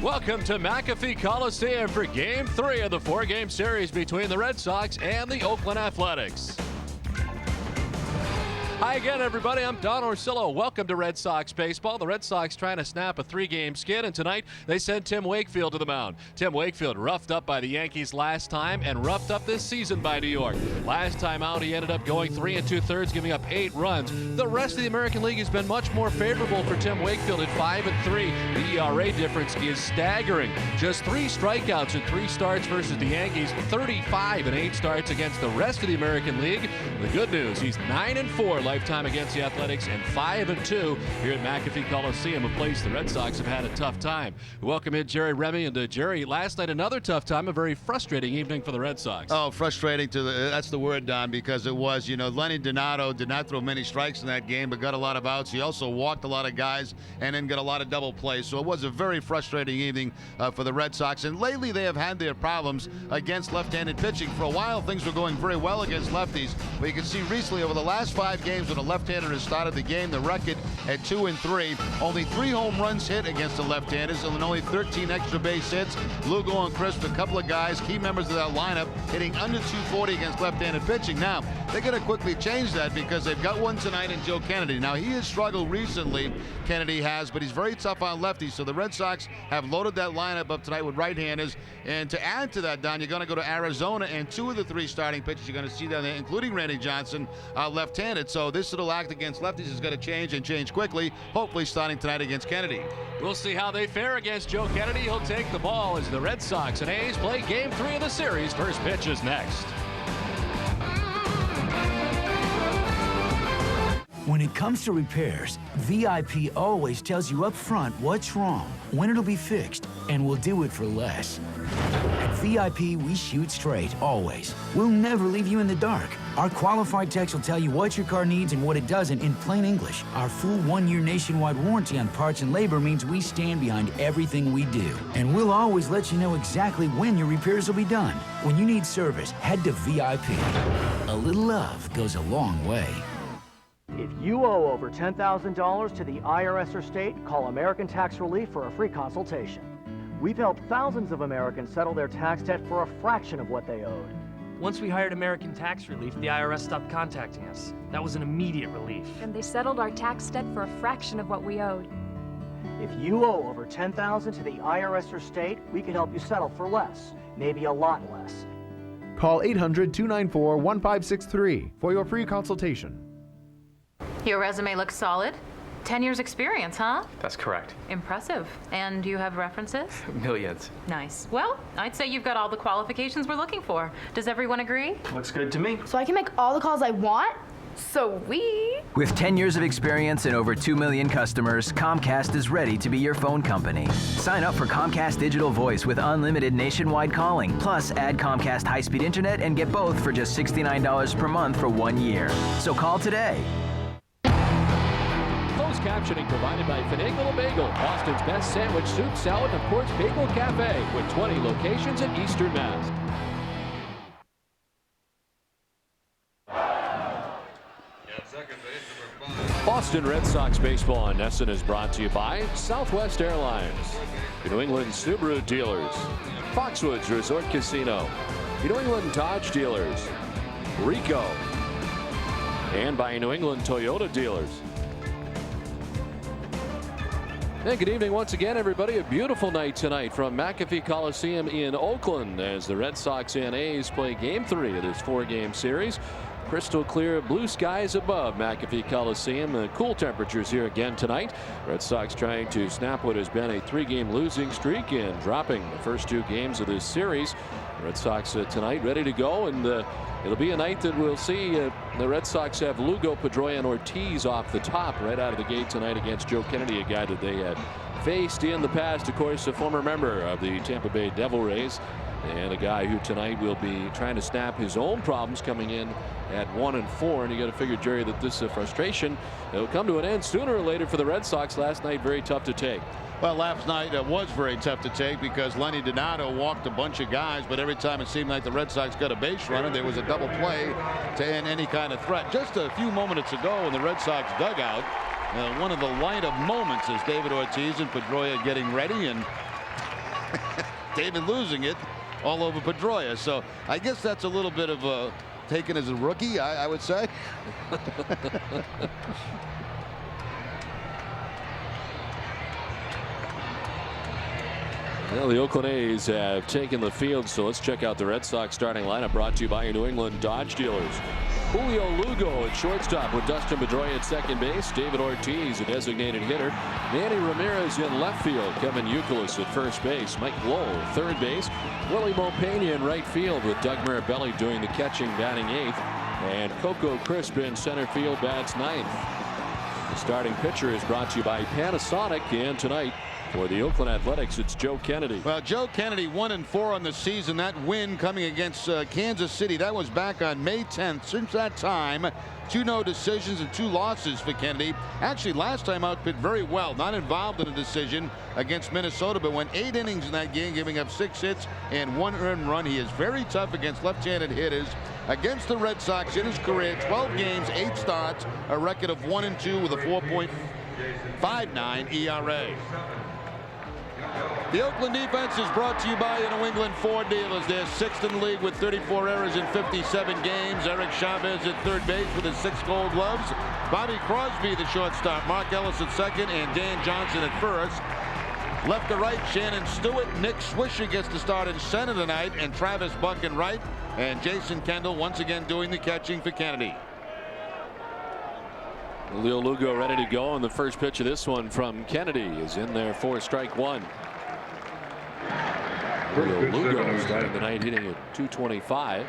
Welcome to McAfee Coliseum for Game 3 of the 4-game series between the Red Sox and the Oakland Athletics. Hi again, everybody. I'm Don Orsillo. Welcome to Red Sox baseball. The Red Sox trying to snap a 3-game skid, and tonight they send Tim Wakefield to the mound. Tim Wakefield roughed up by the Yankees last time and roughed up this season by New York. Last time out, he ended up going 3 2/3, giving up 8 runs. The rest of the American League has been much more favorable for Tim Wakefield at 5-3. The ERA difference is staggering. Just 3 strikeouts in 3 starts versus the Yankees, 35 in 8 starts against the rest of the American League. The good news, he's 9-4 lifetime against the Athletics and 5-2 here at McAfee Coliseum, a place the Red Sox have had a tough time. Welcome in Jerry Remy, and Jerry, last night another tough time, a very frustrating evening for the Red Sox. Oh, frustrating that's the word, Don, because it was, Lenny Donato did not throw many strikes in that game, but got a lot of outs. He also walked a lot of guys and then got a lot of double plays. So it was a very frustrating evening for the Red Sox. And lately they have had their problems against left-handed pitching. For a while, things were going very well against lefties, but you can see recently over the last 5 games when a left-hander has started the game, the record at 2-3. Only 3 home runs hit against the left-handers and only 13 extra base hits. Lugo and Crisp, a couple of guys, key members of that lineup, hitting under 240 against left-handed pitching. Now, they're going to quickly change that because they've got one tonight in Joe Kennedy. Now, he has struggled recently, Kennedy has, but he's very tough on lefties. So the Red Sox have loaded that lineup up tonight with right-handers. And to add to that, Don, you're going to go to Arizona, and 2 of the 3 starting pitchers you're going to see down there, including Randy Johnson, are left-handed. So this little act against lefties is going to change and change quickly, hopefully starting tonight against Kennedy. We'll see how they fare against Joe Kennedy. He'll take the ball as the Red Sox and A's play Game 3 of the series. First pitch is next. When it comes to repairs, VIP always tells you up front what's wrong, when it'll be fixed, and we'll do it for less. At VIP, we shoot straight, always. We'll never leave you in the dark. Our qualified techs will tell you what your car needs and what it doesn't in plain English. Our full 1-year nationwide warranty on parts and labor means we stand behind everything we do. And we'll always let you know exactly when your repairs will be done. When you need service, head to VIP. A little love goes a long way. If you owe over $10,000 to the IRS or state, call American Tax Relief for a free consultation. We've helped thousands of Americans settle their tax debt for a fraction of what they owed. Once we hired American Tax Relief, the IRS stopped contacting us. That was an immediate relief. And they settled our tax debt for a fraction of what we owed. If you owe over $10,000 to the IRS or state, we can help you settle for less, maybe a lot less. Call 800-294-1563 for your free consultation. Your resume looks solid. 10 years experience, huh? That's correct. Impressive. And do you have references? Millions. Nice. Well, I'd say you've got all the qualifications we're looking for. Does everyone agree? Looks good to me. So I can make all the calls I want? Sweet. With 10 years of experience and over 2 million customers, Comcast is ready to be your phone company. Sign up for Comcast Digital Voice with unlimited nationwide calling. Plus, add Comcast high-speed internet and get both for just $69 per month for 1 year. So call today. Captioning provided by Finagle Bagel, Boston's best sandwich, soup, salad, and of course Bagel Cafe, with 20 locations in Eastern Mass. Boston Red Sox baseball on NESN is brought to you by Southwest Airlines, New England Subaru dealers, Foxwoods Resort Casino, New England Dodge dealers, Rico, and by New England Toyota dealers. And good evening once again, everybody. A beautiful night tonight from McAfee Coliseum in Oakland as the Red Sox and A's play Game 3 of this 4-game series. Crystal clear blue skies above McAfee Coliseum. Cool temperatures here again tonight. Red Sox trying to snap what has been a 3-game losing streak and dropping the first 2 games of this series. Red Sox tonight ready to go, and it'll be a night that we'll see the Red Sox have Lugo, Pedroia, and Ortiz off the top right out of the gate tonight against Joe Kennedy, a guy that they had faced in the past, of course, a former member of the Tampa Bay Devil Rays, and a guy who tonight will be trying to snap his own problems, coming in at 1-4. And you got to figure, Jerry, that this frustration will come to an end sooner or later for the Red Sox. Last night very tough to take. Well, last night was very tough to take because Lenny Donato walked a bunch of guys, but every time it seemed like the Red Sox got a base runner, there was a double play to end any kind of threat. Just a few moments ago in the Red Sox dugout, one of the light of moments is David Ortiz and Pedroia getting ready, and David losing it all over Pedroia. So I guess that's a little bit of taken as a rookie, I would say. Well, the Oakland A's have taken the field, so let's check out the Red Sox starting lineup brought to you by your New England Dodge dealers. Julio Lugo at shortstop with Dustin Pedroia at second base. David Ortiz, a designated hitter. Manny Ramirez in left field. Kevin Youkilis at first base. Mike Lowell third base. Willie Mopena in right field with Doug Mirabelli doing the catching, batting eighth. And Coco Crisp in center field, bats ninth. The starting pitcher is brought to you by Panasonic, and tonight for the Oakland Athletics, it's Joe Kennedy. Well, Joe Kennedy 1-4 on the season. That win coming against Kansas City, that was back on May 10th. Since that time, 2 no decisions and 2 losses for Kennedy. Actually, last time out pitched very well. Not involved in a decision against Minnesota, but went 8 innings in that game, giving up 6 hits and 1 earned run. He is very tough against left-handed hitters. Against the Red Sox in his career, 12 games, 8 starts, a record of 1-2 with a 4.59 ERA. The Oakland defense is brought to you by the New England Ford dealers. They're 6th in the league with 34 errors in 57 games. Eric Chavez at third base with his 6 gold gloves. Bobby Crosby, the shortstop. Mark Ellis at second, and Dan Johnson at first. Left to right, Shannon Stewart. Nick Swisher gets to start in center tonight, and Travis Buck in right. And Jason Kendall once again doing the catching for Kennedy. Leo Lugo ready to go, and the first pitch of this one from Kennedy is in there for strike 1. Leo Lugo starting the night hitting at .225.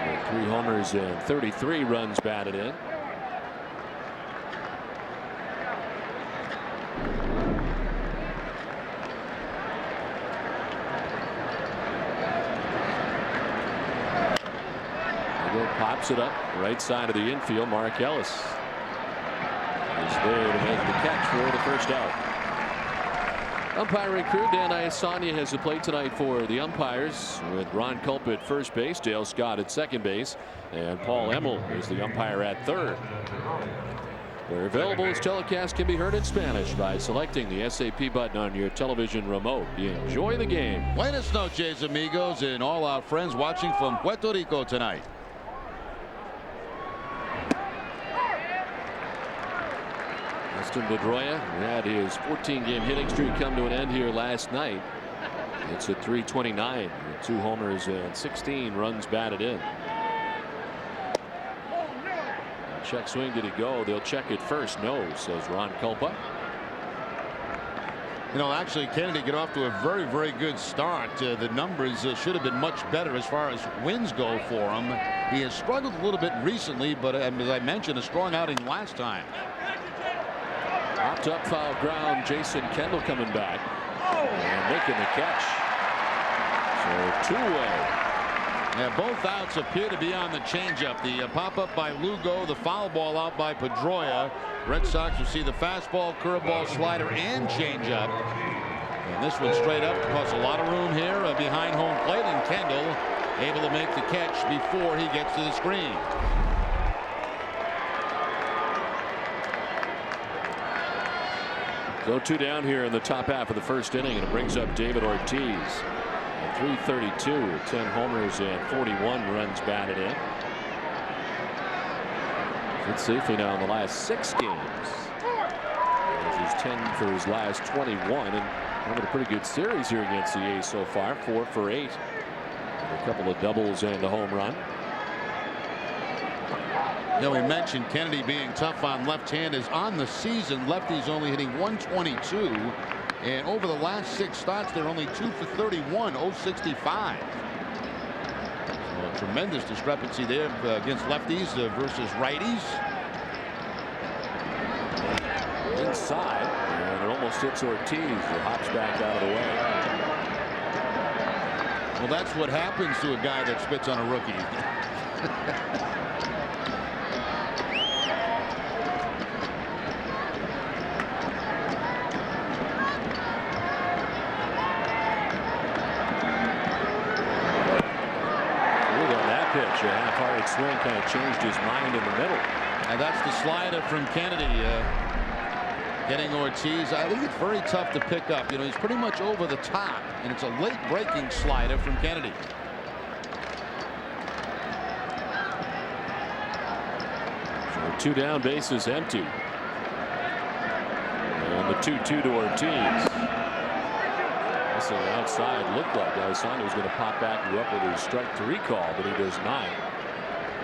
With 3 homers and 33 runs batted in. Lugo pops it up right side of the infield. Mark Ellis is there to make the catch for the first out. Umpiring crew, Dan Iasanya has the plate tonight for the umpires, with Ron Culp at first base, Dale Scott at second base, and Paul Emmel is the umpire at third. Where available, this telecast can be heard in Spanish by selecting the SAP button on your television remote. Enjoy the game. Buenas noches, amigos, and all our friends watching from Puerto Rico tonight. Dustin Pedroia had his 14-game hitting streak come to an end here last night. It's at .329 with 2 homers and 16 runs batted in. Check swing, did he go? They'll check it first. No, says Ron Culpa. You know, actually, Kennedy got off to a very, very good start. The numbers should have been much better as far as wins go for him. He has struggled a little bit recently, but as I mentioned, a strong outing last time. Popped up, foul ground. Jason Kendall coming back and making the catch. So 2-away. Yeah, both outs appear to be on the changeup. The pop-up by Lugo, the foul ball out by Pedroia. Red Sox will see the fastball, curveball, slider, and changeup. And this one straight up. Plus a lot of room here behind home plate, and Kendall able to make the catch before he gets to the screen. So 2 down here in the top half of the first inning, and it brings up David Ortiz. At .332, 10 homers and 41 runs batted in. It's safely now in the last 6 games. He's 10 for his last 21, and having a pretty good series here against the A's so far. 4 for 8. A couple of doubles and a home run. You know, we mentioned Kennedy being tough on left-handers. On the season, lefties only hitting .122, and over the last 6 starts, they're only 2 for 31, .065. So a tremendous discrepancy there against lefties versus righties. Inside, and it almost hits Ortiz. It hops back out of the way. Well, that's what happens to a guy that spits on a rookie. A half-hearted swing kind of changed his mind in the middle. And that's the slider from Kennedy. Getting Ortiz, I think it's very tough to pick up. You know, he's pretty much over the top, and it's a late breaking slider from Kennedy. So 2 down, bases empty. And the 2-2 to Ortiz. Missing outside, looked like Alessandro was going to pop back and go up with his strike 3 call, but he does not.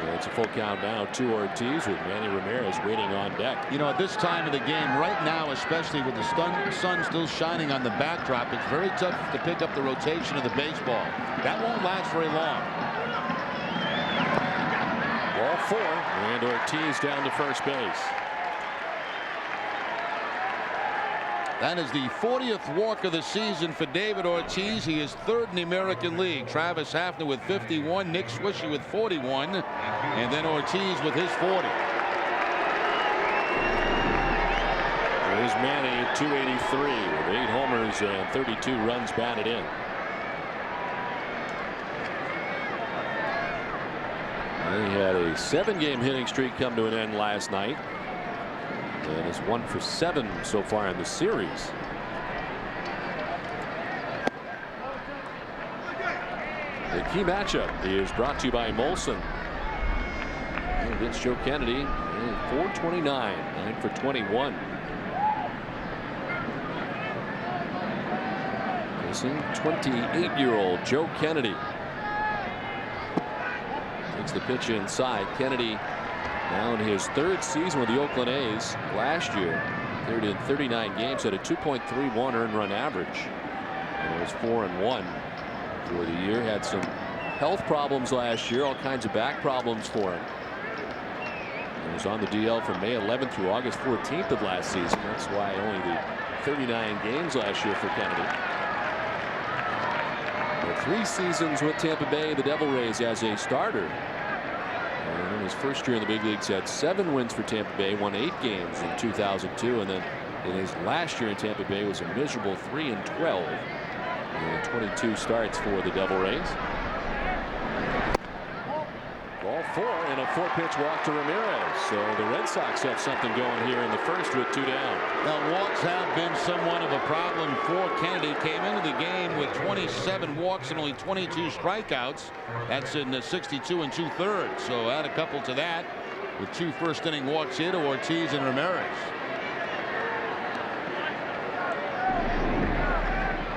And it's a full count now to Ortiz with Manny Ramirez waiting on deck. You know, at this time of the game, right now, especially with the sun still shining on the backdrop, it's very tough to pick up the rotation of the baseball. That won't last very long. Ball 4, and Ortiz down to first base. That is the 40th walk of the season for David Ortiz. He is 3rd in the American League. Travis Hafner with 51, Nick Swisher with 41, and then Ortiz with his 40. There's Manny at 283 with 8 homers and 32 runs batted in. He had a 7-game hitting streak come to an end last night. And is 1 for 7 so far in the series. The key matchup is brought to you by Molson. Against Joe Kennedy, 429, 9 for 21. Facing 28-year-old Joe Kennedy. Takes the pitch inside. Kennedy now in his 3rd season with the Oakland A's. Last year, appeared in 39 games, had a 2.31 earned run average. And it was 4-1 for the year. Had some health problems last year, all kinds of back problems for him. He was on the DL from May 11th through August 14th of last season. That's why only the 39 games last year for Kennedy. But 3 seasons with Tampa Bay, the Devil Rays as a starter. And in his first year in the big leagues, had 7 wins for Tampa Bay, won 8 games in 2002, and then in his last year in Tampa Bay was a miserable 3-12 and 22 starts for the Devil Rays. Ball 4 and a 4-pitch walk to Ramirez. So the Red Sox have something going here in the first with 2 down. Now, walks have been somewhat of a problem for Kennedy. Came into the game with 27 walks and only 22 strikeouts. That's in the 62 2/3. So add a couple to that with 2 first-inning walks here to Ortiz and Ramirez.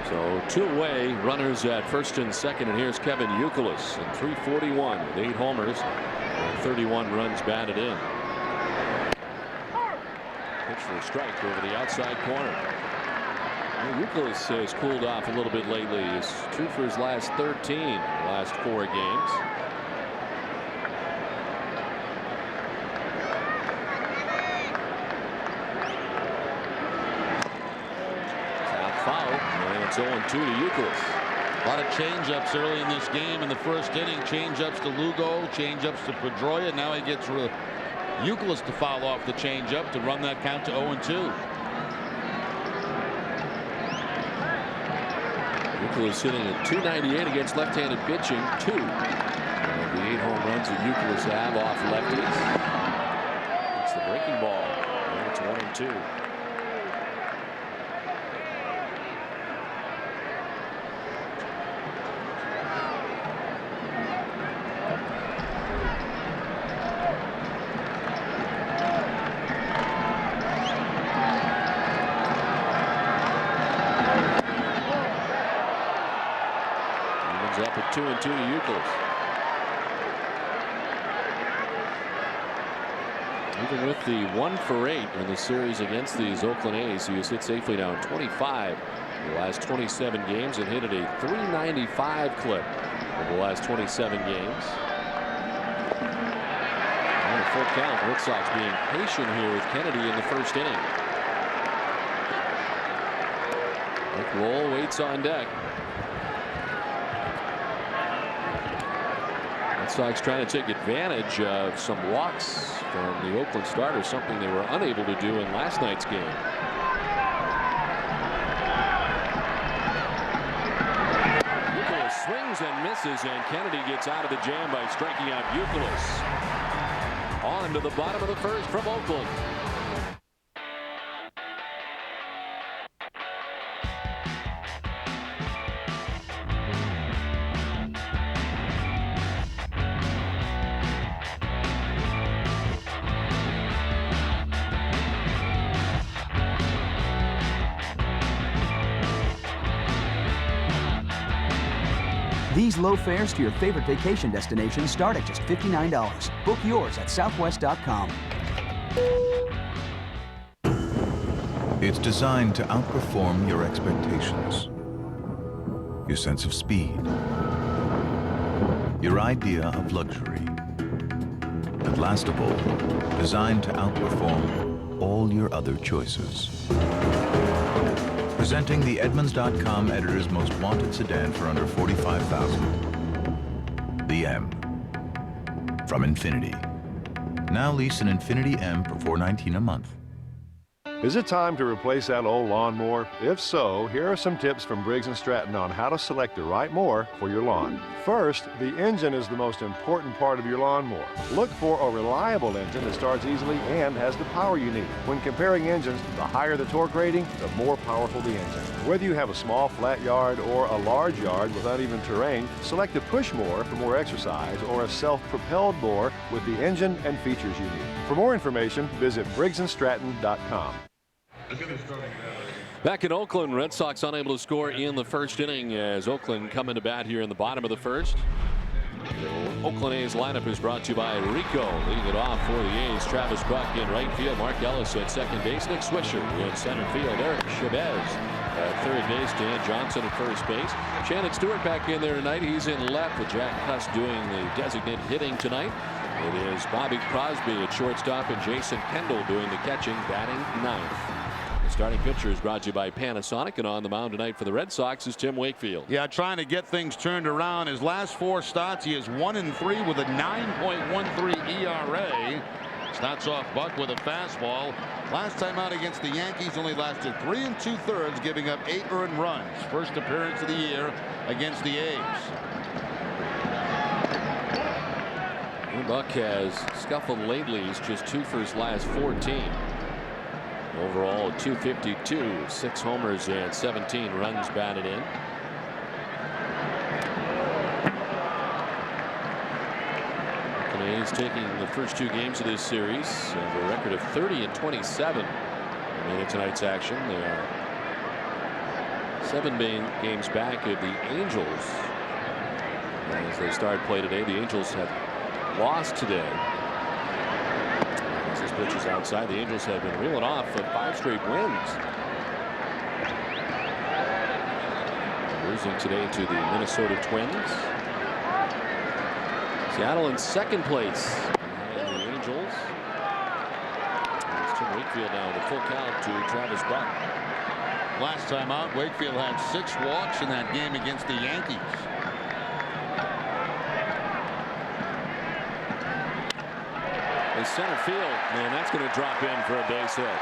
So 2 away, runners at first and second, and here's Kevin Youkilis at 341 with 8 homers and 31 runs batted in. Pitch for a strike over the outside corner. Youkilis has cooled off a little bit lately. He's 2 for his last 13 last 4 games. It's 0-2 to Youkilis. A lot of changeups early in this game in the first inning. Changeups to Lugo, changeups to Pedroia. Now he gets Youkilis to foul off the changeup to run that count to 0-2. Youkilis hitting at .298 against left-handed pitching. 2 of the 8 home runs that Youkilis have off lefties. It's the breaking ball. And it's 1-2. Up at 2-2 to Youkilis. Even with the 1 for 8 in the series against these Oakland A's, he has hit safely now in 25 in the last 27 games and hit at a .395 clip in the last 27 games. On a full count, Red Sox being patient here with Kennedy in the first inning. Rick Roll waits on deck. Sox trying to take advantage of some walks from the Oakland starters, something they were unable to do in last night's game. Youkilis swings and misses, and Kennedy gets out of the jam by striking out Youkilis. On to the bottom of the first from Oakland. These low fares to your favorite vacation destinations start at just $59. Book yours at southwest.com. It's designed to outperform your expectations, your sense of speed, your idea of luxury. And last of all, designed to outperform all your other choices. Presenting the Edmunds.com editor's most wanted sedan for under $45,000. The M. From Infiniti. Now lease an Infiniti M for $419 a month. Is it time to replace that old lawnmower? If so, here are some tips from Briggs & Stratton on how to select the right mower for your lawn. First, the engine is the most important part of your lawnmower. Look for a reliable engine that starts easily and has the power you need. When comparing engines, the higher the torque rating, the more powerful the engine. Whether you have a small flat yard or a large yard with uneven terrain, select a push mower for more exercise or a self-propelled mower with the engine and features you need. For more information, visit briggsandstratton.com. Back in Oakland, Red Sox unable to score in the first inning as Oakland come into bat here in the bottom of the first. The Oakland A's lineup is brought to you by Rico. Leading it off for the A's, Travis Buck in right field, Mark Ellis at second base, Nick Swisher in center field, Eric Chavez at third base, Dan Johnson at first base. Shannon Stewart back in there tonight. He's in left with Jack Cuss doing the designated hitting tonight. It is Bobby Crosby at shortstop and Jason Kendall doing the catching, batting ninth. Starting pitcher is brought to you by Panasonic, and on the mound tonight for the Red Sox is Tim Wakefield. Yeah, trying to get things turned around. His last 4 starts, he is 1-3 with a 9.13 ERA. Starts off Buck with a fastball. Last time out against the Yankees only lasted 3 2/3, giving up 8 earned runs. First appearance of the year against the A's. Buck has scuffled lately. He's just 2 for his last 14. Overall, 252, 6 homers and 17 runs batted in. The A's taking the first 2 games of this series have a record of 30-27. In tonight's action, they are 7 games back of the Angels. As they start play today, the Angels have lost today. As this pitch is outside, the Angels have been reeling off 5 straight wins. Losing today to the Minnesota Twins. Seattle in second place behind the Angels. It's Tim Wakefield now with a full count to Travis Buck. Last time out, Wakefield had 6 walks in that game against the Yankees. In center field, man, that's going to drop in for a base hit.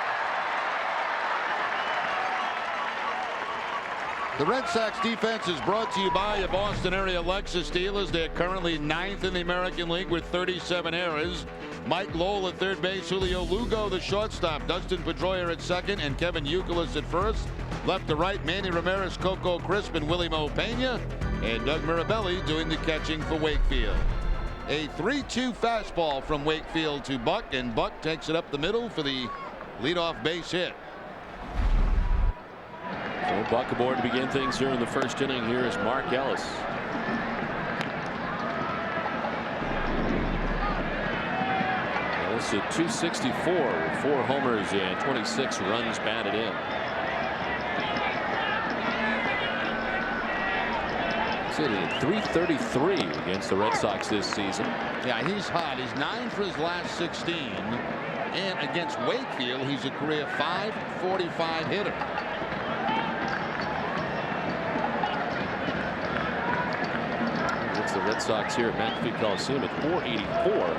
The Red Sox defense is brought to you by your Boston area Lexus dealers. They're currently 9th in the American League with 37 errors. Mike Lowell at third base, Julio Lugo the shortstop, Dustin Pedroia at second, and Kevin Youkilis at first. Left to right, Manny Ramirez, Coco Crisp, and Willie Mo Pena, and Doug Mirabelli doing the catching for Wakefield. A 3-2 fastball from Wakefield to Buck, and Buck takes it up the middle for the leadoff base hit. So Buck aboard to begin things here in the first inning. Here is Mark Ellis. Ellis at 264 with 4 homers and 26 runs batted in. Hitting 333 against the Red Sox this season. Yeah, he's hot. He's 9 for his last 16. And against Wakefield, he's a career .545 hitter. It's the Red Sox here at McAfee Coliseum at 484.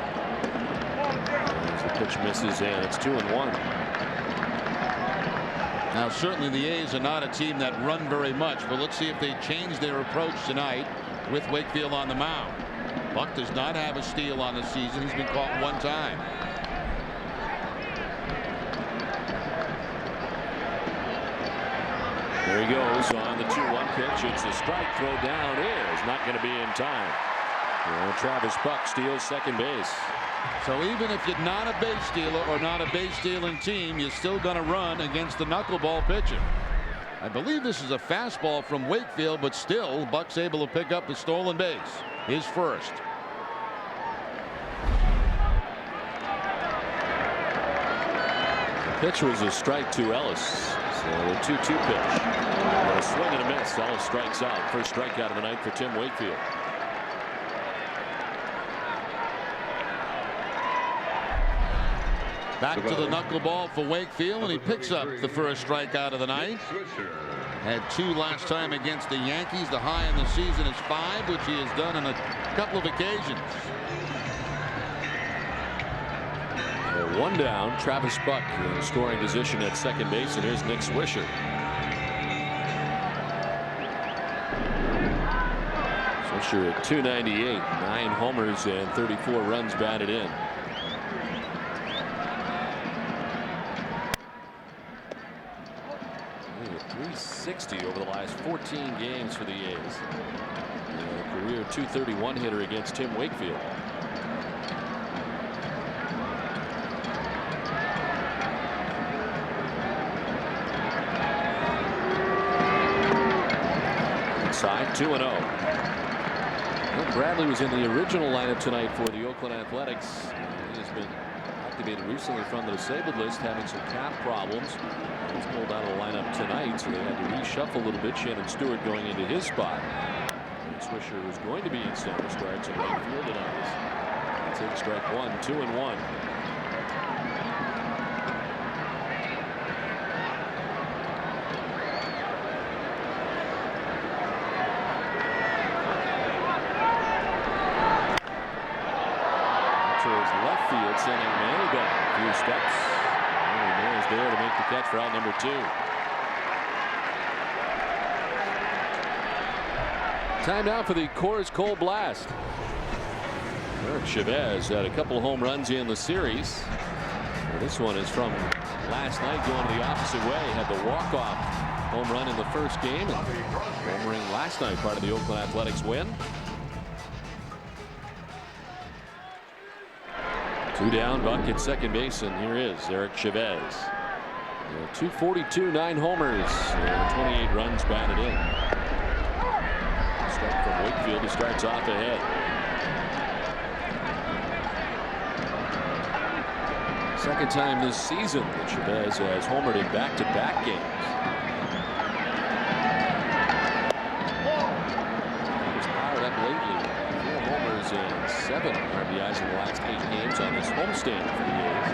As the pitch misses, and it's 2-1. Now, certainly the A's are not a team that run very much, but let's see if they change their approach tonight with Wakefield on the mound. Buck does not have a steal on the season. He's been caught 1 time. There he goes on the 2-1 pitch. It's a strike. Throw down is not going to be in time. Travis Buck steals second base. So even if you're not a base stealer or not a base stealing team, you're still going to run against the knuckleball pitcher. I believe this is a fastball from Wakefield, but still Buck's able to pick up the stolen base. His first. The pitch was a strike to Ellis. So the 2-2 pitch. And a swing and a miss. Ellis strikes out. First strikeout of the night for Tim Wakefield. Back to the knuckleball for Wakefield, and he picks up the first strikeout of the night. Had 2 last time against the Yankees. The high in the season is 5, which he has done on a couple of occasions. So 1 down. Travis Buck in scoring position at second base, and here's Nick Swisher. Swisher at .298, 9 homers and 34 runs batted in. 360 over the last 14 games for the A's. A career .231 hitter against Tim Wakefield. Inside 2-0. Bradley was in the original lineup tonight for the Oakland Athletics. He has been activated recently from the disabled list, having some calf problems. He's pulled out of the lineup tonight, so they had to reshuffle a little bit. Shannon Stewart going into his spot. And Swisher was going to be in center, starts in right field tonight. That's it, strike 1, 2-1. Towards left field, sending Manny back a few steps. Manny's there to make the catch for out number 2. Time now for the Coors Cold Blast. Eric Chavez had a couple of home runs in the series. Well, this one is from last night, going the opposite way. Had the walk-off home run in the first game, and homering last night, part of the Oakland Athletics win. 2 down, Buck at second base, and here is Eric Chavez. 242, 9 homers, 28 runs batted in. Strike from Wakefield, who starts off ahead. Second time this season that Chavez has homered in back-to-back games. He's powered up lately. 4 homers and 7 RBIs in the last 8 games on this homestand for the A's.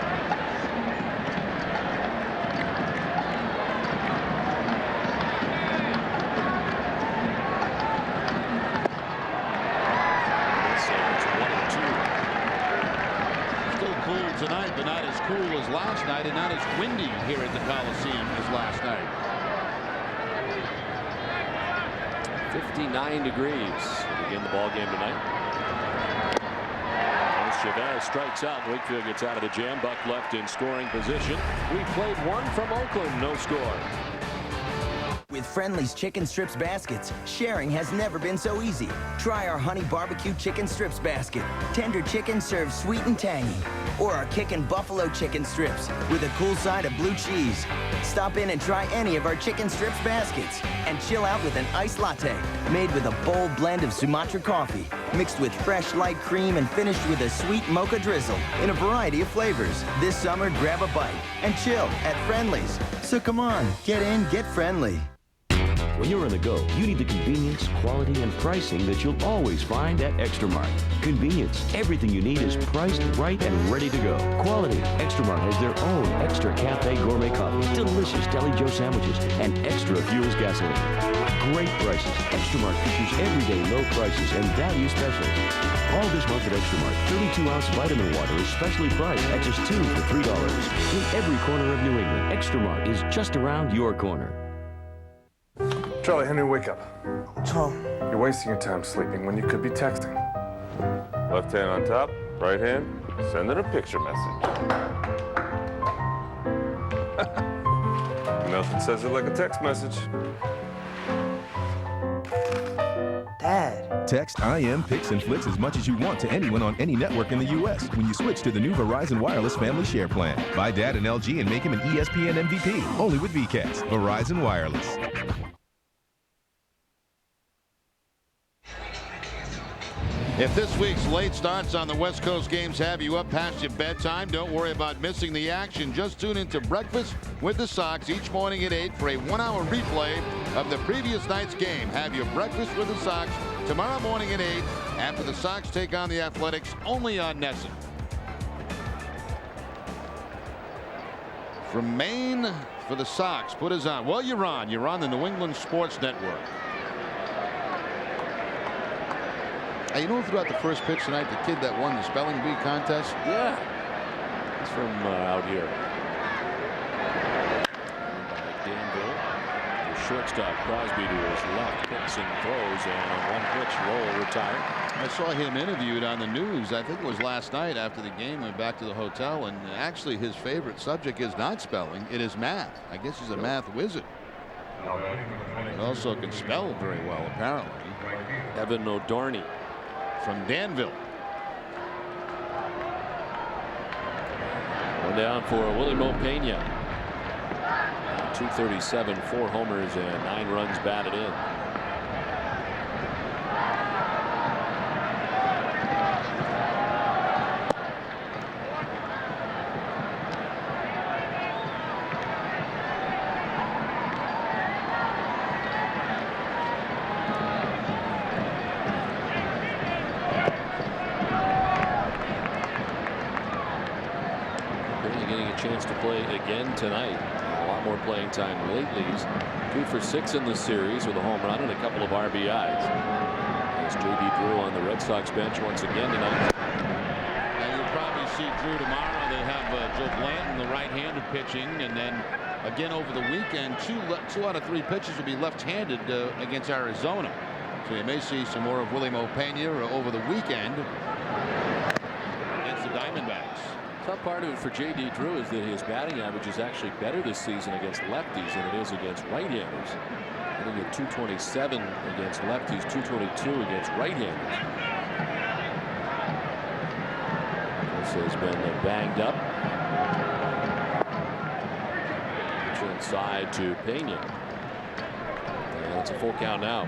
Tonight, but not as cool as last night, and not as windy here at the Coliseum as last night. 59 degrees to begin the ball game tonight. As Chavez strikes out, Wakefield gets out of the jam. Buck left in scoring position. We played 1 from Oakland, no score. With Friendly's Chicken Strips Baskets, sharing has never been so easy. Try our Honey Barbecue Chicken Strips Basket. Tender chicken served sweet and tangy. Or our Kickin' Buffalo Chicken Strips with a cool side of blue cheese. Stop in and try any of our Chicken Strips Baskets. And chill out with an iced latte made with a bold blend of Sumatra coffee, mixed with fresh light cream and finished with a sweet mocha drizzle in a variety of flavors. This summer, grab a bite and chill at Friendly's. So come on, get in, get friendly. When you're on the go, you need the convenience, quality, and pricing that you'll always find at Extra Mart. Convenience. Everything you need is priced right and ready to go. Quality. Extra Mart has their own extra cafe gourmet coffee, delicious Deli Joe sandwiches, and extra fuels gasoline. Great prices. Extra Mart features everyday low prices and value specials. All this month at Extra Mart, 32-ounce vitamin water is specially priced at just $2 for $3. In every corner of New England, Extra Mart is just around your corner. Charlie, Henry, wake up. Tom. You're wasting your time sleeping when you could be texting. Left hand on top, right hand, sending a picture message. Nothing says it like a text message. Dad. Text IM, Pix, and Flicks as much as you want to anyone on any network in the U.S. when you switch to the new Verizon Wireless Family Share Plan. Buy Dad an LG and make him an ESPN MVP. Only with VCast. Verizon Wireless. If this week's late starts on the West Coast games have you up past your bedtime, don't worry about missing the action. Just tune into Breakfast with the Sox each morning at 8 for a 1-hour replay of the previous night's game. Have your Breakfast with the Sox tomorrow morning at 8 after the Sox take on the Athletics, only on NESN. From Maine for the Sox, put us on. Well, you're on the New England Sports Network. Hey, you know, throughout the first pitch tonight, the kid that won the spelling bee contest? Yeah. He's from out here. By Danville. The shortstop Crosby to his left picks and throws, and on one pitch, Lowell retired. I saw him interviewed on the news. I think it was last night after the game. Went back to the hotel, and actually his favorite subject is not spelling. It is math. I guess he's a math wizard. He also can spell very well, apparently. Evan O'Dorney from Danville. One down for Willie Mo Pena. 237, 4 homers, and 9 runs batted in. Again tonight. A lot more playing time lately. He's 2 for 6 in the series with a home run and a couple of RBIs. As J.D. Drew on the Red Sox bench once again tonight. And you'll probably see Drew tomorrow. They have Joe Blanton, the right-handed pitching, and then again over the weekend, 2 out of 3 pitches will be left-handed against Arizona. So you may see some more of Willie Mo Pena over the weekend against the Diamondbacks. Tough part of it for J.D. Drew is that his batting average is actually better this season against lefties than it is against right-handers. I think at 227 against lefties, 222 against right-handers. This has been banged up. Pitch inside to Pena. And it's a full count now.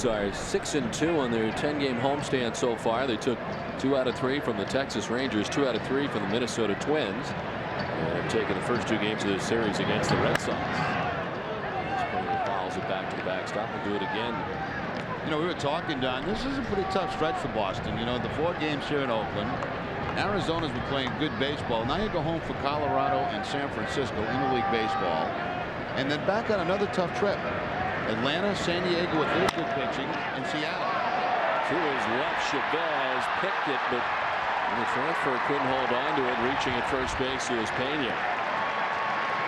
Are 6-2 on their 10-game homestand so far. They took 2 out of 3 from the Texas Rangers, 2 out of 3 from the Minnesota Twins, and have taken the first 2 games of the series against the Red Sox. Fouls it back to the backstop. We'll do it again. You know, we were talking, Don. This is a pretty tough stretch for Boston. You know, the 4 games here in Oakland. Arizona's been playing good baseball. Now you go home for Colorado and San Francisco interleague baseball, and then back on another tough trip. Atlanta, San Diego with very good pitching, and Seattle. To his left, Chavez picked it, but the transfer couldn't hold on to it. Reaching at first base is Pena.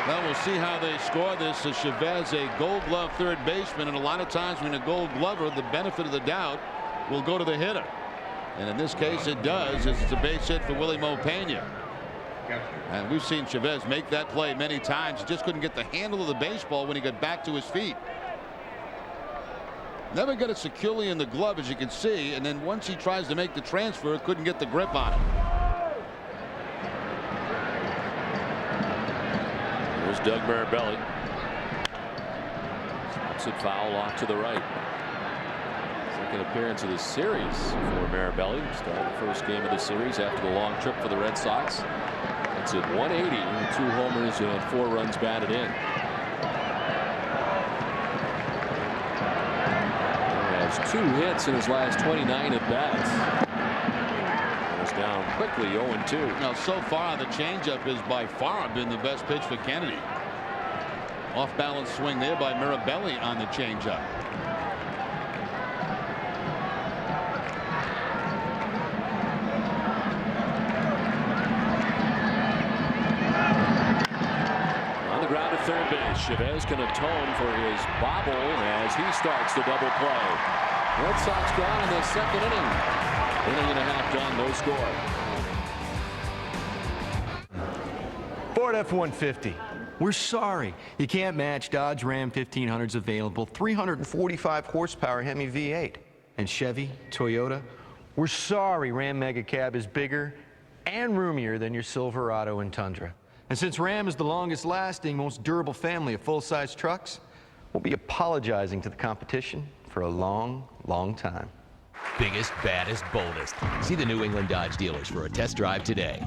Well, we'll see how they score this. As Chavez, a Gold Glove third baseman, and a lot of times when a Gold Glover, the benefit of the doubt will go to the hitter. And in this case, it does, as it's a base hit for Willie Mo Pena. And we've seen Chavez make that play many times. He just couldn't get the handle of the baseball when he got back to his feet. Never got it securely in the glove, as you can see, and then once he tries to make the transfer, couldn't get the grip on it. There's Doug Mirabelli. Stops it foul off to the right. Second appearance of the series for Mirabelli. Started the first game of the series after the long trip for the Red Sox. It's at 180, 2 homers and 4 runs batted in. Has 2 hits in his last 29 at bats. Goes down quickly, 0-2. Now, so far, the changeup has by far been the best pitch for Kennedy. Off balance swing there by Mirabelli on the changeup. third base. Chavez can atone for his bobble as he starts the double play. Red Sox gone in the second inning. Inning and a half done, no score. Ford F-150. We're sorry. You can't match Dodge Ram 1500's available 345 horsepower Hemi V8. And Chevy, Toyota, we're sorry Ram Mega Cab is bigger and roomier than your Silverado and Tundra. And since Ram is the longest lasting, most durable family of full-size trucks, we'll be apologizing to the competition for a long, long time. Biggest, baddest, boldest. See the New England Dodge dealers for a test drive today.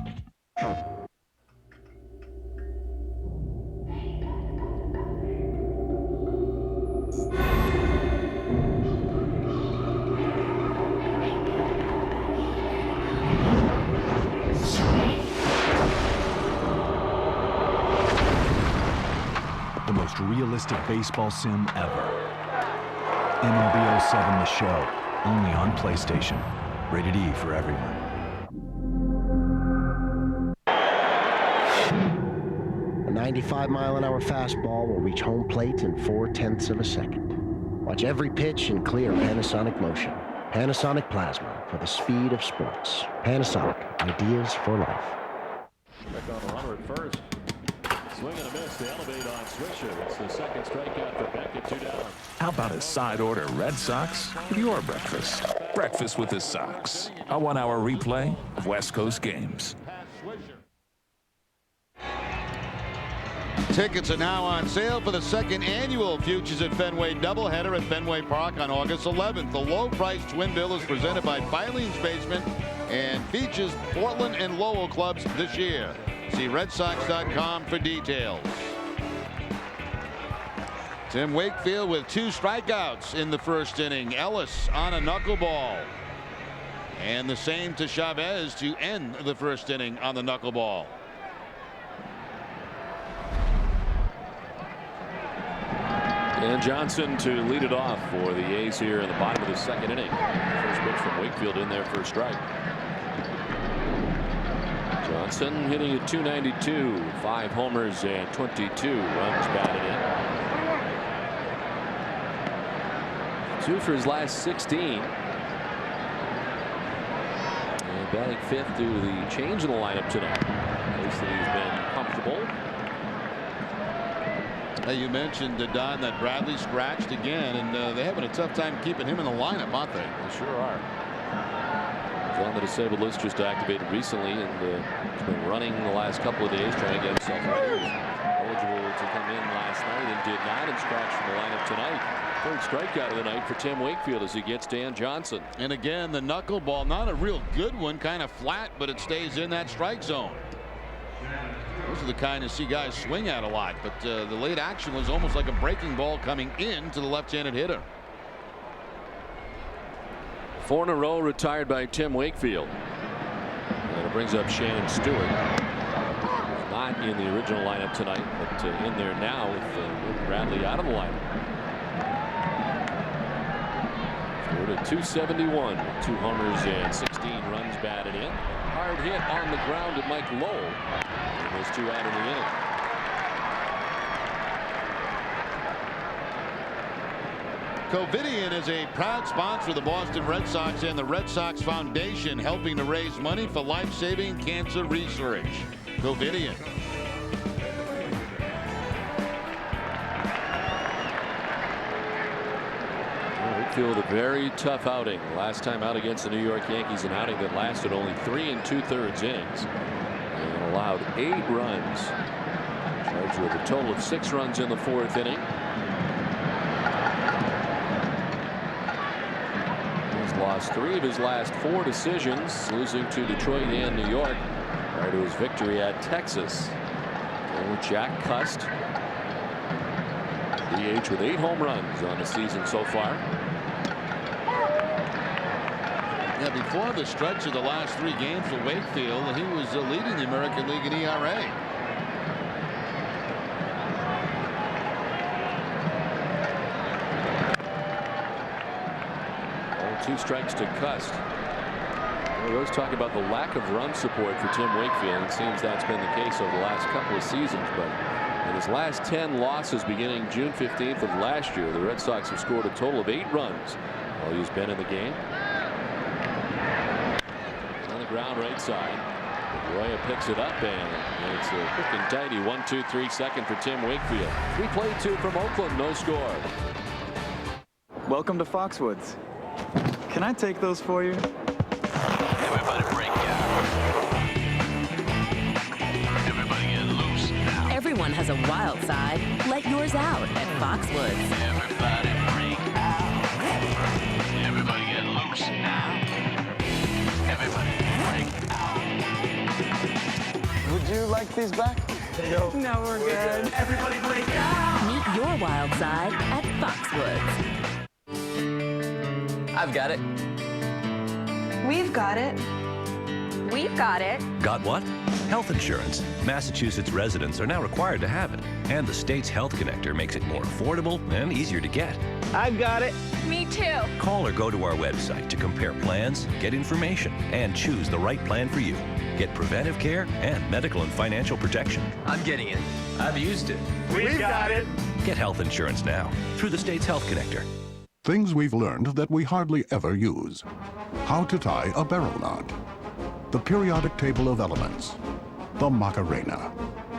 The most realistic baseball sim ever. MLB 07 The Show, only on PlayStation. Rated E for everyone. A 95-mile-an-hour fastball will reach home plate in 0.4 of a second. Watch every pitch in clear Panasonic motion. Panasonic Plasma for the speed of sports. Panasonic, ideas for life. Check on the runner at first. Swing and a miss to elevate on Swisher. It's the second strikeout for Beckett, 2 down. How about a side order Red Sox for your breakfast? Breakfast with the Sox. A 1-hour replay of West Coast games. Tickets are now on sale for the second annual Futures at Fenway doubleheader at Fenway Park on August 11th. The low-priced twin bill is presented by Filene's Basement and features Portland and Lowell clubs this year. See RedSox.com for details. Tim Wakefield with 2 strikeouts in the first inning. Ellis on a knuckleball. And the same to Chavez to end the first inning on the knuckleball. And Johnson to lead it off for the A's here in the bottom of the second inning. First pitch from Wakefield in there for a strike. Johnson hitting at .292, 5 homers and 22 runs batted in. 2 for his last 16. And batting 5th due to the change in the lineup tonight. Obviously he's been comfortable. Hey, you mentioned, Don, that Bradley scratched again, and they're having a tough time keeping him in the lineup, aren't they? They sure are. He's on the disabled list, just activated recently, and he's been running the last couple of days trying to get himself ready. He was eligible to come in last night and did not, and scratched from the lineup tonight. Third strikeout of the night for Tim Wakefield as he gets Dan Johnson. And again, the knuckleball, not a real good one, kind of flat, but it stays in that strike zone. Those are the kind you see guys swing at a lot, but the late action was almost like a breaking ball coming in to the left-handed hitter. 4 in a row retired by Tim Wakefield. And it brings up Shannon Stewart. Not in the original lineup tonight, but in there now with Bradley out of the lineup. Stewart at .271, 2 homers and 16 runs batted in. Hard hit on the ground at Mike Lowell. And those 2 out in the inning. Covidien is a proud sponsor of the Boston Red Sox and the Red Sox Foundation, helping to raise money for life-saving cancer research. Covidien. Wakefield with a very tough outing. Last time out against the New York Yankees, an outing that lasted only 3 2/3 innings and allowed 8 runs. Charged with a total of 6 runs in the 4th inning. Lost 3 of his last 4 decisions, losing to Detroit and New York prior to his victory at Texas. And Jack Cust, DH with 8 home runs on the season so far. Yeah, before the stretch of the last 3 games for Wakefield, he was leading the American League in ERA. 2 strikes to Cust. We always talk about the lack of run support for Tim Wakefield. It seems that's been the case over the last couple of seasons, but In his last 10 losses beginning June 15th of last year, the Red Sox have scored a total of 8 runs while he's been in the game. On the ground right side. Roya picks it up, and it's a quick and tidy 1-2-3 second for Tim Wakefield. 3 play 2 from Oakland, no score. Welcome to Foxwoods. Can I take those for you? Everybody break down. Everybody get loose now. Everyone has a wild side. Let yours out at Foxwoods. Everybody break out. Everybody get loose now. Everybody break out. Would you like these back? No, we're good. Everybody break out. Meet your wild side at Foxwoods. I've got it. We've got it. We've got it. Got what? Health insurance. Massachusetts residents are now required to have it. And the state's Health Connector makes it more affordable and easier to get. I've got it. Me too. Call or go to our website to compare plans, get information, and choose the right plan for you. Get preventive care and medical and financial protection. I'm getting it. I've used it. We've got it. Get health insurance now through the state's Health Connector. Things we've learned that we hardly ever use. How to tie a barrel knot. The periodic table of elements. The Macarena.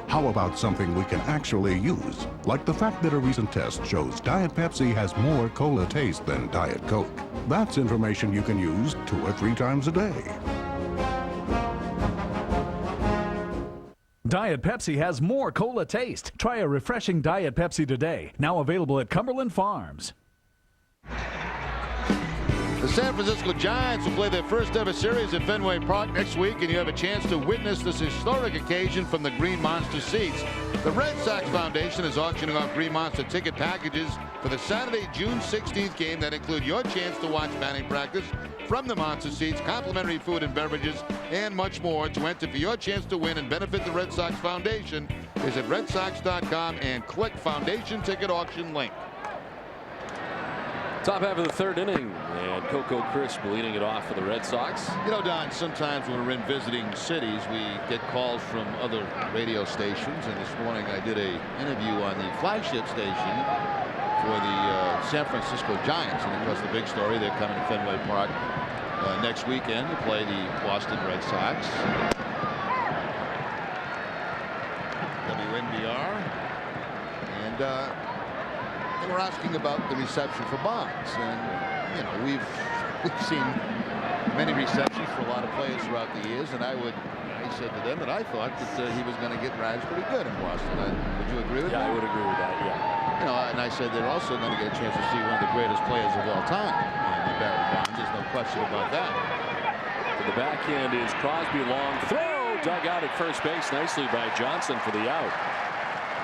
How about something we can actually use? Like the fact that a recent test shows Diet Pepsi has more cola taste than Diet Coke. That's information you can use 2 or 3 times a day. Diet Pepsi has more cola taste. Try a refreshing Diet Pepsi today. Now available at Cumberland Farms. The San Francisco Giants will play their first ever series at Fenway Park next week, and you have a chance to witness this historic occasion from the Green Monster seats. The Red Sox Foundation is auctioning off Green Monster ticket packages for the Saturday, June 16th game that include your chance to watch batting practice from the Monster seats, complimentary food and beverages, and much more. To enter for your chance to win and benefit the Red Sox Foundation, visit redsox.com and click Foundation Ticket Auction link. Top half of the 3rd inning, and Coco Crisp leading it off for the Red Sox. You know, Don, sometimes when we're in visiting cities, we get calls from other radio stations, and this morning I did an interview on the flagship station for the San Francisco Giants, and of course the big story, they're coming to Fenway Park next weekend to play the Boston Red Sox. WNBR, and they were asking about the reception for Bonds, and you know we've seen many receptions for a lot of players throughout the years, and I said to them that I thought that he was going to get razzed pretty good in Boston. Would you agree with that? Yeah, I would agree with that. Yeah. You know, and I said they're also going to get a chance to see one of the greatest players of all time, and Barry Bonds. There's no question about that. To the backhand is Crosby, long throw, dug out at first base nicely by Johnson for the out.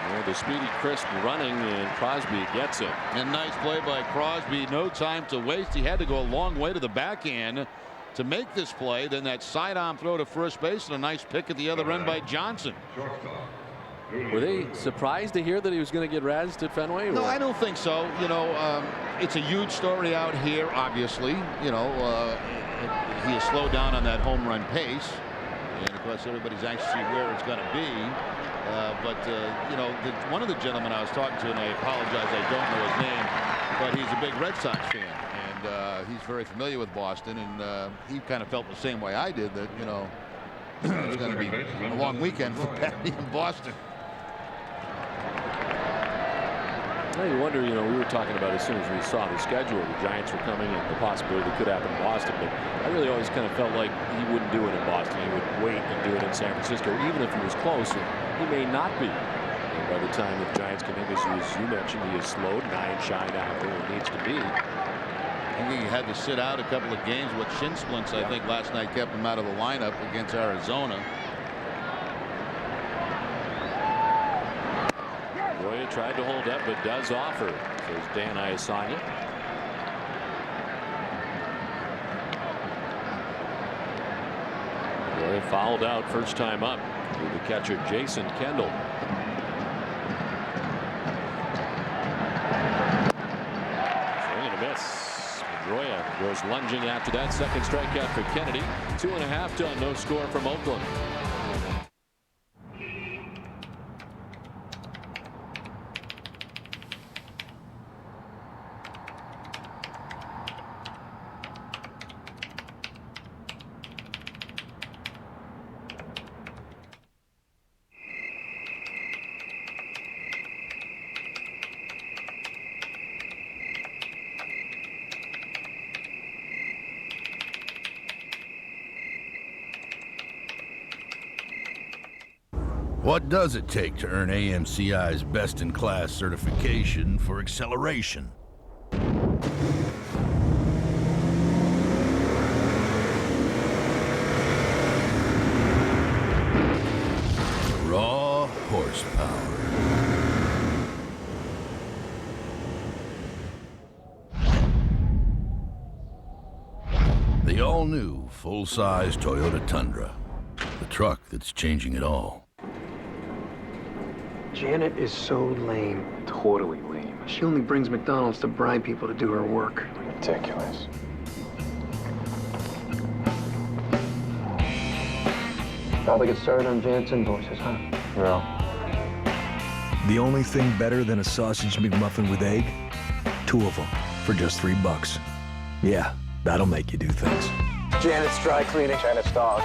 And the speedy Crisp running, and Crosby gets it. And nice play by Crosby. No time to waste. He had to go a long way to the backhand to make this play. Then that sidearm throw to first base, and a nice pick at the other end by Johnson. Were they surprised to hear that he was going to get razzed at Fenway? No, I don't think so. You know, it's a huge story out here, obviously. You know, he has slowed down on that home run pace. And, of course, everybody's anxious to see where it's going to be. You know, one of the gentlemen I was talking to, and I apologize, I don't know his name, but he's a big Red Sox fan. And he's very familiar with Boston. And he kind of felt the same way I did, that, you know, it's going to be a long weekend for Patty in Boston. Well, you wonder, you know, we were talking about as soon as we saw the schedule, the Giants were coming and the possibility that could happen in Boston. But I really always kind of felt like he wouldn't do it in Boston. He would wait and do it in San Francisco, even if he was close. And he may not be. And by the time the Giants come in, because as you mentioned, he is slowed, 9 shy now where he needs to be. I think he had to sit out a couple of games with shin splints. I think last night kept him out of the lineup against Arizona. Roya tried to hold up, but does offer. Says Dan Iasanya. Roya fouled out first time up to the catcher Jason Kendall. Swing and a miss. Roya goes lunging after that. Second strikeout for Kennedy. 2.5 done. No score from Oakland. What does it take to earn AMCI's best-in-class certification for acceleration? Raw horsepower. The all-new, full-size Toyota Tundra. The truck that's changing it all. Janet is so lame. Totally lame. She only brings McDonald's to bribe people to do her work. Ridiculous. Probably get started on advance invoices, huh? Yeah. The only thing better than a sausage McMuffin with egg? 2 of them for just $3. Yeah, that'll make you do things. Janet's dry cleaning. Janet's dog.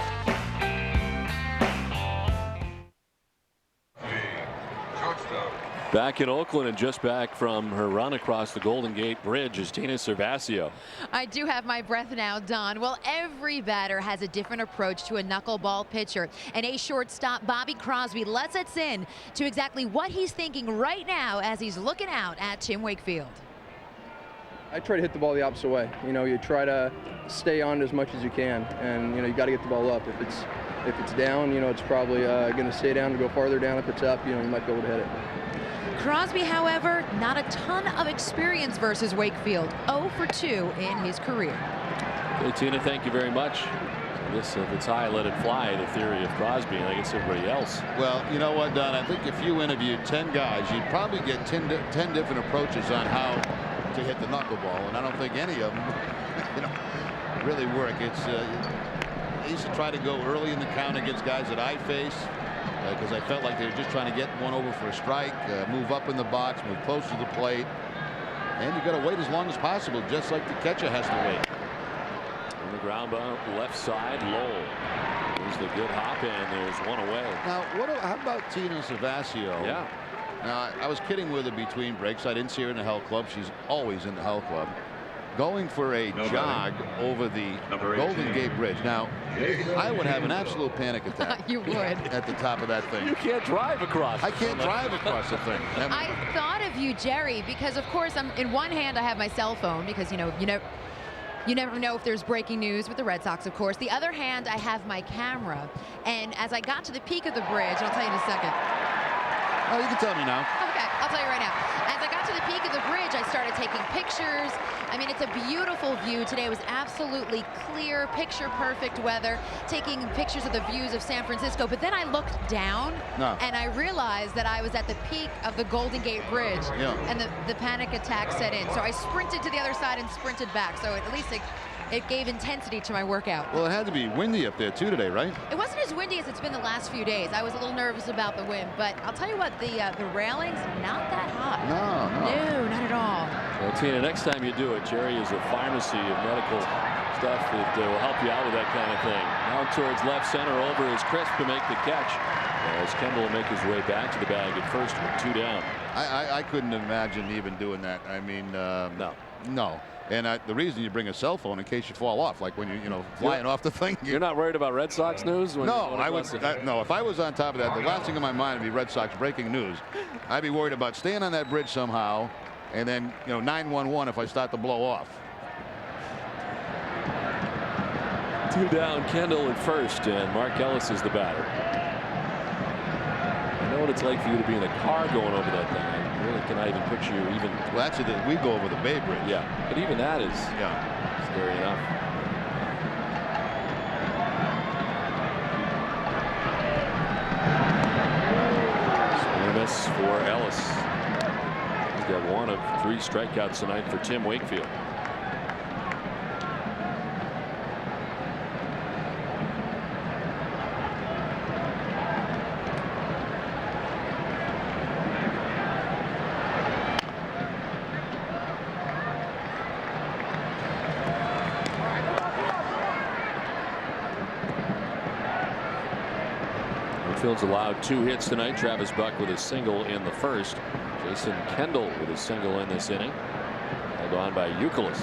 Back in Oakland and just back from her run across the Golden Gate Bridge is Tina Cervasio. I do have my breath now, Don. Well, every batter has a different approach to a knuckleball pitcher. And a shortstop, Bobby Crosby, lets us in to exactly what he's thinking right now as he's looking out at Tim Wakefield. I try to hit the ball the opposite way. You know, you try to stay on as much as you can, and you know, you got to get the ball up. If it's down, you know, it's probably going to stay down to go farther down. If it's up, you know, you might be able to hit it. Crosby, however, not a ton of experience versus Wakefield. 0 for 2 in his career. Hey, Tina, thank you very much. I guess if it's high, let it fly, the theory of Crosby, and I guess everybody else. Well, you know what, Don? I think if you interviewed 10 guys, you'd probably get 10 different approaches on how to hit the knuckleball, and I don't think any of them, you know, really work. It's I used to try to go early in the count against guys that I face. Because I felt like they were just trying to get one over for a strike, move up in the box, move close to the plate. And you got to wait as long as possible, just like the catcher has to wait. On the ground on left side, Lowell. There's the good hop, and there's one away. Now, how about Tina Cervasio? Yeah. Now, I was kidding with her between breaks. I didn't see her in the Health Club. She's always in the Health Club. Going for a jog over the Golden Gate Bridge. Now, I would have an absolute panic attack. You would. At the top of that thing. You can't drive across. I can't drive across the thing. I thought of you, Jerry, because of course in one hand I have my cell phone because you never know if there's breaking news with the Red Sox, of course. The other hand, I have my camera, and as I got to the peak of the bridge, I'll tell you in a second. Oh, you can tell me now. Okay, I'll tell you right now. As I got to the peak of the bridge, I started taking pictures. I mean, it's a beautiful view. Today was absolutely clear, picture-perfect weather, taking pictures of the views of San Francisco. But then I looked down, and I realized that I was at the peak of the Golden Gate Bridge, and the panic attack set in. So I sprinted to the other side and sprinted back. So at least it gave intensity to my workout. Well, it had to be windy up there, too, today, right? It wasn't as windy as it's been the last few days. I was a little nervous about the wind, but I'll tell you what, the railings, not that hot. No, not at all. Well, Tina, next time you do it, Jerry is a pharmacy of medical stuff that will help you out with that kind of thing. Now towards left center, over is Crisp to make the catch. As Kendall will make his way back to the bag at first with 2 down. I couldn't imagine even doing that. I mean, no. And the reason you bring a cell phone in case you fall off, like when you're flying off the thing. You're not worried about Red Sox news? No, I would. No, if I was on top of that, the last thing in my mind would be Red Sox breaking news. I'd be worried about staying on that bridge somehow, and then 911 if I start to blow off. 2 down, Kendall at first, and Mark Ellis is the batter. I know what it's like for you to be in a car going over that thing. I really cannot even picture you even. Well, actually, we go over the Bay Bridge. Yeah, but even that is scary enough. Swing and miss for Ellis. He's got 1 of 3 strikeouts tonight for Tim Wakefield. Field's allowed 2 hits tonight. Travis Buck with a single in the first. Jason Kendall with a single in this inning. Held on by Youkilis.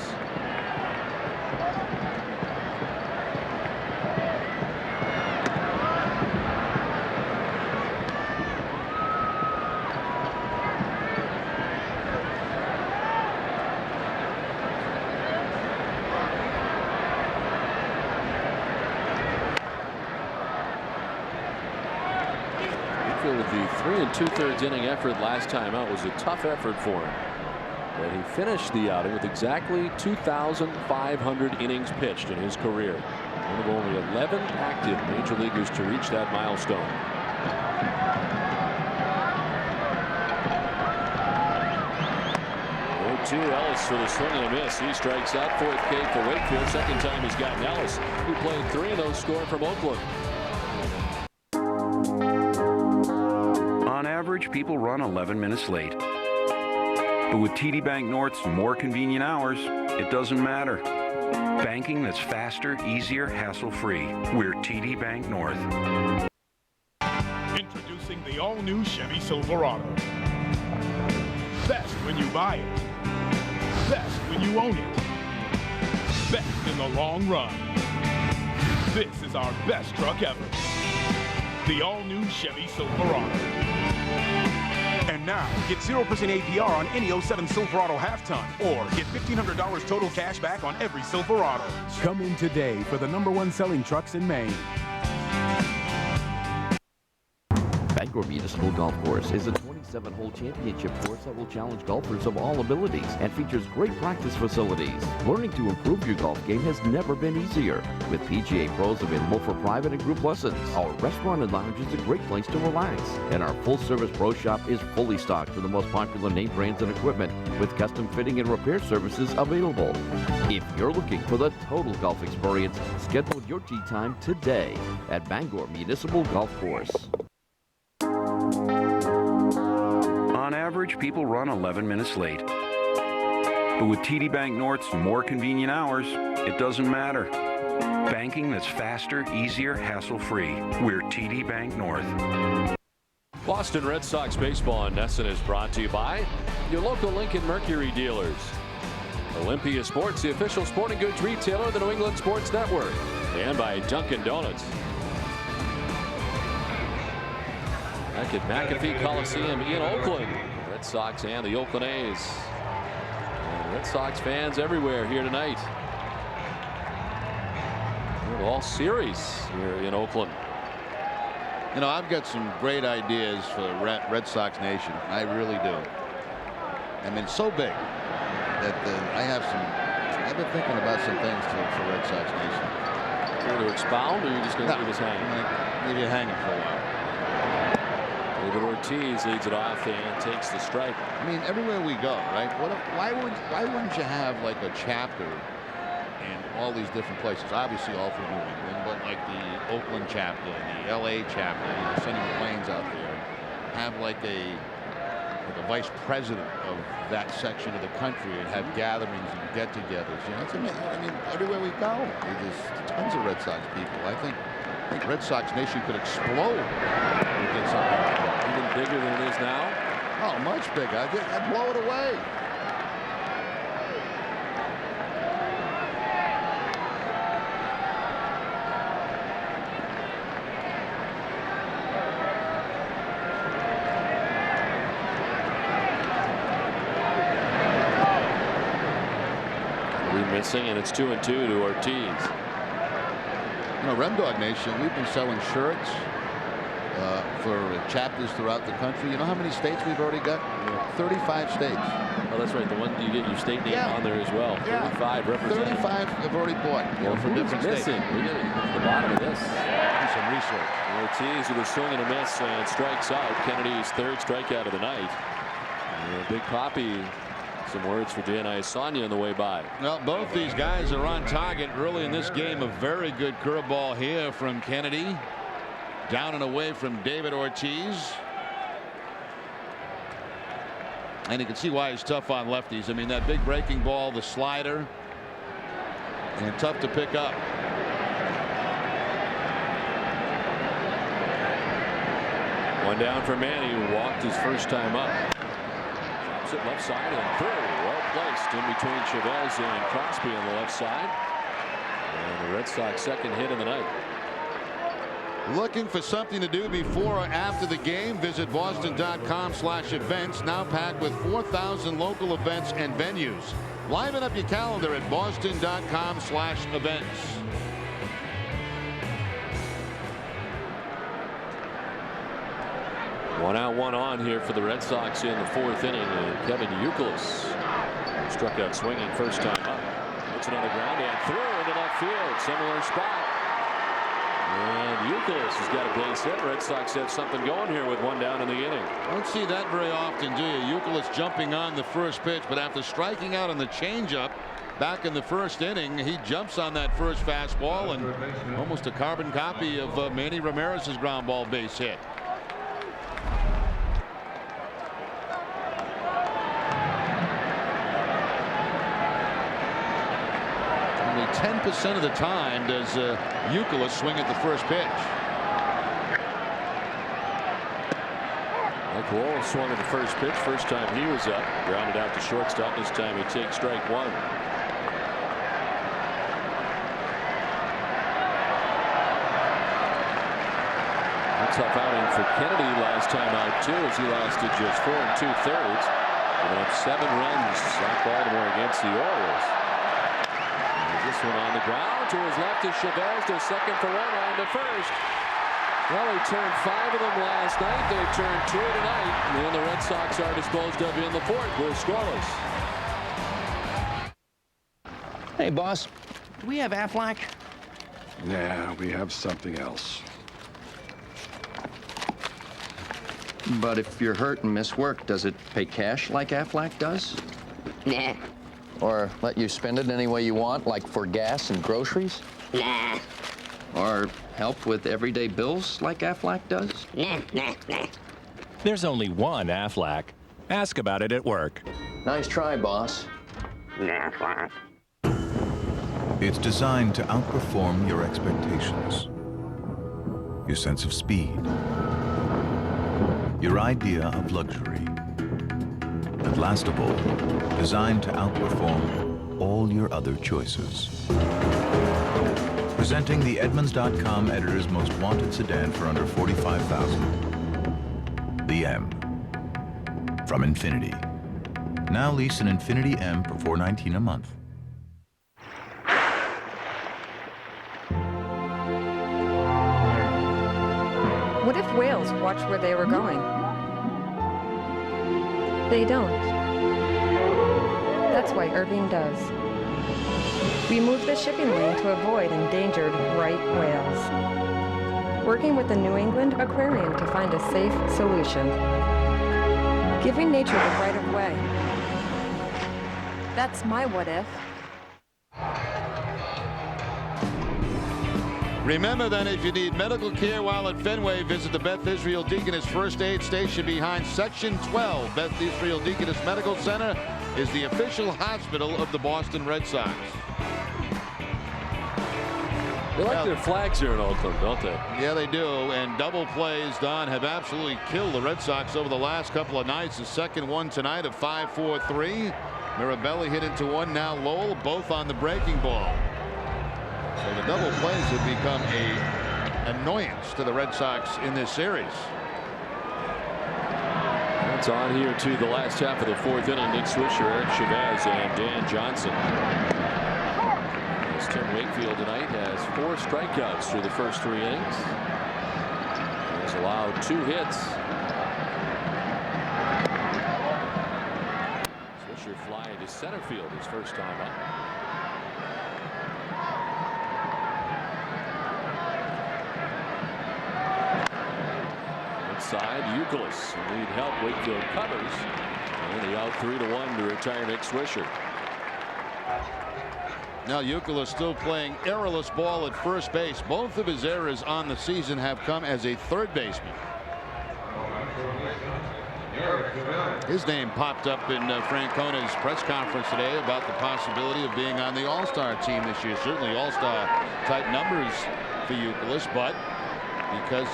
3 2/3 inning effort last time out was a tough effort for him. But he finished the outing with exactly 2,500 innings pitched in his career. One of only 11 active major leaguers to reach that milestone. 0-2 Ellis for the swing and a miss. He strikes out. 4th K for Wakefield. Second time he's gotten Ellis, who played 3 of those scored from Oakland. On average, people run 11 minutes late. But with TD Bank North's more convenient hours, it doesn't matter. Banking that's faster, easier, hassle-free. We're TD Bank North. Introducing the all-new Chevy Silverado. Best when you buy it. Best when you own it. Best in the long run. This is our best truck ever. The all-new Chevy Silverado. And now, get 0% APR on any 07 Silverado half-ton, or get $1,500 total cash back on every Silverado. Come in today for the #1 selling trucks in Maine. Bangor Municipal Golf Course is a 27-hole championship course that will challenge golfers of all abilities and features great practice facilities. Learning to improve your golf game has never been easier. With PGA pros available for private and group lessons, our restaurant and lounge is a great place to relax. And our full-service pro shop is fully stocked for the most popular name brands and equipment, with custom fitting and repair services available. If you're looking for the total golf experience, schedule your tee time today at Bangor Municipal Golf Course. On average, people run 11 minutes late. But with TD Bank North's more convenient hours, it doesn't matter. Banking that's faster, easier, hassle-free. We're TD Bank North. Boston Red Sox baseball on Nesson is brought to you by your local Lincoln Mercury dealers. Olympia Sports, the official sporting goods retailer of the New England Sports Network. And by Dunkin' Donuts. Back at McAfee Coliseum in Oakland. Red Sox and the Oakland A's. And Red Sox fans everywhere here tonight. All series here in Oakland. You know, I've got some great ideas for Red Sox Nation. I really do. I mean, it's so big that I've been thinking about some things for Red Sox Nation. You want to expound, or are you just going to leave us hanging? I'm going to leave you hanging for a while. David Ortiz leads it off and takes the strike. I mean, everywhere we go, right? Why wouldn't you have like a chapter in all these different places? Obviously, all for New England, but like the Oakland chapter, the LA chapter, sending planes out there, have like a vice president of that section of the country and have gatherings and get-togethers. You know, it's amazing. I mean, everywhere we go, there's tons of Red Sox people. I think Red Sox Nation could explode if we did something like that. Even bigger than it is now? Oh, much bigger. I'd blow it away. Missing, and it's 2-2 to Ortiz. You know, Remdog Nation, we've been selling shirts for chapters throughout the country. You know how many states we've already got? 35 states. Oh, that's right. The one you get your state name on there as well. 35 represented. 35 have already bought. Well, from different missing? states. We're getting to the bottom of this. Do some research. Ortiz with a swing and a miss and strikes out. Kennedy's third strikeout of the night. And Big Papi. Some words for J.N.I. Sonia on the way by. Well, both these guys are on target early in this game. A very good curveball here from Kennedy. Down and away from David Ortiz. And you can see why he's tough on lefties. I mean, that big breaking ball, the slider, and tough to pick up. One down for Manny, who walked his first time up. Drops it left side and through. Well placed in between Chavez and Crosby on the left side. And the Red Sox second hit of the night. Looking for something to do before or after the game? Visit boston.com/events. Now packed with 4,000 local events and venues. Liven up your calendar at boston.com/events. One out, one on here for the Red Sox in the fourth inning. And Kevin Youkilis struck out swinging first time up. Hits it on the ground and through into left field. Similar spot. And Youkilis has got a base hit. Red Sox have something going here with one down in the inning. Don't see that very often, do you? Youkilis jumping on the first pitch, but after striking out on the changeup back in the first inning, he jumps on that first fastball and almost a carbon copy of Manny Ramirez's ground ball base hit. 10% of the time does Youkilis swing at the first pitch. Mike Lowell swung at the first pitch. First time he was up. Grounded out to shortstop. This time he takes strike one. A tough outing for Kennedy last time out too, as he lasted just 4 2/3. Giving up 7 runs at Baltimore against the Orioles. This one on the ground to his left is Chavez to second for 1 on to first. Well, they turned 5 of them last night. They've turned 2 tonight. And the Red Sox are disposed of in the fourth. We're scoreless. Hey, boss. Do we have Aflac? Nah, we have something else. But if you're hurt and miss work, does it pay cash like Aflac does? Nah. Or let you spend it any way you want, like for gas and groceries? Nah. Or help with everyday bills like Aflac does? Nah. There's only one Aflac. Ask about it at work. Nice try, boss. Nah. It's designed to outperform your expectations, your sense of speed, your idea of luxury. And last of all, designed to outperform all your other choices. Presenting the Edmunds.com editor's most wanted sedan for under $45,000. The M. From Infiniti. Now lease an Infiniti M for $419 a month. What if whales watched where they were going? They don't. That's why Irving does. We moved the shipping lane to avoid endangered right whales. Working with the New England Aquarium to find a safe solution. Giving nature the right of way. That's my what if. Remember then, if you need medical care while at Fenway, visit the Beth Israel Deaconess First Aid Station behind Section 12. Beth Israel Deaconess Medical Center is the official hospital of the Boston Red Sox. They like their flags here in Oakland, don't they? Yeah, they do. And double plays, Don, have absolutely killed the Red Sox over the last couple of nights. The second one tonight of 5-4-3. Mirabelli hit into one. Now Lowell, both on the breaking ball. So the double plays have become an annoyance to the Red Sox in this series. It's on here to the last half of the fourth inning. Nick Swisher, Eric Chavez, and Dan Johnson. As Tim Wakefield tonight has 4 strikeouts through the first 3 innings. He has allowed 2 hits. Swisher flying to center field his first time up. Side, Youkilis need help. Wakefield covers, and the out 3-1 to retire Nick Swisher. Now Youkilis still playing errorless ball at first base. Both of his errors on the season have come as a third baseman. His name popped up in Francona's press conference today about the possibility of being on the All-Star team this year. Certainly All-Star type numbers for Youkilis, but because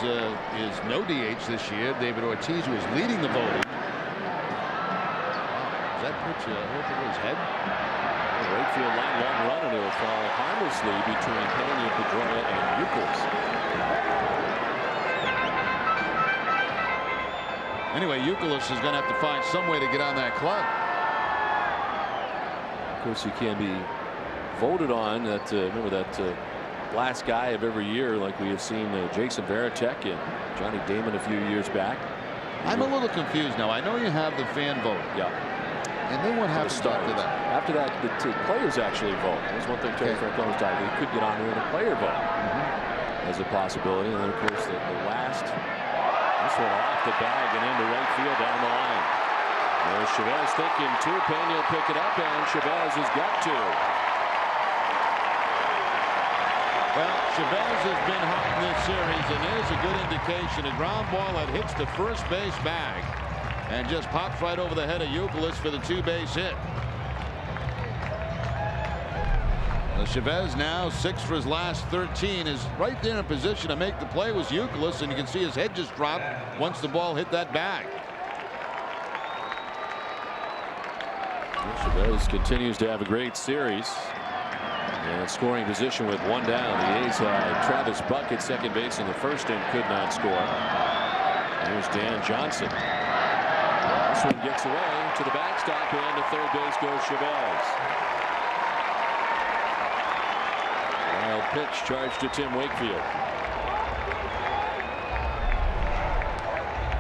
his no DH this year, David Ortiz, who is leading the voting. Does that pitch over his head? The Wakefield line, long run, and it will fall harmlessly between Pena, Pedroia, and Youkilis. Anyway, Youkilis is going to have to find some way to get on that club. Of course, he can be voted on. That remember that last guy of every year, like we have seen Jason Varitek and Johnny Damon a few years back. I'm a little confused now. I know you have the fan vote. Yeah. And then what happens after that? After that, the players actually vote. That's one thing Terry Francona was talking. He could get on there and a player vote as a possibility. And then, of course, the last, this one off the bag and into right field down the line. There's Chavez thinking two. Pena will pick it up, and Chavez has got two. Well, Chavez has been hot in this series, and there's a good indication. A ground ball that hits the first base bag and just pops right over the head of Youkilis for the 2-base hit. Chavez now 6 for his last 13 is right there in position to make the play was Youkilis, and you can see his head just drop once the ball hit that bag. Chavez continues to have a great series. And scoring position with one down. The A's had Travis Buck at second base in the first and could not score. Here's Dan Johnson. This one gets away to the backstop, and to third base goes Chavez. Wild pitch charged to Tim Wakefield.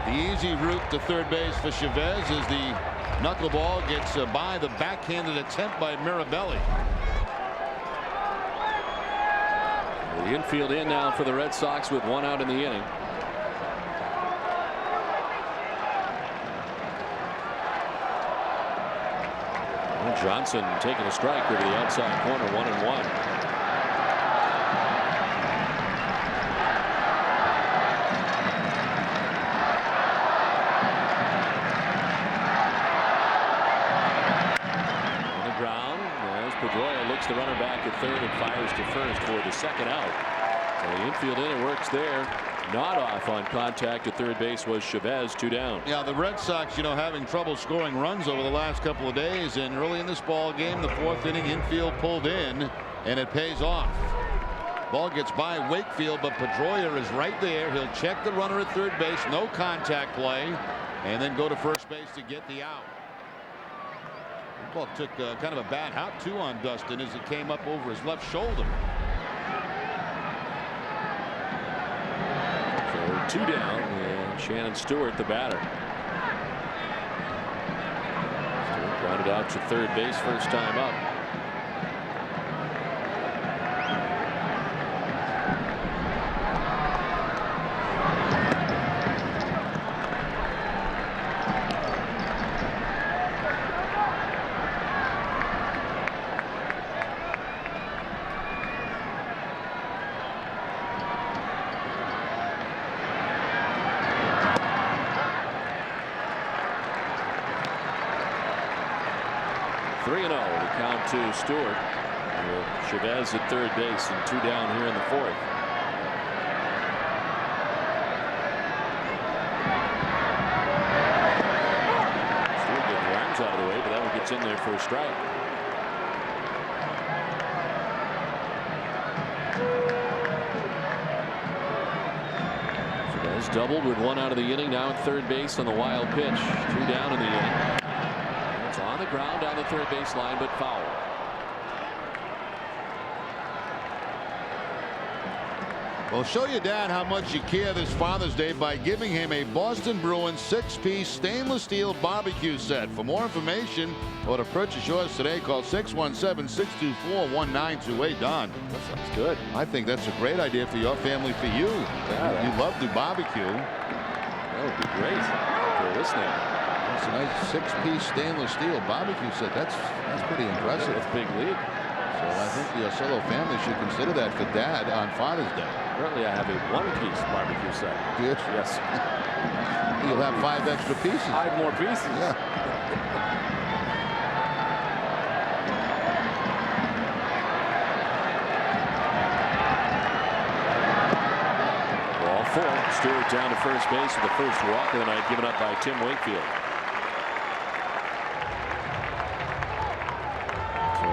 The easy route to third base for Chavez is the knuckleball gets by the backhanded attempt by Mirabelli. The infield in now for the Red Sox with one out in the inning. Well, Johnson taking a strike over the outside corner, 1-1. The runner back at third and fires to first for the second out. So the infield inning works there. Not off on contact at third base was Chavez, 2 down. Yeah, the Red Sox, having trouble scoring runs over the last couple of days, and early in this ball game, the 4th inning, infield pulled in, and it pays off. Ball gets by Wakefield, but Pedroia is right there. He'll check the runner at third base, no contact play, and then go to first base to get the out. Ball took kind of a bad hop too on Dustin as it came up over his left shoulder. So 2 down, and Shannon Stewart the batter. Stewart grounded out to third base first time up. To Stewart with Chavez at third base and 2 down here in the 4th. Stewart getting the arms out of the way, but that one gets in there for a strike. Chavez doubled with 1 out of the inning, now at third base on the wild pitch. 2 down in the inning. It's on the ground down the third base line, but foul. Well, show your dad how much you care this Father's Day by giving him a Boston Bruins 6-piece stainless steel barbecue set. For more information or to purchase yours today, call 617-624-1928. Don. That sounds good. I think that's a great idea for your family, for you. Yeah, you love to barbecue. That would be great if you're listening. That's a nice 6-piece stainless steel barbecue set. That's pretty impressive. That's big lead. So I think the Ocello family should consider that for Dad on Father's Day. Currently, I have a 1-piece barbecue set. Do you? Yes. You'll have 5 extra pieces. 5 more pieces. Yeah. Ball 4. Stewart down to first base with the first walk of the night given up by Tim Wakefield.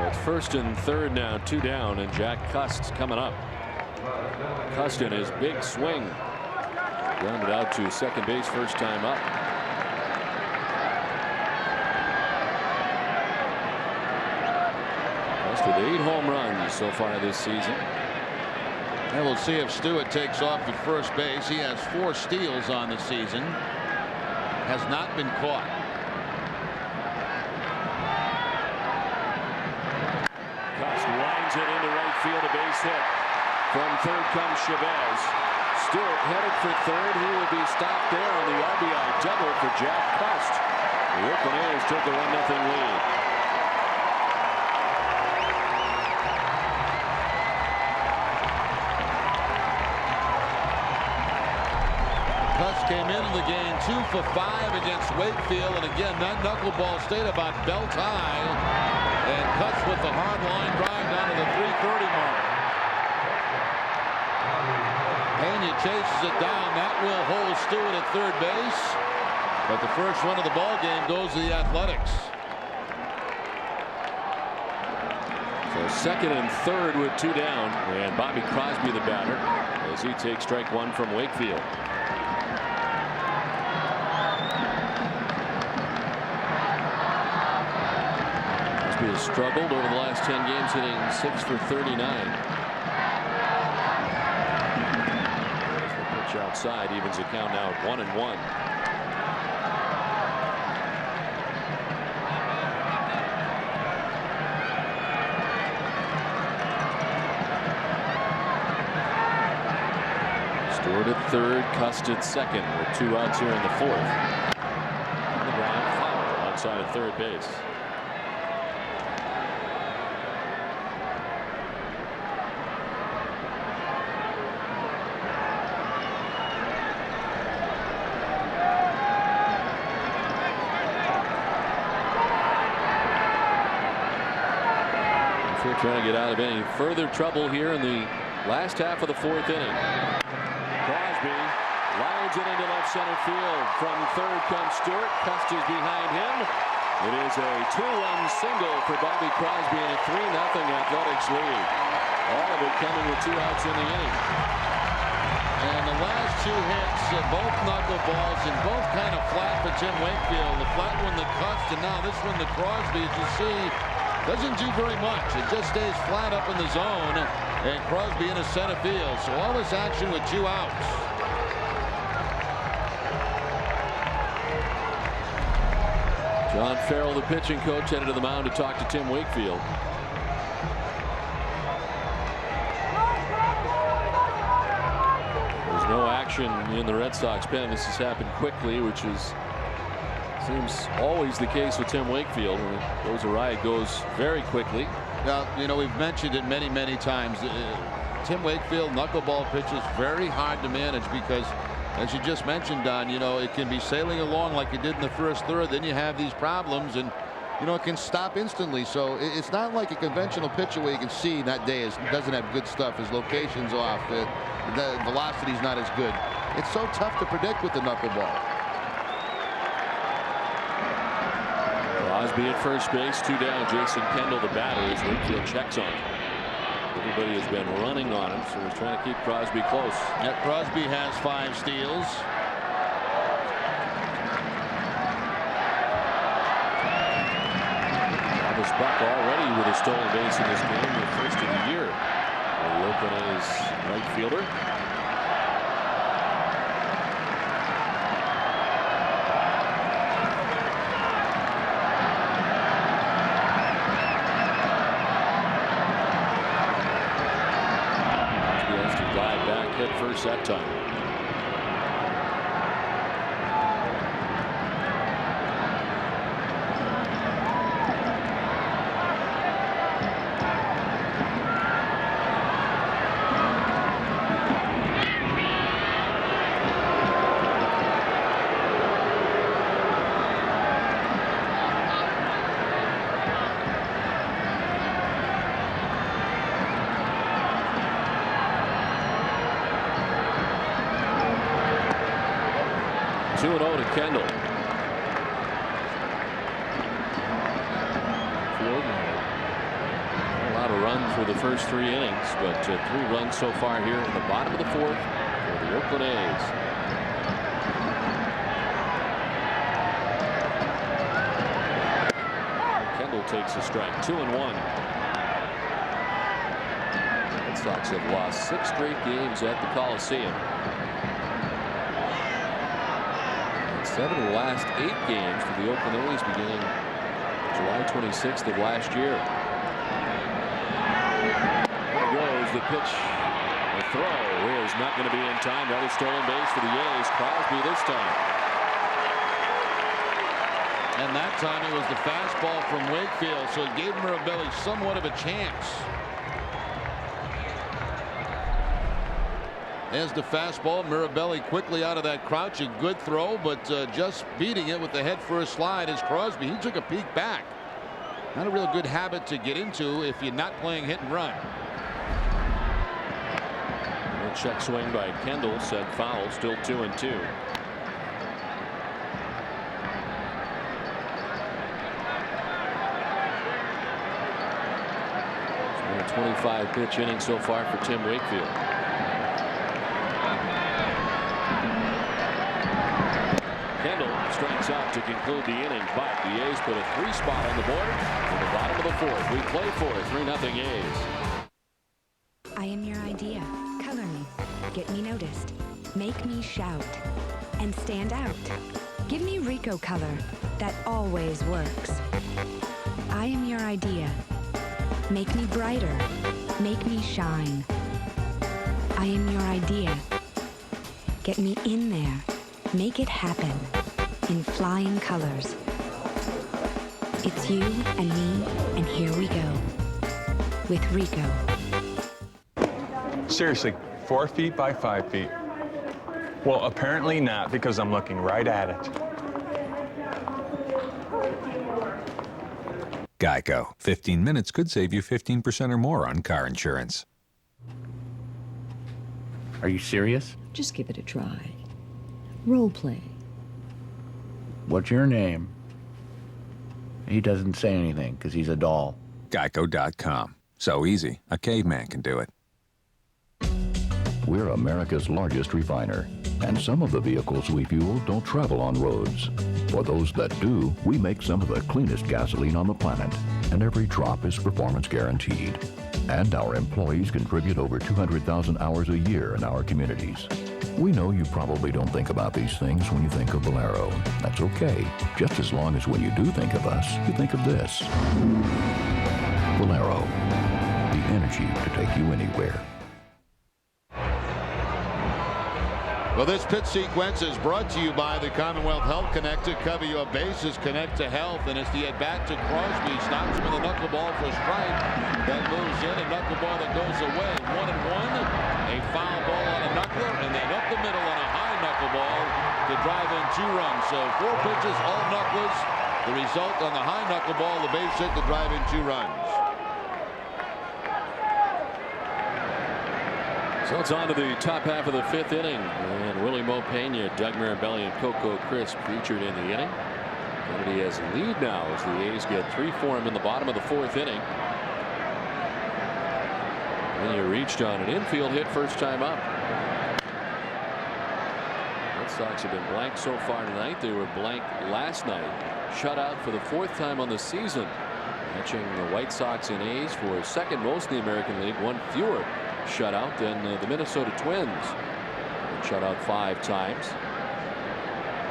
It's first and third now, 2 down, and Jack Cust's coming up. Cust in his big swing. Grounded out to second base first time up. Cust with 8 home runs so far this season. And we'll see if Stewart takes off at first base. He has 4 steals on the season. has not been caught. Cust lines it into right field, a base hit. From third comes Chavez. Stewart headed for third. He will be stopped there on the RBI double for Jack Cust. The Oakland A's took a 1-0 lead. Cust came into the game 2 for 5 against Wakefield, and again that knuckleball stayed about belt high, and Cust with the hard line drive down to the 330 mark. Pena chases it down. That will hold Stewart at third base, but the first run of the ball game goes to the Athletics. So second and third with 2 down, and Bobby Crosby the batter as he takes strike 1 from Wakefield. Crosby has struggled over the last 10 games, hitting 6 for 39. Outside evens the count now at 1-1. Stewart at third, Cust at second with 2 outs here in the 4th. On the ground, foul outside of third base. Trying to get out of any further trouble here in the last half of the 4th inning. Crosby lines it into left center field. From third comes Stewart. Cust is behind him. It is a 2-run single for Bobby Crosby and a 3-0 Athletics lead. All of it coming with 2 outs in the inning. And the last 2 hits, both knuckleballs and both kind of flat for Tim Wakefield. The flat one to Cust, and now this one to Crosby, as you see, doesn't do very much. It just stays flat up in the zone, and Crosby into center field. So all this action with 2 outs. John Farrell, the pitching coach, headed to the mound to talk to Tim Wakefield. There's no action in the Red Sox pen. This has happened quickly, which seems always the case with Tim Wakefield. When it goes awry, it goes very quickly. Now, you know, we've mentioned it many times. Tim Wakefield, knuckleball pitch is very hard to manage because, as you just mentioned, Don, you know, it can be sailing along like it did in the first third. Then you have these problems, and, you know, it can stop instantly. So it's not like a conventional pitcher where you can see that day doesn't have good stuff. His location's off. The velocity's not as good. It's so tough to predict with the knuckleball. Crosby at first base, 2 down. Jason Kendall, the batter, as Wakefield checks on him. Everybody has been running on him, so he's trying to keep Crosby close. Yeah, Crosby has 5 steals. Travis Buck already with a stolen base in this game, the first of the year. The Oakland A's right fielder. First that time. Kendall. Field, a lot of runs for the first 3 innings, but 3 runs so far here in the bottom of the 4th for the Oakland A's. Kendall takes a strike. 2-1. Red Sox have lost 6 straight games at the Coliseum. 7 of the last 8 games for the Oakland A's beginning July 26th of last year. There goes the pitch. The throw is not going to be in time. Another stolen base for the A's. Crosby this time. And that time it was the fastball from Wakefield, so it gave Mirabelli somewhat of a chance. There's the fastball. Mirabelli quickly out of that crouch. A good throw, but just beating it with the head first slide is Crosby. He took a peek back. Not a real good habit to get into if you're not playing hit and run. A check swing by Kendall said foul. Still 2-2. 25 pitch inning so far for Tim Wakefield. Kendall strikes out to conclude the inning, but the A's put a 3 spot on the board in the bottom of the 4th. We play for it. 3-0 A's. I am your idea. Color me. Get me noticed. Make me shout. And stand out. Give me Rico color that always works. I am your idea. Make me brighter. Make me shine. I am your idea. Get me in there. Make it happen. In flying colors. It's you and me, and here we go. With Rico. Seriously, 4 feet by 5 feet. Well, apparently not, because I'm looking right at it. Geico. 15 minutes could save you 15% or more on car insurance. Are you serious? Just give it a try. Role play. What's your name? He doesn't say anything because he's a doll. Geico.com. So easy, a caveman can do it. We're America's largest refiner, and some of the vehicles we fuel don't travel on roads. For those that do, we make some of the cleanest gasoline on the planet, and every drop is performance guaranteed. And our employees contribute over 200,000 hours a year in our communities. We know you probably don't think about these things when you think of Valero. That's okay, just as long as when you do think of us, you think of this. Valero, the energy to take you anywhere. Well, this pitch sequence is brought to you by the Commonwealth Health Connector. Cover your bases, connect to health. And it's the at-bat to Crosby. Stops with a knuckleball for a strike. That moves in, a knuckleball that goes away. 1-1. A foul ball on a knuckler, and then up the middle on a high knuckleball to drive in 2 runs. So 4 pitches, all knucklers. The result on the high knuckleball, the base hit to drive in 2 runs. So it's on to the top half of the 5th inning. And Willie Mo Pena, Doug Mirabelli, and Coco Crisp featured in the inning. Kennedy has a lead now as the A's get 3 for him in the bottom of the 4th inning. Pena reached on an infield hit first time up. Red Sox have been blank so far tonight. They were blank last night. Shut out for the 4th time on the season. Matching the White Sox and A's for second most in the American League. 1 fewer shutout than the Minnesota Twins. Shut out 5 times.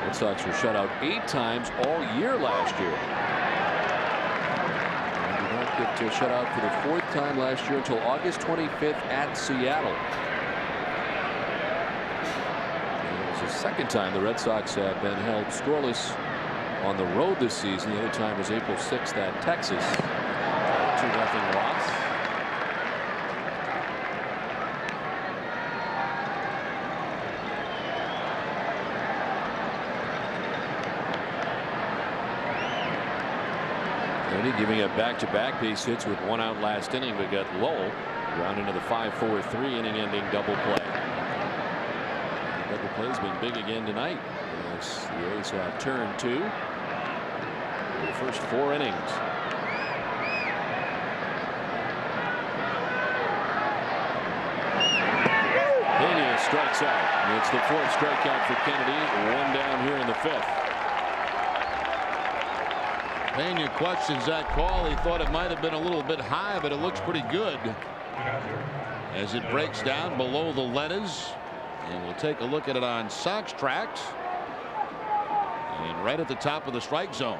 Red Sox were shut out 8 times all year last year. And did not get to shut out for the 4th time last year until August 25th at Seattle. And it was the 2nd time the Red Sox have been held scoreless on the road this season. The other time was April 6th at Texas. 2-0 loss. Giving up back-to-back base hits with 1 out last inning, but got Lowell ground into the 5-4-3 inning-ending double play. The double play's been big again tonight as the A's have turned 2 in the first 4 innings. Pena strikes out. And it's the 4th strikeout for Kennedy. 1 down here in the 5th. Pena questions that call. He thought it might have been a little bit high, but it looks pretty good as it breaks down below the letters. And we'll take a look at it on Sox Tracks. and right at the top of the strike zone.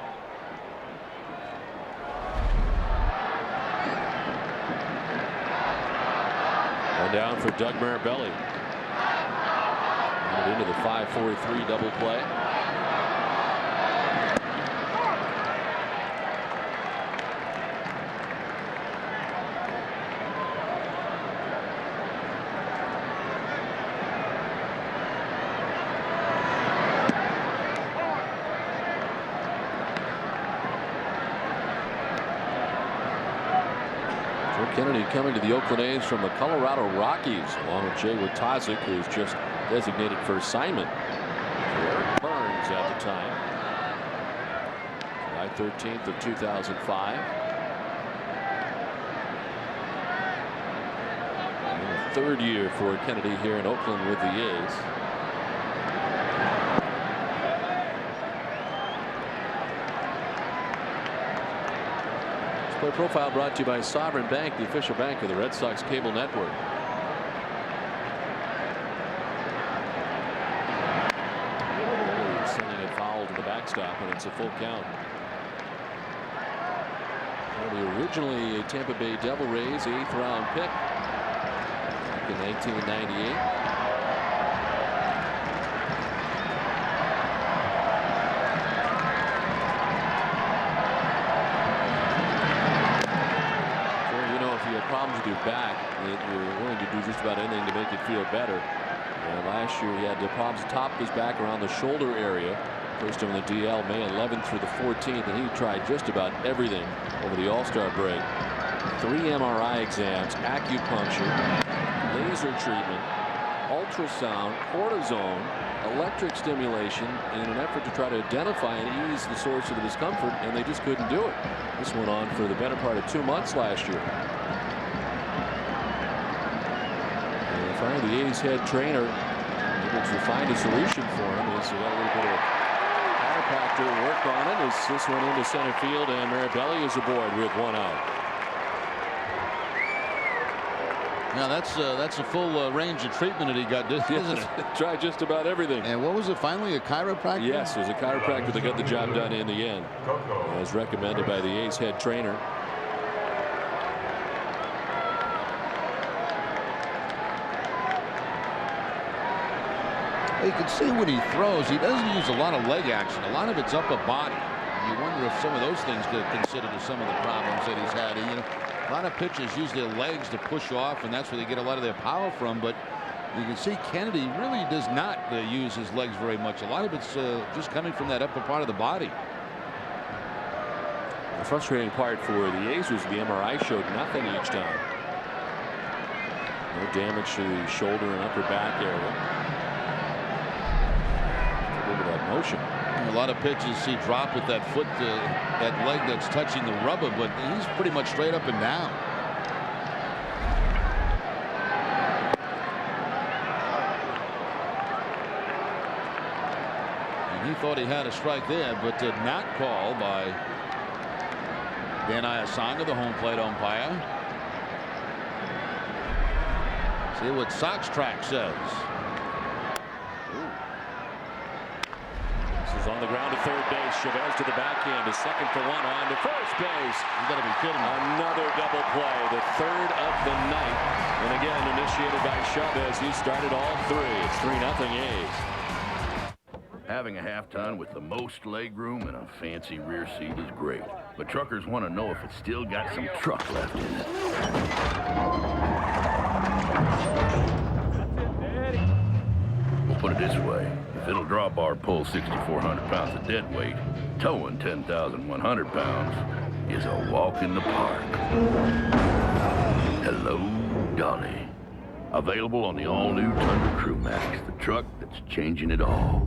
One down for Doug Mirabelli. Into the 5-4-3 double play. Kennedy coming to the Oakland A's from the Colorado Rockies, along with Jay Watazik, who's just designated for assignment for Eric Burns at the time. July 13th of 2005. And the third year for Kennedy here in Oakland with the A's. Play Profile brought to you by Sovereign Bank, the official bank of the Red Sox cable network. Sending it foul to the backstop, and it's a full count. Originally a Tampa Bay Devil Rays 8th round pick back in 1998. Problems with your back, you're willing to do just about anything to make it feel better. And last year he had the problems atop his back around the shoulder area. First him in the DL May 11th through the 14th, and he tried just about everything over the All-Star break. 3 MRI exams, acupuncture, laser treatment, ultrasound, cortisone, electric stimulation in an effort to try to identify and ease the source of the discomfort, and they just couldn't do it. This went on for the better part of 2 months last year. The A's head trainer able to find a solution for him. He's got a little bit of chiropractor work on it as this went into center field, and Mirabelli is aboard with 1 out. Now that's a full range of treatment that he got, isn't it? Tried just about everything. And what was it finally, a chiropractor? Yes, it was a chiropractor that got the job done in the end, as recommended by the A's head trainer. You can see when he throws, he doesn't use a lot of leg action. A lot of it's upper body. You wonder if some of those things get considered as some of the problems that he's had. You know, a lot of pitchers use their legs to push off, and that's where they get a lot of their power from. But you can see Kennedy really does not use his legs very much. A lot of it's just coming from that upper part of the body. The frustrating part for the A's was the MRI showed nothing each time. No damage to the shoulder and upper back area. Motion. A lot of pitches see drop with that foot, that leg that's touching the rubber, but he's pretty much straight up and down. And he thought he had a strike there, but did not call by Dan Iasanga, the home plate umpire. See what Sox Track says. On the ground to third base. Chavez to the backhand. Is second for 1 on to first base. You gotta be kidding me. Another double play. The third of the night. And again initiated by Chavez. He started all 3. It's 3-0 A's. Having a half-ton with the most leg room and a fancy rear seat is great. But truckers want to know if it's still got some truck left in it. We'll put it this way. If it'll draw bar pull 6,400 pounds of dead weight, towing 10,100 pounds is a walk in the park. Hello, Dolly. Available on the all-new Tundra Crew Max, the truck that's changing it all.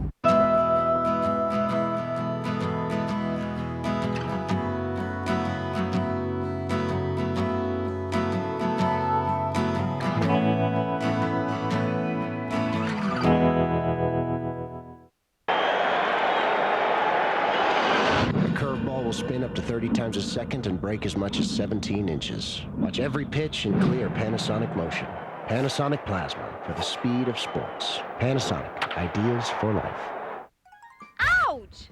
Spin up to 30 times a second and break as much as 17 inches. Watch every pitch in clear Panasonic motion. Panasonic Plasma for the speed of sports. Panasonic, ideas for life. Ouch!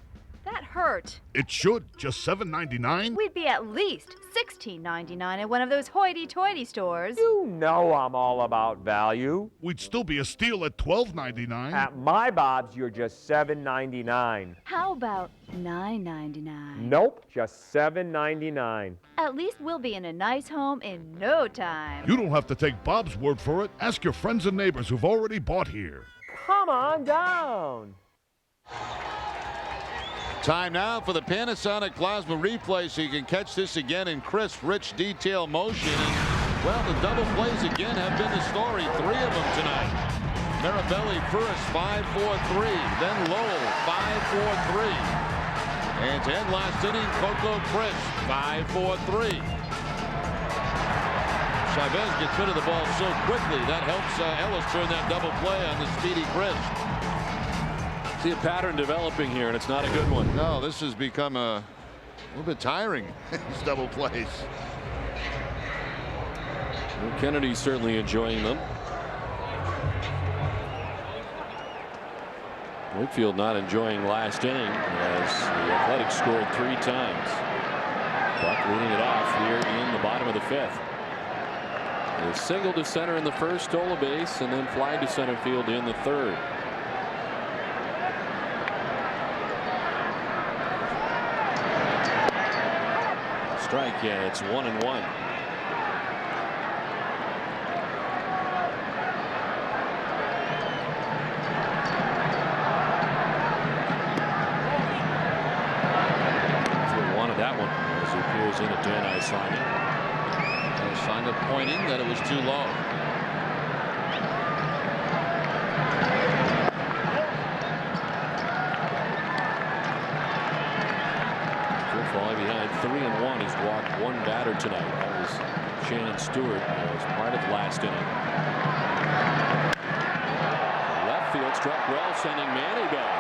hurt. It should. Just $7.99? We'd be at least $16.99 at one of those hoity-toity stores. You know I'm all about value. We'd still be a steal at $12.99. At my Bob's, you're just $7.99. How about $9.99? Nope, just $7.99. At least we'll be in a nice home in no time. You don't have to take Bob's word for it. Ask your friends and neighbors who've already bought here. Come on down. Time now for the Panasonic Plasma replay so you can catch this again in crisp, rich, detail motion. And, well, the double plays again have been the story. 3 of them tonight. Marabelli first, 5-4-3. Then Lowell, 5-4-3. And to end last inning, Coco Chris, 5-4-3. Chavez gets rid of the ball so quickly. That helps Ellis turn that double play on the speedy Chris. See a pattern developing here, and it's not a good one. No, this has become a little bit tiring, these double plays. Well, Kennedy's certainly enjoying them. Wakefield not enjoying last inning as the Athletics scored 3 times. Buck leading it off here in the bottom of the 5th. A single to center in the first, stole a base, and then fly to center field in the 3rd. Strike, yeah, it's 1-1. Wanted that one as he appears in at Dan Islanda. Islanda pointing that it was too low. Falling behind 3-1. He's walked 1 batter tonight. That was Shannon Stewart as part of last inning. Left field struck well, sending Manny back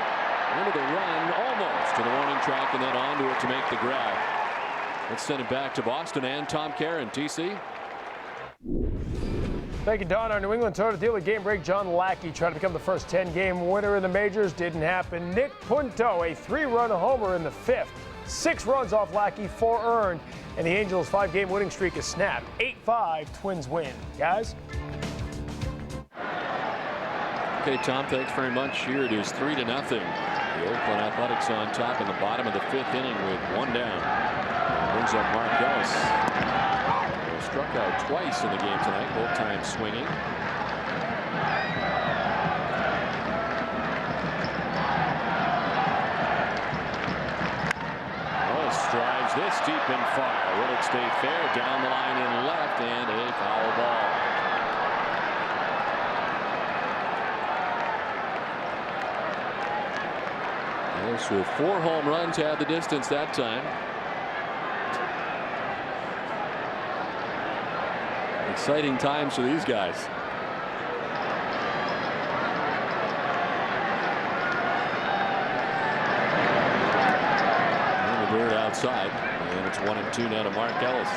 into the run, almost to the warning track, and then onto it to make the grab. Let's send it back to Boston and Tom Caron. TC. Thank you, Don. Our New England Toyota dealer game break. John Lackey tried to become the first 10-game winner in the majors. Didn't happen. Nick Punto, a 3-run homer in the 5th. 6 runs off Lackey, 4 earned, and the Angels' 5-game winning streak is snapped. 8-5, Twins win. Guys? Okay, Tom, thanks very much. Here it is 3-0. The Oakland Athletics on top in the bottom of the 5th inning with 1 down. Brings up Mark Ellis. Struck out twice in the game tonight, both times swinging. Drives this deep and far. Will it stay fair? Down the line in left, and a foul ball. Ellis with 4 home runs had the distance that time. Exciting times for these guys. Outside, and it's 1-2 now to Mark Ellis.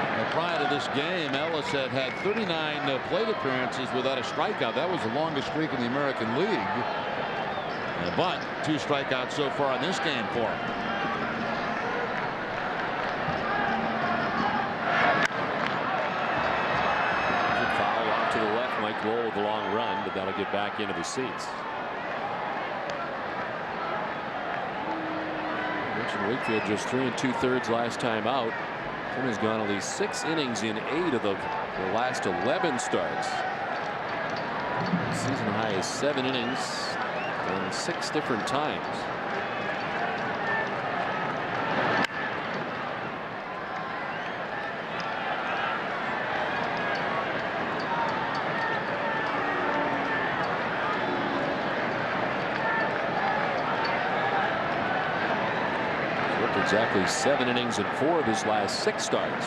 Now, prior to this game, Ellis had 39 plate appearances without a strikeout. That was the longest streak in the American League. But 2 strikeouts so far in this game for him. Roll with a long run, but that'll get back into the seats. Mentioned Wakefield just 3 2/3 last time out. Tim has gone at least 6 innings in 8 of the last 11 starts. Season high is 7 innings and 6 different times. Exactly 7 innings in 4 of his last 6 starts.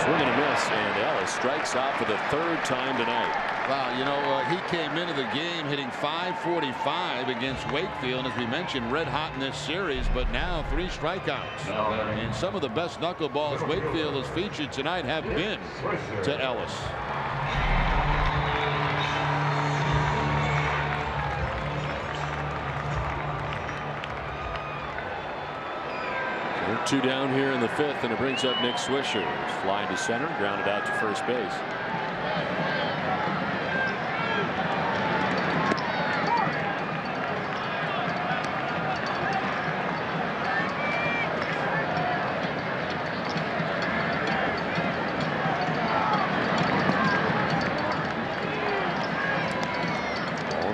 Swing and a miss, and Ellis strikes out for the 3rd time tonight. Wow, you know, he came into the game hitting .545 against Wakefield, as we mentioned, red hot in this series, but now 3 strikeouts. And some of the best knuckleballs Wakefield has featured tonight have been to Ellis. We're 2 down here in the 5th, and it brings up Nick Swisher. He's flying to center, grounded out to first base.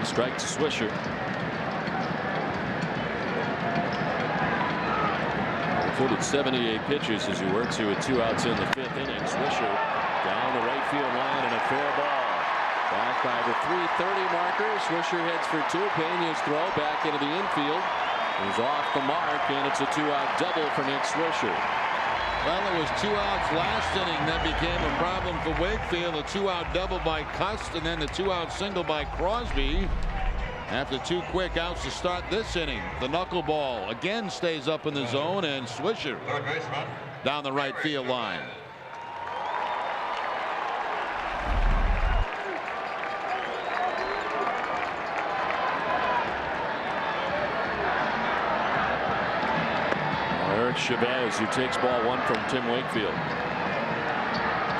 Strike to Swisher. Fielded 78 pitches as he works here with 2 outs in the 5th inning. Swisher down the right field line and a fair ball. Back by the .330 marker. Swisher heads for 2. Pena's throw back into the infield is off the mark, and it's a 2-out double for Nick Swisher. Well, it was 2 outs last inning that became a problem for Wakefield. A 2-out double by Cust, and then the 2-out single by Crosby. After 2 quick outs to start this inning, the knuckleball again stays up in the zone, and Swisher down the right field line. Eric Chavez, who takes ball 1 from Tim Wakefield.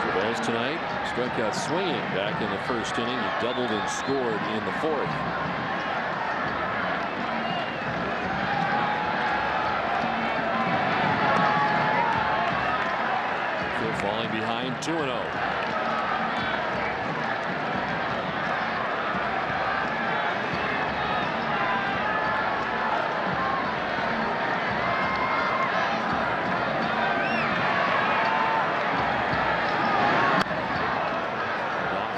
Chavez tonight struck out swinging back in the 1st inning. He doubled and scored in the 4th. Falling behind 2-0.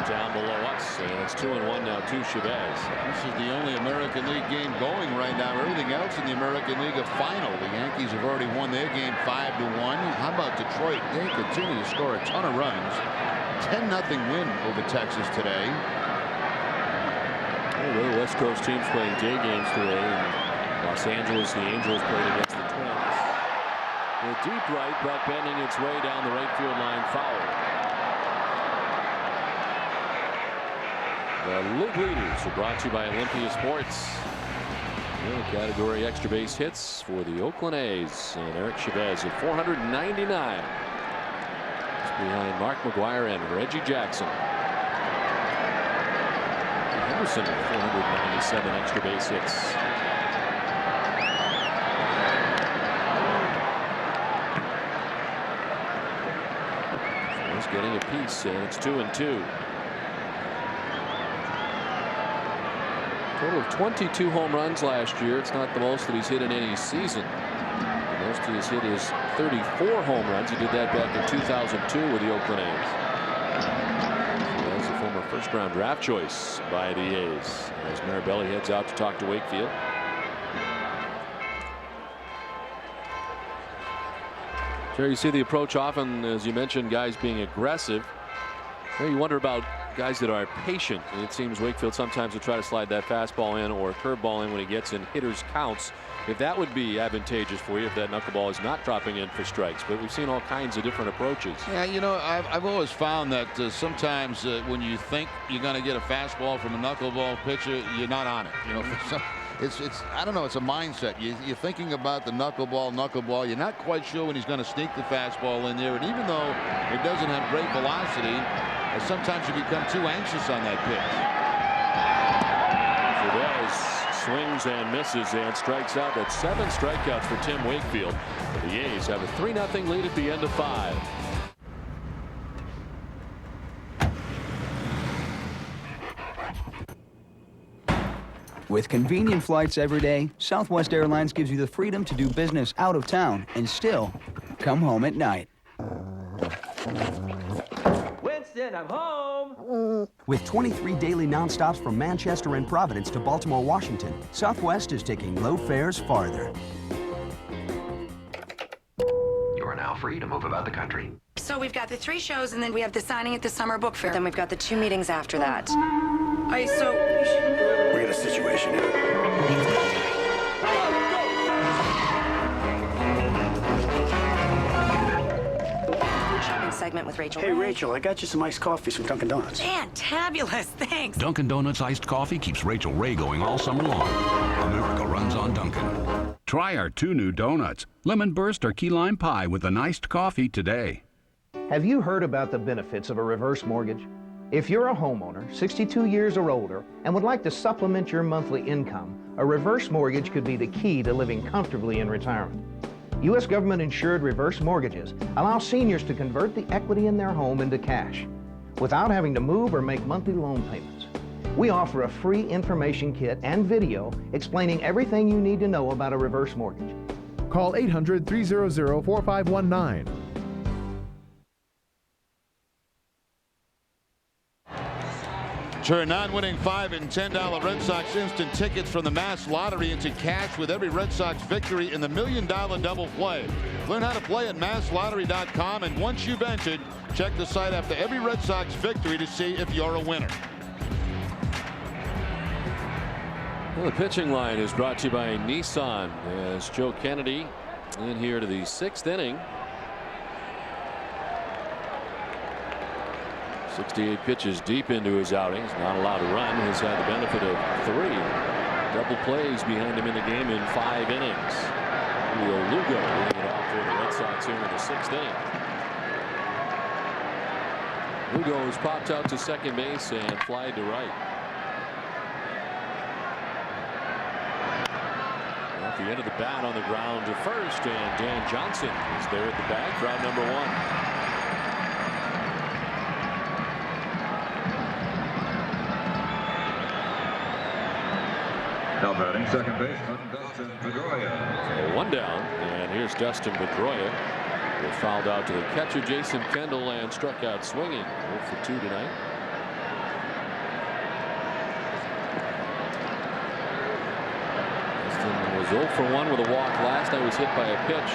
Down below us, and it's 2-1 now to Chavez. This is the only American League game going right now. Everything else in the American League are final. The Yankees have already won their game 5-1. How about Detroit? They continue to score a ton of runs. 10-0 win over Texas today. Well, the West Coast teams playing day games today. In Los Angeles, the Angels played against the Twins. The deep right, but bending its way down the right field line, foul. The league leaders are brought to you by Olympia Sports. The category extra base hits for the Oakland A's, and Eric Chavez at 499. It's behind Mark McGuire and Reggie Jackson. Henderson with 497 extra base hits. So he's getting a piece, and it's 2-2. Total of 22 home runs last year. It's not the most that he's hit in any season. The most he has hit is 34 home runs. He did that back in 2002 with the Oakland A's. So that's a former first-round draft choice by the A's. As Marabelli heads out to talk to Wakefield. Jerry, you see the approach often, as you mentioned, guys being aggressive. You wonder about guys that are patient. And it seems Wakefield sometimes will try to slide that fastball in or curveball in when he gets in hitters' counts. If that would be advantageous for you, if that knuckleball is not dropping in for strikes. But we've seen all kinds of different approaches. Yeah, you know, I've always found that sometimes when you think you're going to get a fastball from a knuckleball pitcher, you're not on it. You know, it's I don't know, it's a mindset. You're thinking about the knuckleball. You're not quite sure when he's going to sneak the fastball in there. And even though it doesn't have great velocity, sometimes you become too anxious on that pitch. Chavez swings and misses and strikes out. That's 7 strikeouts for Tim Wakefield. The A's have a 3-0 lead at the end of 5. With convenient flights every day, Southwest Airlines gives you the freedom to do business out of town and still come home at night. Winston, I'm home! With 23 daily nonstops from Manchester and Providence to Baltimore, Washington, Southwest is taking low fares farther. You are now free to move about the country. So we've got the 3 shows, and then we have the signing at the summer book fair. Then we've got the 2 meetings after that. We got a situation here. Shopping segment with Rachel. Hey, Rachel, I got you some iced coffees from Dunkin' Donuts. Fantabulous, thanks. Dunkin' Donuts iced coffee keeps Rachel Ray going all summer long. America runs on Dunkin'. Try our 2 new donuts, lemon burst or key lime pie with an iced coffee today. Have you heard about the benefits of a reverse mortgage? If you're a homeowner, 62 years or older, and would like to supplement your monthly income, a reverse mortgage could be the key to living comfortably in retirement. U.S. government-insured reverse mortgages allow seniors to convert the equity in their home into cash without having to move or make monthly loan payments. We offer a free information kit and video explaining everything you need to know about a reverse mortgage. Call 800-300-4519. Turn non-winning $5 and $10 Red Sox instant tickets from the Mass Lottery into cash with every Red Sox victory in the $1 Million Double Play. Learn how to play at masslottery.com, and once you've entered, check the site after every Red Sox victory to see if you're a winner. Well, the pitching line is brought to you by Nissan as Joe Kennedy in here to the 6th inning. 68 pitches deep into his outing. He's not allowed to run. He's had the benefit of 3 double plays behind him in the game in 5 innings. Julio Lugo leading it off for the Red Sox here in the 6th inning. Lugo has popped out to second base and flied to right. At the end of the bat on the ground to first, and Dan Johnson is there at the bag for out number 1. Now batting second baseman Dustin Pedroia. So 1 down, and here's Dustin Pedroia. Who fouled out to the catcher Jason Kendall and struck out swinging. 0 for 2 tonight. Dustin was 0 for 1 with a walk last night. Was hit by a pitch.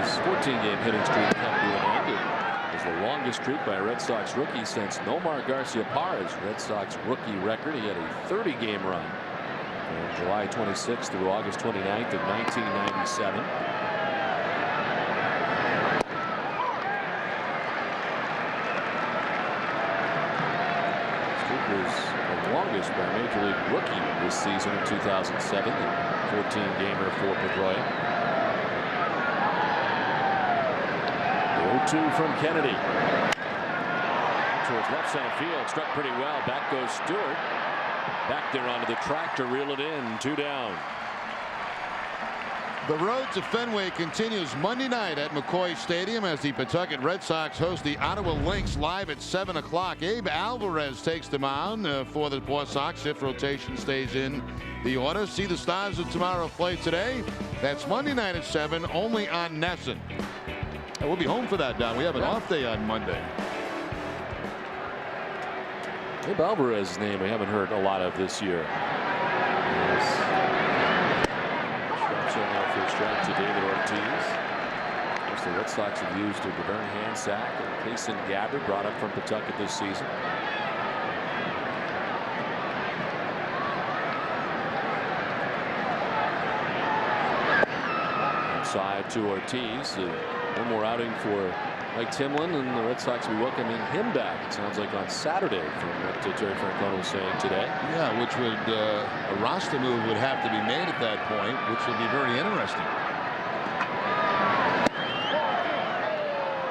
His 14-game hitting streak come to an end. It was the longest streak by a Red Sox rookie since Nomar Garciaparra's Red Sox rookie record. He had a 30-game run from July 26th through August 29th of 1997. Streak was the longest by a Major League rookie this season in 2007. The 14-gamer for Pedroia. 0-2 from Kennedy. Towards left center field. Struck pretty well. Back goes Stewart. Back there onto the track to reel it in. 2 down. The road to Fenway continues Monday night at McCoy Stadium as the Pawtucket Red Sox host the Ottawa Lynx live at 7 o'clock. Abe Alvarez takes the mound for the Paw Sox if rotation stays in the order. See the Stars of Tomorrow play today. That's Monday night at 7 only on NESN. We'll be home for that, Don. We have an off day on Monday. Abe Alvarez's name we haven't heard a lot of this year. Straps in now for a strike to David Ortiz. Of course, the Red Sox have used a Devern Handsack and Kason Gabbard, brought up from Pawtucket this season. Outside to Ortiz. One more outing for Mike Timlin, and the Red Sox will be welcoming him back, it sounds like, on Saturday, from what Terry Francona was saying today. Yeah, which would a roster move would have to be made at that point, which would be very interesting.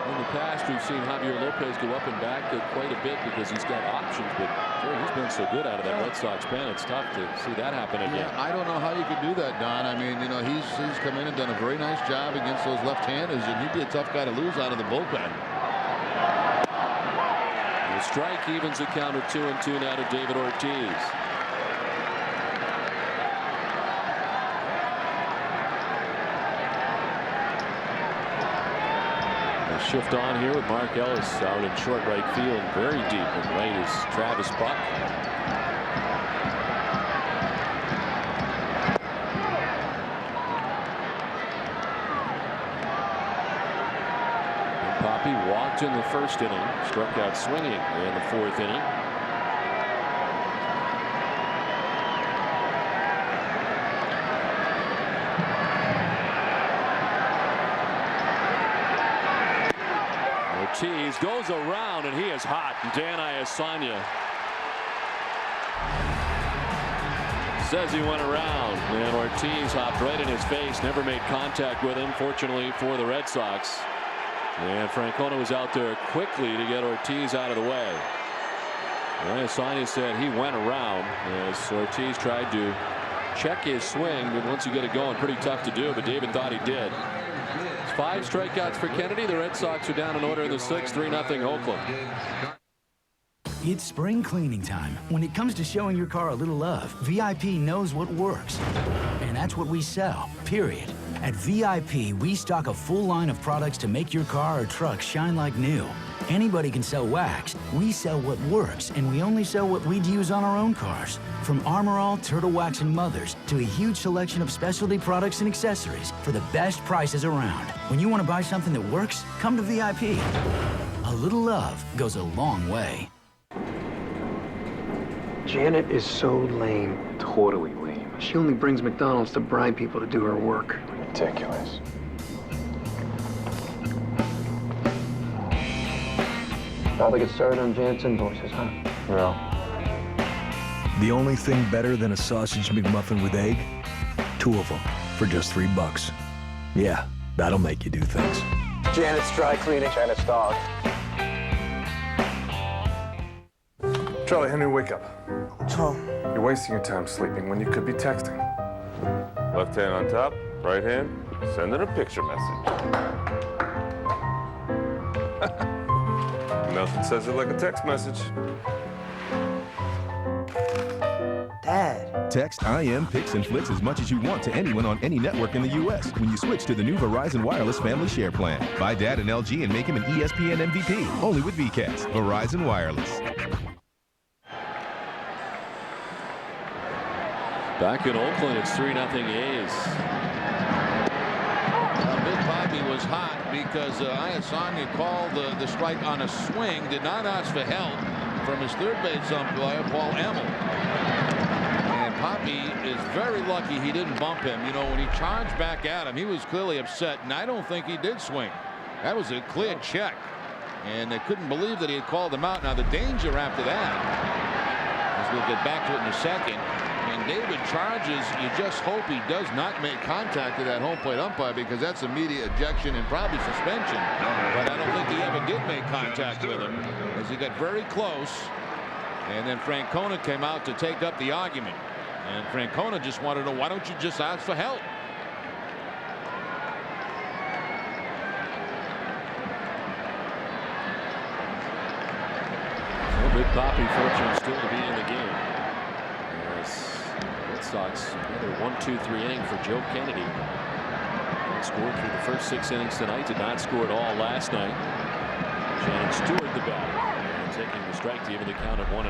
In the past, we've seen Javier Lopez go up and back quite a bit because he's got options, but Terry, he's been so good out of that Red Sox pen. It's tough to see that happen again. Yeah, I don't know how you could do that, Don. I mean, you know, he's come in and done a very nice job against those left-handers, and he'd be a tough guy to lose out of the bullpen. The strike evens the count at 2-2 now to David Ortiz. Shift on here with Mark Ellis out in short right field. Very deep in right is Travis Buck. walked in the first inning, struck out swinging in the fourth inning. Ortiz goes around and he is hot. Dan Iasanya says he went around, and Ortiz hopped right in his face, never made contact with him, fortunately for the Red Sox. And Francona was out there quickly to get Ortiz out of the way. Iasanya said he went around as Ortiz tried to check his swing, but once you get it going, pretty tough to do, but David thought he did. 5 strikeouts for Kennedy. The Red Sox are down in order in the 6th, 3-0 Oakland. It's spring cleaning time. When it comes to showing your car a little love, VIP knows what works. And that's what we sell, period. At VIP, we stock a full line of products to make your car or truck shine like new. Anybody can sell wax. We sell what works, and we only sell what we'd use on our own cars. From Armor All, Turtle Wax, and Mothers, to a huge selection of specialty products and accessories for the best prices around. When you want to buy something that works, come to VIP. A little love goes a long way. Janet is so lame. Totally lame. She only brings McDonald's to bribe people to do her work. Ridiculous. How they get started on Janet's invoices, huh? Yeah. The only thing better than a sausage McMuffin with egg? 2 of them for just $3. Yeah, that'll make you do things. Janet's dry cleaning. Janet's dog. Charlie, Henry, wake up. You're wasting your time sleeping when you could be texting. Left hand on top, right hand, sending a picture message. Nothing says it like a text message. Dad. Text IM, Pix, and Flicks as much as you want to anyone on any network in the U.S. when you switch to the new Verizon Wireless Family Share Plan. Buy Dad an LG and make him an ESPN MVP. Only with VCAS. Verizon Wireless. Back in Oakland, it's 3-0 A's. Big Bobby was hot because Iasanya called the strike on a swing, did not ask for help from his third base umpire, Paul Emmel. And Poppy is very lucky he didn't bump him. You know, when he charged back at him, he was clearly upset, and I don't think he did swing. That was a clear check, and they couldn't believe that he had called him out. Now, the danger after that, as we'll get back to it in a second, and David charges, you just hope he does not make contact with that home plate umpire, because that's immediate ejection and probably suspension. But I don't think he ever did make contact with him, as he got very close. And then Francona came out to take up the argument. And Francona just wanted to know, why don't you just ask for help? Well, Big Poppy fortunate still to be in the game. Red Sox another 1-2-3 inning for Joe Kennedy. He scored through the first 6 innings tonight, did not score at all last night. Shannon Stewart the batter, and taking the strike to even the count of 1-1.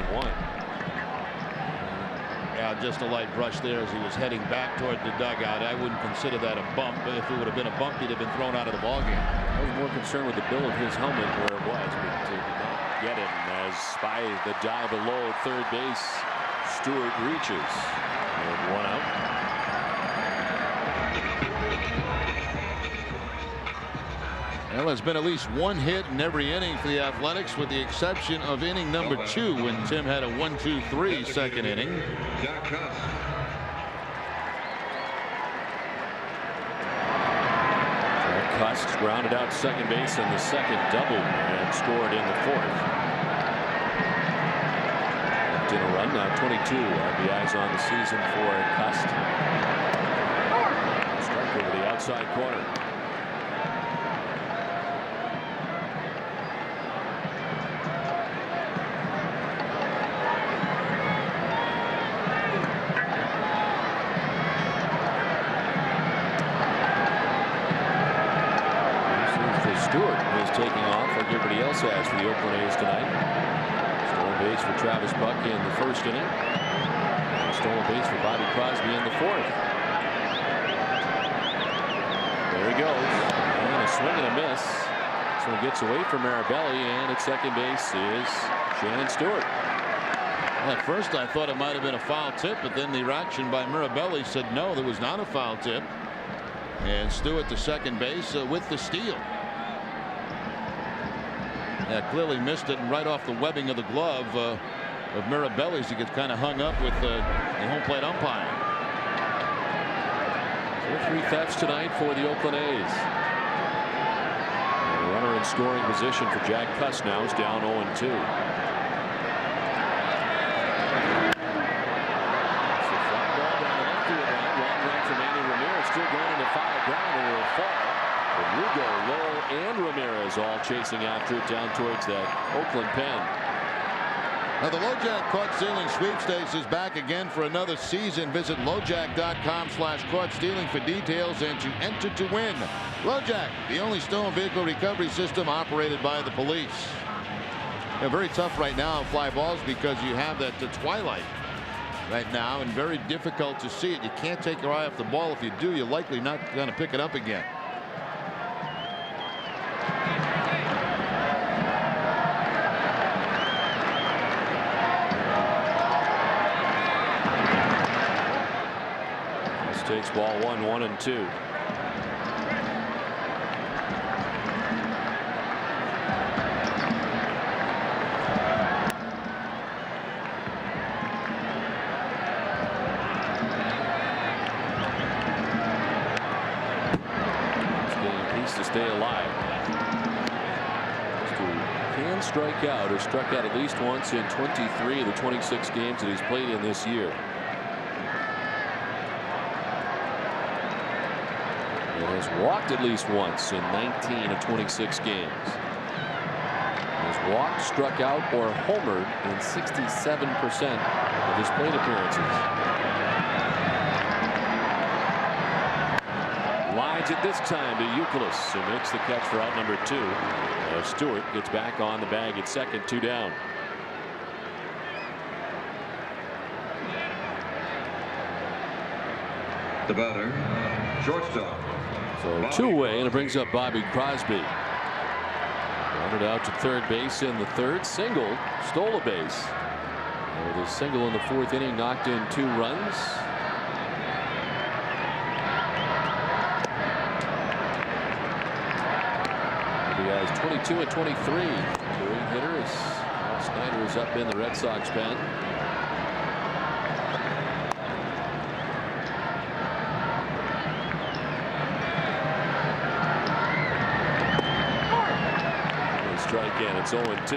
Yeah, just a light brush there as he was heading back toward the dugout. I wouldn't consider that a bump, but if it would have been a bump, he'd have been thrown out of the ballgame. I was more concerned with the bill of his helmet where it was, but did not get him as by the dive below third base, Stewart reaches. And 1 out. Well, there's been at least 1 hit in every inning for the Athletics, with the exception of inning number 2, when Tim had a 1-2-3 second inning. Cust grounded out second base in the second double and scored in the fourth. In a run now, 22 RBIs on the season for Cust. Strike over the outside corner. Stewart is taking off like everybody else has for the Oakland A's tonight. Stolen base for Travis Buck in the first inning. And stolen base for Bobby Crosby in the fourth. There he goes. And a swing and a miss. This one gets away from Marabelli, and at second base is Shannon Stewart. At first I thought it might have been a foul tip, but then the reaction by Mirabelli said no, there was not a foul tip. And Stewart to second base with the steal. Yeah, clearly missed it, and right off the webbing of the glove of Mirabelli's, he gets kind of hung up with the home plate umpire. So 3 thefts tonight for the Oakland A's. The runner in scoring position for Jack Kuss now is down 0-2. Still going into foul ground, and will fall. But Lugo, Lowell, and Ramirez all chasing after it down towards that Oakland pen. Now the LoJack Caught Stealing Sweepstakes is back again for another season. Visit LoJack.com/caught stealing for details and to enter to win. LoJack, the only stolen vehicle recovery system operated by the police. They're very tough right now on fly balls because you have that twilight right now, and very difficult to see it. You can't take your eye off the ball. If you do, you're likely not going to pick it up again. This takes ball 1, 1-2. Stay alive. Can strike out or struck out at least once in 23 of the 26 games that he's played in this year. And has walked at least once in 19 of 26 games. Has walked, struck out, or homered in 67% of his plate appearances. Lines it this time to Youkilis, who makes the catch for out number 2. Stewart gets back on the bag at second, 2 down. The batter, shortstop. So 2-away, and it brings up Bobby Crosby. Grounded out to third base in the third. Single, stole a base. With a single in the 4th inning, knocked in 2 runs. He has 22 and 23. Touring hitter as Snyder is up in the Red Sox pen. Strike in. It's 0-2.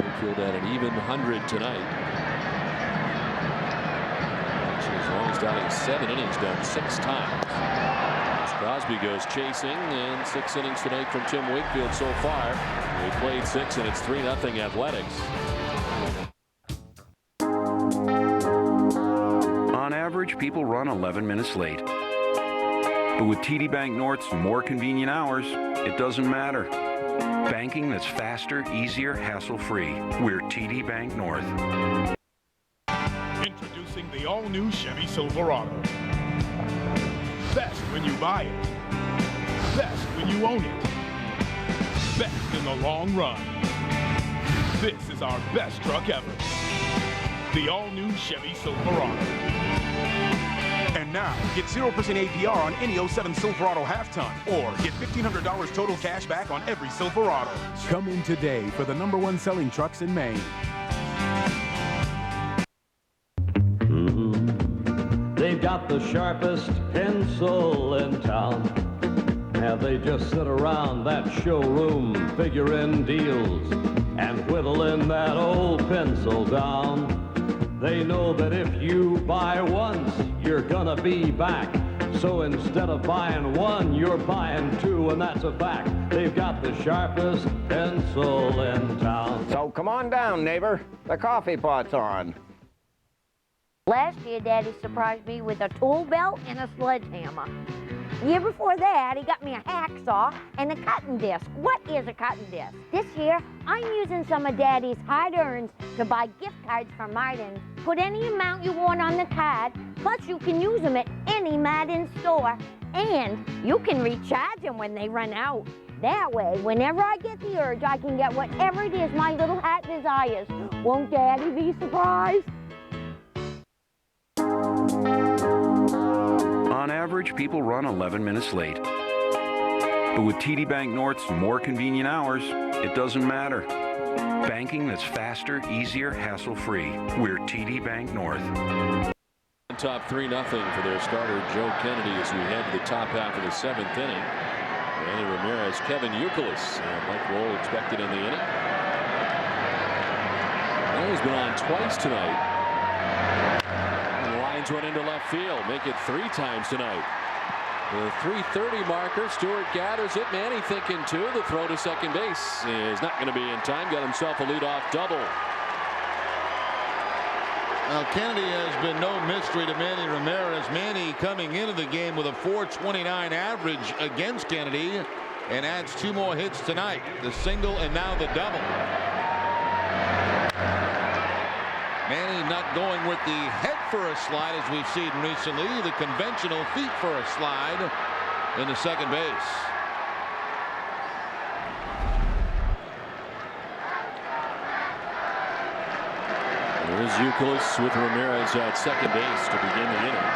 Wakefield at an even 100 tonight. As long as dotting 7 innings, done 6 times. As Crosby goes chasing, and 6 innings tonight from Tim Wakefield so far. They played 6, and it's 3-0 Athletics. On average, people run 11 minutes late. But with TD Bank North's more convenient hours, it doesn't matter. Banking that's faster, easier, hassle-free. We're TD Bank North. Introducing the all-new Chevy Silverado. Best when you buy it. Best when you own it. Best in the long run. This is our best truck ever. The all-new Chevy Silverado. And now, get 0% APR on any 07 Silverado half-ton, or get $1,500 total cash back on every Silverado. Come in today for the #1 selling trucks in Maine. They've got the sharpest pencil in town. Have they just sit around that showroom figuring deals and whittling that old pencil down? They know that if you buy once, you're gonna be back. So instead of buying 1, you're buying 2, and that's a fact. They've got the sharpest pencil in town. So come on down, neighbor. The coffee pot's on. Last year, Daddy surprised me with a tool belt and a sledgehammer. The year before that, he got me a hacksaw and a cutting disc. What is a cutting disc? This year, I'm using some of Daddy's hard-earned to buy gift cards from Martin. Put any amount you want on the card, plus you can use them at any Martin store. And you can recharge them when they run out. That way, whenever I get the urge, I can get whatever it is my little heart desires. Won't Daddy be surprised? On average, people run 11 minutes late. But with TD Bank North's more convenient hours, it doesn't matter. Banking that's faster, easier, hassle-free. We're TD Bank North. Top 3-0 for their starter, Joe Kennedy, as we head to the top half of the 7th inning. Manny Ramirez, Kevin Youkilis, and Mike Roll expected in the inning. And he's been on twice tonight. Lines one into left field, make it 3 times tonight. The 3:30 marker, Stewart gathers it. Manny thinking 2. The throw to second base is not going to be in time. Got himself a leadoff double. Well, Kennedy has been no mystery to Manny Ramirez. Manny coming into the game with a .429 average against Kennedy and adds 2 more hits tonight. The single and now the double. Manny not going with the head for a slide as we've seen recently. The conventional feet for a slide into second base. There's Youkilis with Ramirez at second base to begin the inning.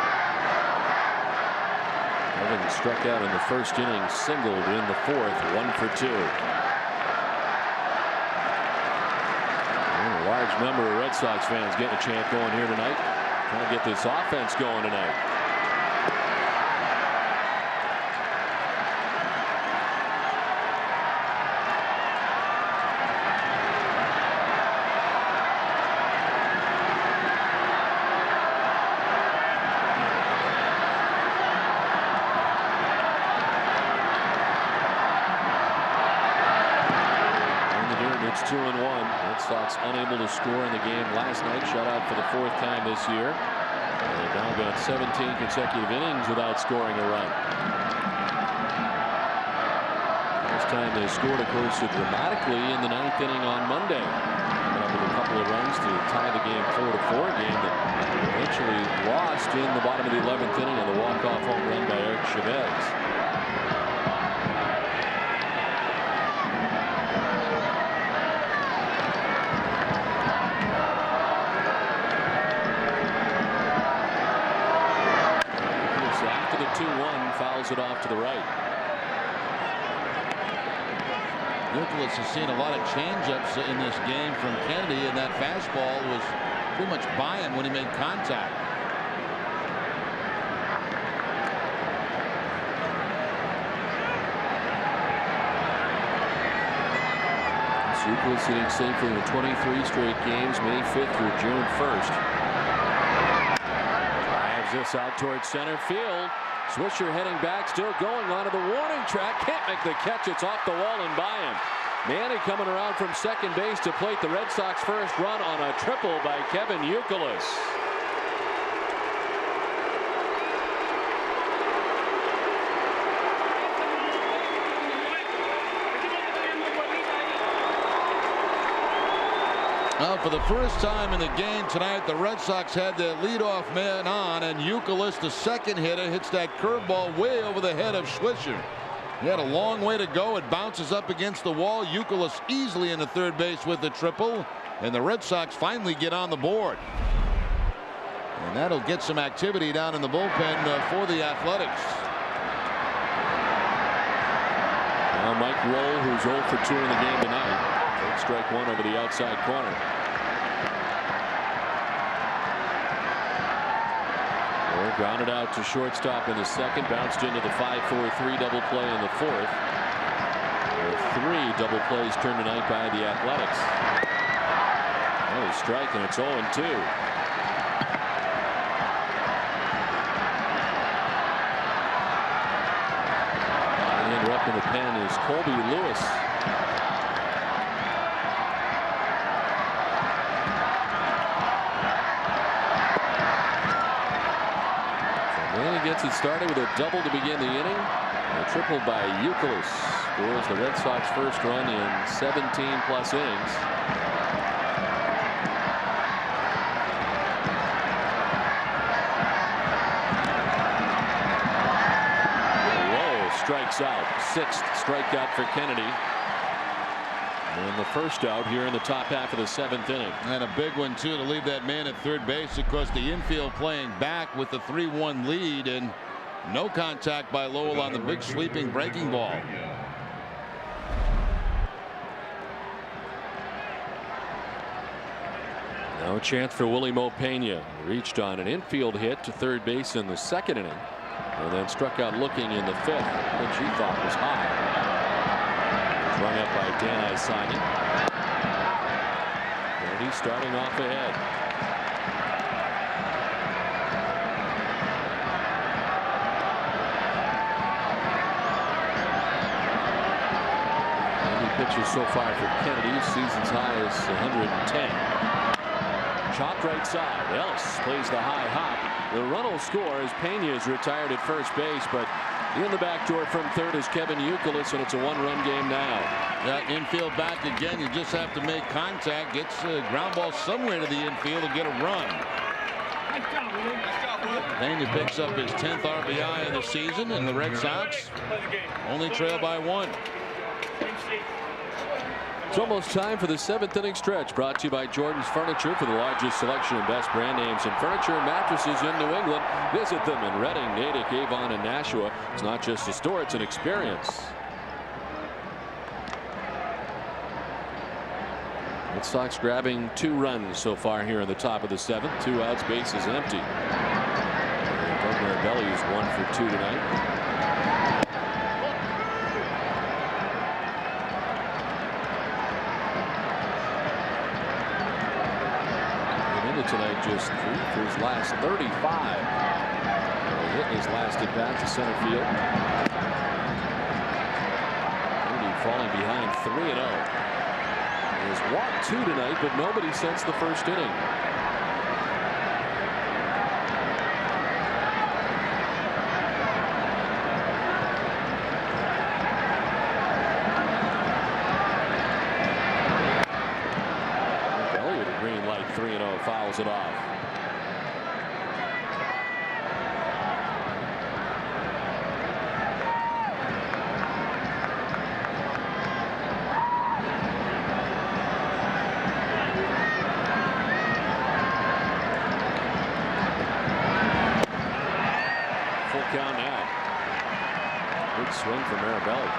Having struck out in the first inning, singled in the 4th, 1 for 2. A large number of Red Sox fans getting a chant going here tonight. Trying to get this offense going tonight. It's 2-1. Red Sox unable to score in the game last night. Shut out for the 4th time this year. And they've now gone 17 consecutive innings without scoring a run. Last time they scored, of course, dramatically in the 9th inning on Monday. Coming up with a couple of runs to tie the game 4-4. A game that eventually lost in the bottom of the 11th inning on the walk-off home run by Eric Chavez. Fouls it off to the right. Youkilis has seen a lot of changeups in this game from Kennedy, and that fastball was pretty much by him when he made contact. Youkilis hitting safely in 23 straight games, May 5th through June 1st. Drives this out towards center field. Swisher heading back, still going onto the warning track. Can't make the catch. It's off the wall and by him. Manny coming around from second base to plate the Red Sox first run on a triple by Kevin Youkilis. Well, for the first time in the game tonight, the Red Sox had their leadoff man on, and Youkilis, the second hitter, hits that curveball way over the head of Swisher. He had a long way to go. It bounces up against the wall. Youkilis easily into third base with the triple, and the Red Sox finally get on the board. And that'll get some activity down in the bullpen for the Athletics. Now Mike Roll, who's 0 for 2 in the game tonight. Strike 1 over the outside corner. Roll grounded out to shortstop in the second, bounced into the 5-4-3 double play in the 4th. There are 3 double plays turned tonight by the Athletics. Oh, strike, and it's 0-2. And up in the pen is Colby Lewis. gets it started with a double to begin the inning. A triple by Youkilis scores the Red Sox first run in 17 plus innings. Strikes out. 6th strikeout for Kennedy. And the first out here in the top half of the 7th inning. And a big one, too, to leave that man at third base. Of course, the infield playing back with the 3-1 lead, and no contact by Lowell on the big sweeping breaking ball. No chance for Willie Mo Pena. Reached on an infield hit to third base in the 2nd inning. And then struck out looking in the 5th, which he thought was high. Run up by Dan Isani. And he's starting off ahead. And he pitches so far for Kennedy. Season's high is 110. Chopped right side. Ellis plays the high hop. The run will score as Pena is retired at first base, but in the back door from third is Kevin Youkilis, and it's a 1-run game now. Yeah, infield back again. You just have to make contact. Gets a ground ball somewhere to the infield to get a run. Pena picks up his 10th RBI of the season, and the Red Sox only trail by 1. It's almost time for the 7th inning stretch, brought to you by Jordan's Furniture. For the largest selection and best brand names in furniture and mattresses in New England, visit them in Reading, Natick, Avon, and Nashua. It's not just a store, it's an experience. Red Sox grabbing 2 runs so far here in the top of the 7th. 2 outs, bases empty. Doug Mirabelli is 1 for 2 tonight. Tonight, just 3 for his last 35. Hit his last at bat to center field. Kennedy falling behind 3-0. He has walked 2 tonight, but nobody since the first inning. Fouls it off. Full count now. Good swing from Mirabelli.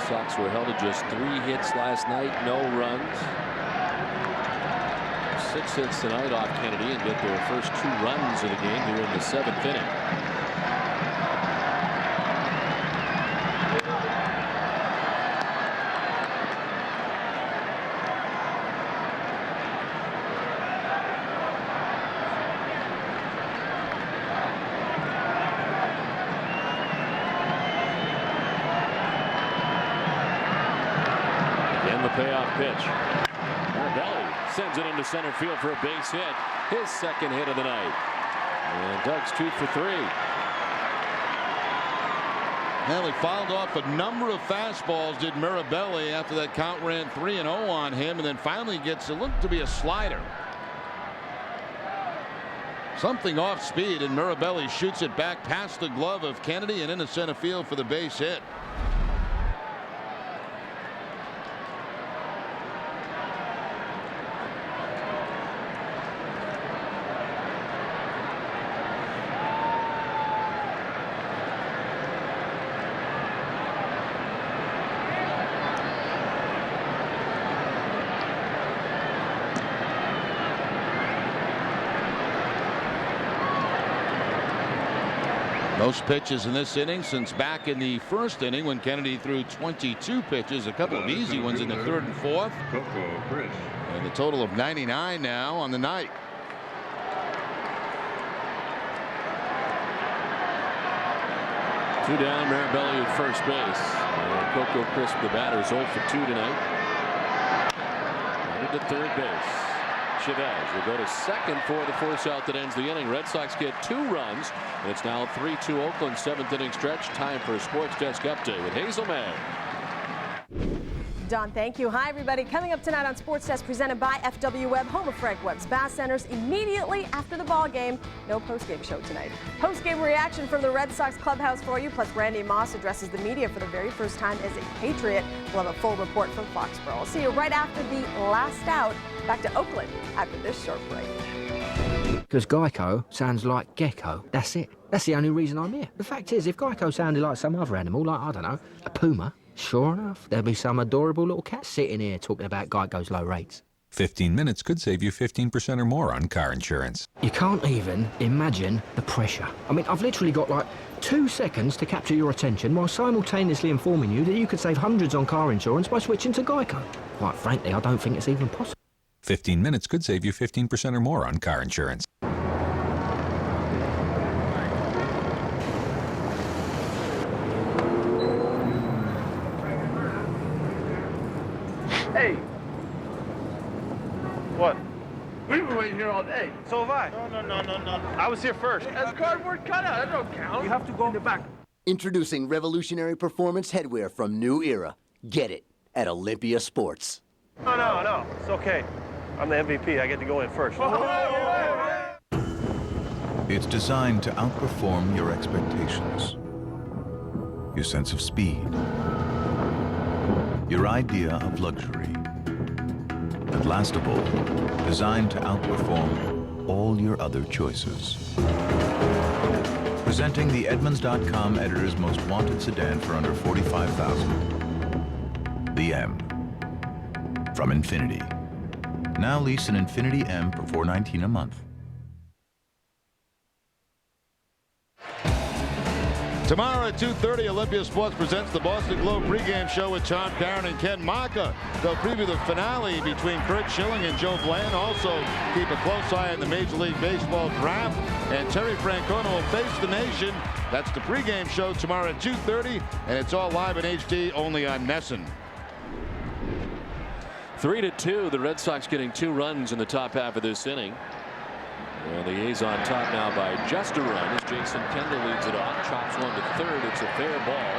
Sox were held to just 3 hits last night, no runs. 6 hits tonight off Kennedy and get their first 2 runs of the game here in the 7th inning. Payoff pitch. Mirabelli sends it into center field for a base hit. His 2nd hit of the night. And Doug's 2 for 3. Well, he fouled off a number of fastballs, did Mirabelli, after that count ran 3-0 on him, and then finally gets it looked to be a slider. Something off speed, and Mirabelli shoots it back past the glove of Kennedy and into center field for the base hit. Most pitches in this inning since back in the first inning when Kennedy threw 22 pitches, a couple of easy ones in the third and fourth. And the total of 99 now on the night. Two down, Marabelli at first base. Coco Crisp, the batter, is 0 for 2 tonight. Headed to third base. Chavez will go to second for the force out that ends the inning. Red Sox get 2 runs. And it's now 3-2 Oakland, 7th inning stretch. Time for a Sports Desk update with Hazel May. Don, thank you. Hi, everybody. Coming up tonight on Sports Desk, presented by FW Webb, home of Frank Webb's Bass Centers. Immediately after the ball game, no post-game show tonight. Post-game reaction from the Red Sox clubhouse for you. Plus, Randy Moss addresses the media for the very first time as a Patriot. We'll have a full report from Foxborough. I'll see you right after the last out. Back to Oakland after this short break. Because Geico sounds like gecko. That's it. That's the only reason I'm here. The fact is, if Geico sounded like some other animal, like, I don't know, a puma, sure enough, there'll be some adorable little cat sitting here talking about Geico's low rates. 15 minutes could save you 15% or more on car insurance. You can't even imagine the pressure. I mean, I've literally got like 2 seconds to capture your attention while simultaneously informing you that you could save hundreds on car insurance by switching to Geico. Quite frankly, I don't think it's even possible. 15 minutes could save you 15% or more on car insurance. Hey! What? We were waiting here all day. So have I. No. I was here first. That's cardboard cutout. That don't count. You have to go in the back. Introducing revolutionary performance headwear from New Era. Get it at Olympia Sports. No. It's okay. I'm the MVP. I get to go in first. It's designed to outperform your expectations, your sense of speed, your idea of luxury. And last of all, designed to outperform all your other choices. Presenting the Edmunds.com editor's most wanted sedan for under $45,000. The M. From Infiniti. Now lease an Infiniti M for $419 a month. Tomorrow at 2:30, Olympia Sports presents the Boston Globe pregame show with Tom Caron and Ken Maka. They'll preview the finale between Kurt Schilling and Joe Bland. Also, keep a close eye on the Major League Baseball draft. And Terry Francona will face the nation. That's the pregame show tomorrow at 2:30, and it's all live in HD only on NESN. 3-2. The Red Sox getting 2 runs in the top half of this inning. And the A's on top now by just a run as Jason Kendall leads it off. Chops one to third. It's a fair ball.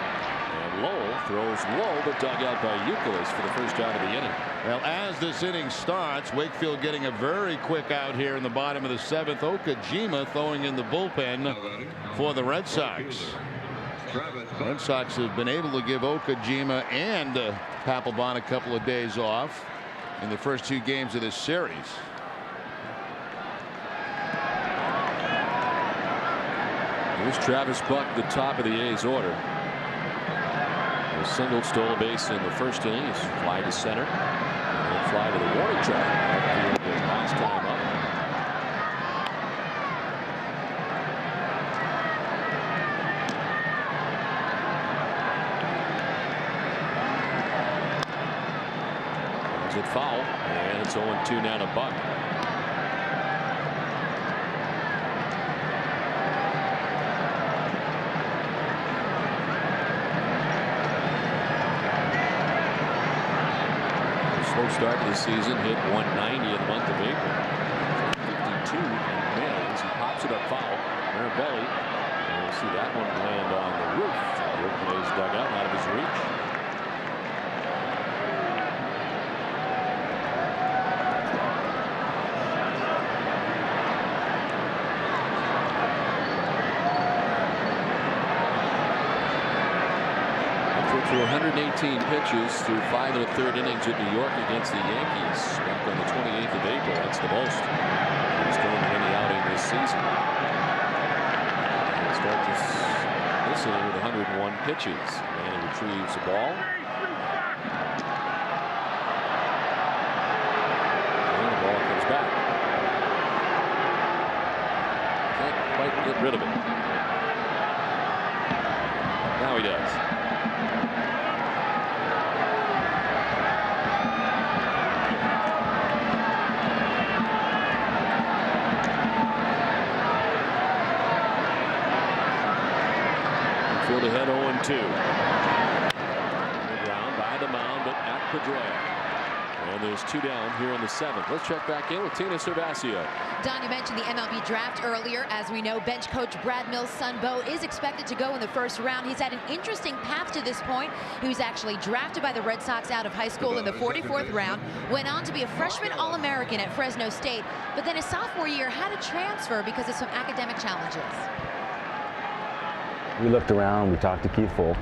And Lowell throws low, but dug out by Youkilis for the first out of the inning. Well, as this inning starts, Wakefield getting a very quick out here in the bottom of the 7th. Okajima throwing in the bullpen for the Red Sox. Red Sox have been able to give Okajima and Papelbon a couple of days off in the first 2 games of this series. Here's Travis Buck, the top of the A's order. A single, stole a base in the first inning. He's fly to center and then fly to the warning track. Last time up. Is it foul? And it's 0-2 now to Buck. Start of the season, hit 190 in the month of April. 52 in Mays. He pops it up foul. Marabelli. And we'll see that one land on the roof. The Oakland A's dugout out of his reach. Through 118 pitches through 5 1/3 innings at New York against the Yankees back on the 28th of April. That's the most he's thrown in any outing this season. And start this inning with 101 pitches. And he retrieves the ball. And the ball comes back. Can't quite get rid of it. Now he does. Wakefield ahead 0-2. Ground by the mound, but at Pedroia. And there's 2 down here in the 7th. Let's check back in with Tina Cervasio. Don, you mentioned the MLB draft earlier. As we know, bench coach Brad Mills' son, Bo, is expected to go in the first round. He's had an interesting path to this point. He was actually drafted by the Red Sox out of high school in the 44th round, went on to be a freshman All-American at Fresno State, but then his sophomore year had a transfer because of some academic challenges. We looked around, we talked to Keith Folk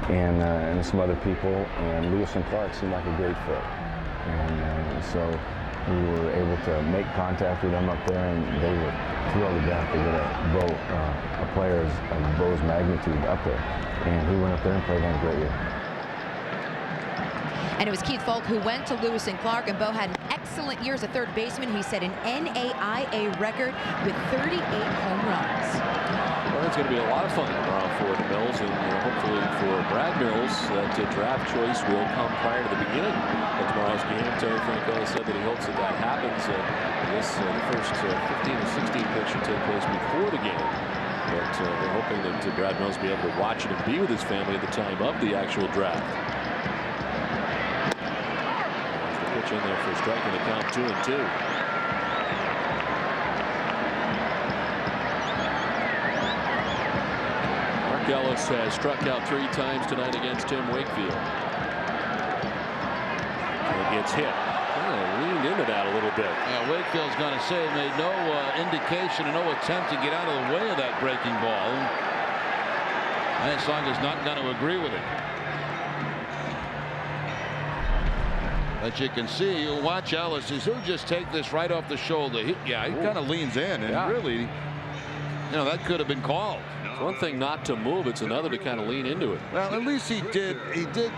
and some other people, and Lewis and Clark seemed like a great fit. And so we were able to make contact with them up there, and they were thrilled to death to get a player of Bo's magnitude up there. And he went up there and played on a great year. And it was Keith Folk who went to Lewis and Clark, and Bo had an excellent year as a third baseman. He set an NAIA record with 38 home runs. Well, it's going to be a lot of fun tomorrow for the Mills, and hopefully for Brad Mills, that draft choice will come prior to the beginning of tomorrow's game. Terry Franco said that he hopes that happens. The first 15 or 16 picks should take place before the game. But they're hoping that Brad Mills will be able to watch it and be with his family at the time of the actual draft. The pitch in there for striking the count 2-2. Ellis has struck out 3 times tonight against Tim Wakefield. And gets hit. Kind of leaned into that a little bit. Yeah, Wakefield's going to say made no indication and no attempt to get out of the way of that breaking ball. And Song is not going to agree with it. But you can see, you watch Ellis, he'll just take this right off the shoulder. He kind of leans in, and really, that could have been called. It's one thing not to move, it's another to kind of lean into it. Well, at least he did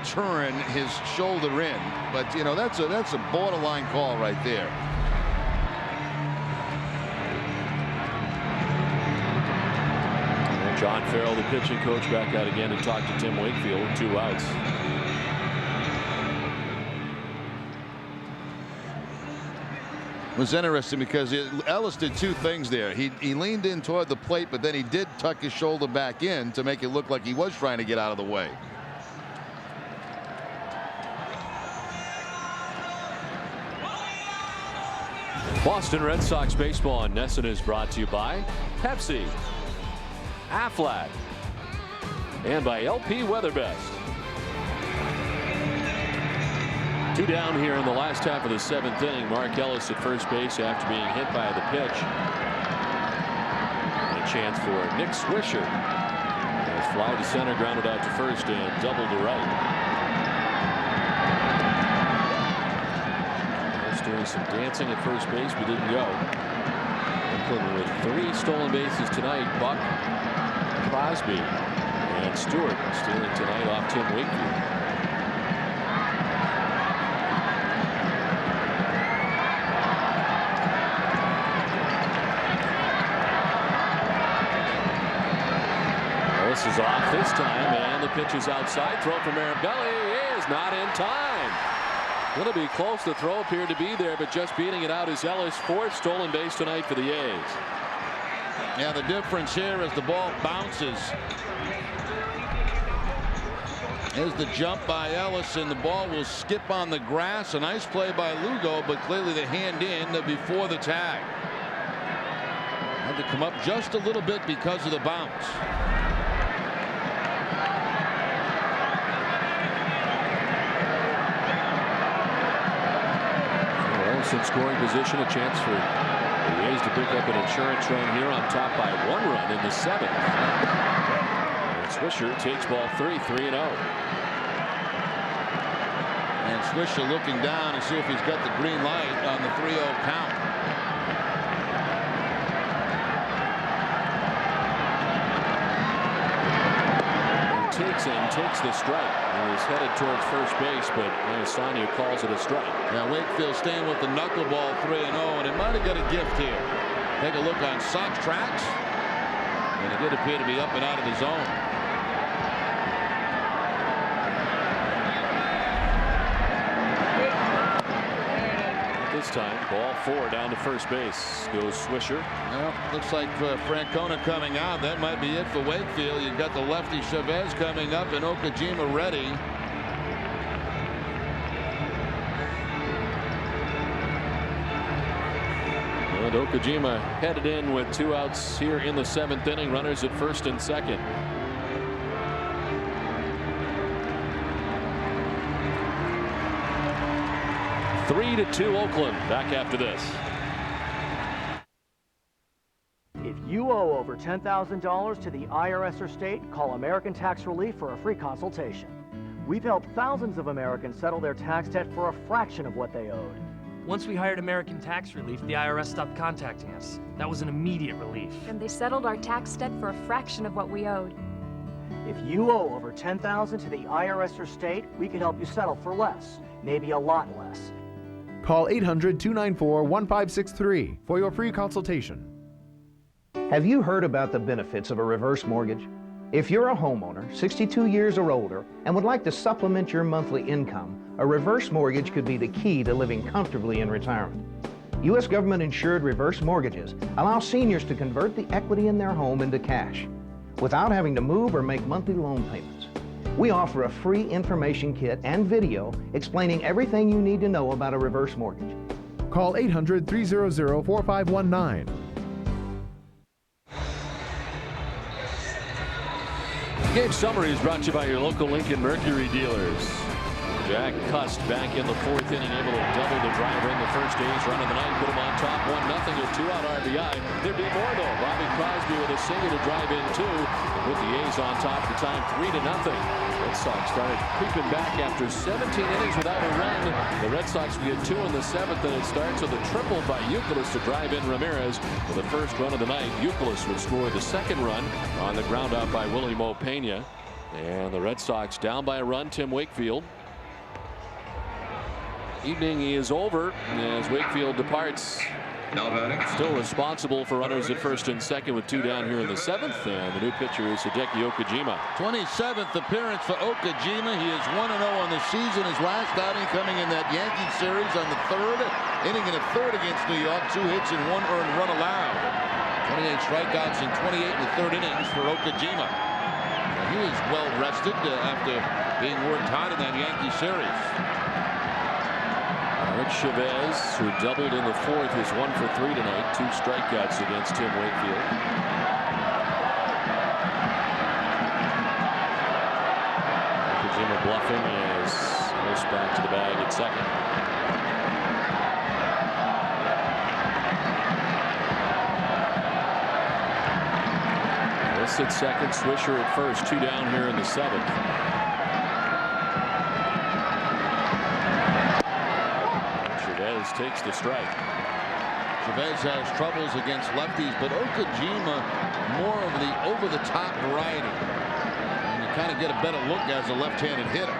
turn his shoulder in, but that's a borderline call right there. And John Farrell, the pitching coach, back out again and talked to Tim Wakefield with 2 outs. It was interesting because Ellis did 2 things there. He leaned in toward the plate, but then he did tuck his shoulder back in to make it look like he was trying to get out of the way. Boston Red Sox baseball on NESN is brought to you by Pepsi, Aflac, and by LP WeatherBest. 2 down here in the last half of the 7th inning. Mark Ellis at first base after being hit by the pitch. And a chance for Nick Swisher. As fly to center, grounded out to first, and double to right. Ellis doing some dancing at first base, but didn't go. Oakland with 3 stolen bases tonight. Buck, Crosby, and Stewart stealing tonight off Tim Wakefield. Is off this time, and the pitch is outside. Throw from Arabelli is not in time. Going to be close. The throw appeared to be there, but just beating it out is Ellis. 4th stolen base tonight for the A's. Yeah, the difference here is the ball bounces. Here's the jump by Ellis, and the ball will skip on the grass. A nice play by Lugo, but clearly the hand in before the tag. Had to come up just a little bit because of the bounce. In scoring position, a chance for the A's to pick up an insurance run here on top by 1 run in the 7th. And Swisher takes ball 3, 3-0. And Swisher looking down to see if he's got the green light on the 3-0 count. Takes the strike. He was headed towards first base, but Sonia calls it a strike. Now Wakefield staying with the knuckleball 3-0, and it might have got a gift here. Take a look on Sox tracks, and it did appear to be up and out of the zone. this time. Ball 4 down to first base. Goes Swisher. Well, looks like Francona coming out. That might be it for Wakefield. You've got the lefty Chavez coming up and Okajima ready. And Okajima headed in with 2 outs here in the 7th inning. Runners at first and second. Three to 2 Oakland. Back after this. If you owe over $10,000 to the IRS or state, call American Tax Relief for a free consultation. We've helped thousands of Americans settle their tax debt for a fraction of what they owed. Once we hired American Tax Relief, the IRS stopped contacting us. That was an immediate relief. And they settled our tax debt for a fraction of what we owed. If you owe over $10,000 to the IRS or state, we can help you settle for less, maybe a lot less. Call 800-294-1563 for your free consultation. Have you heard about the benefits of a reverse mortgage? If you're a homeowner, 62 years or older, and would like to supplement your monthly income, a reverse mortgage could be the key to living comfortably in retirement. U.S. government-insured reverse mortgages allow seniors to convert the equity in their home into cash without having to move or make monthly loan payments. We offer a free information kit and video explaining everything you need to know about a reverse mortgage. Call 800-300-4519. Game summary is brought to you by your local Lincoln Mercury dealers. Jack Cust back in the 4th inning, able to double the driver in the first A's run of the night, put him on top 1-0, a 2-out RBI. There'd be more though. Bobby Crosby with a single to drive in 2, and put the A's on top at the time 3-0. Red Sox started creeping back after 17 innings without a run. The Red Sox will get 2 in the 7th, and it starts with a triple by Youkilis to drive in Ramirez for the first run of the night. Youkilis would score the second run on the ground out by Willie Mo Pena, and the Red Sox down by a run. Tim Wakefield. Evening is over as Wakefield departs. Still responsible for runners at first and second with 2 down here in the 7th. And the new pitcher is Hideki Okajima. 27th appearance for Okajima. He is 1-0 on the season. His last outing coming in that Yankee series on the 3rd inning in a 3rd against New York. 2 hits and 1 earned run allowed. 28 strikeouts in 28 in the 3rd innings for Okajima. He was well rested after being worked hard in that Yankee series. Rick Chavez, who doubled in the 4th, is 1 for 3 tonight. 2 strikeouts against Tim Wakefield. Okajima bluffing as Moose back to the bag at second. This at second, Swisher at first. 2 down here in the 7th. Takes the strike. Chavez has troubles against lefties, but Okajima more of the over-the-top variety. And you kind of get a better look as a left-handed hitter.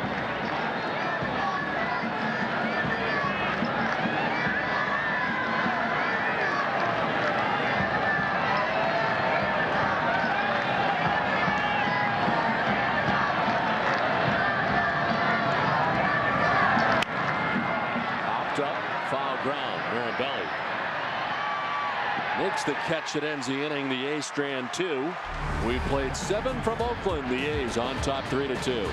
Makes the catch that ends the inning. The A's strand 2. We played 7 from Oakland. The A's on top 3-2.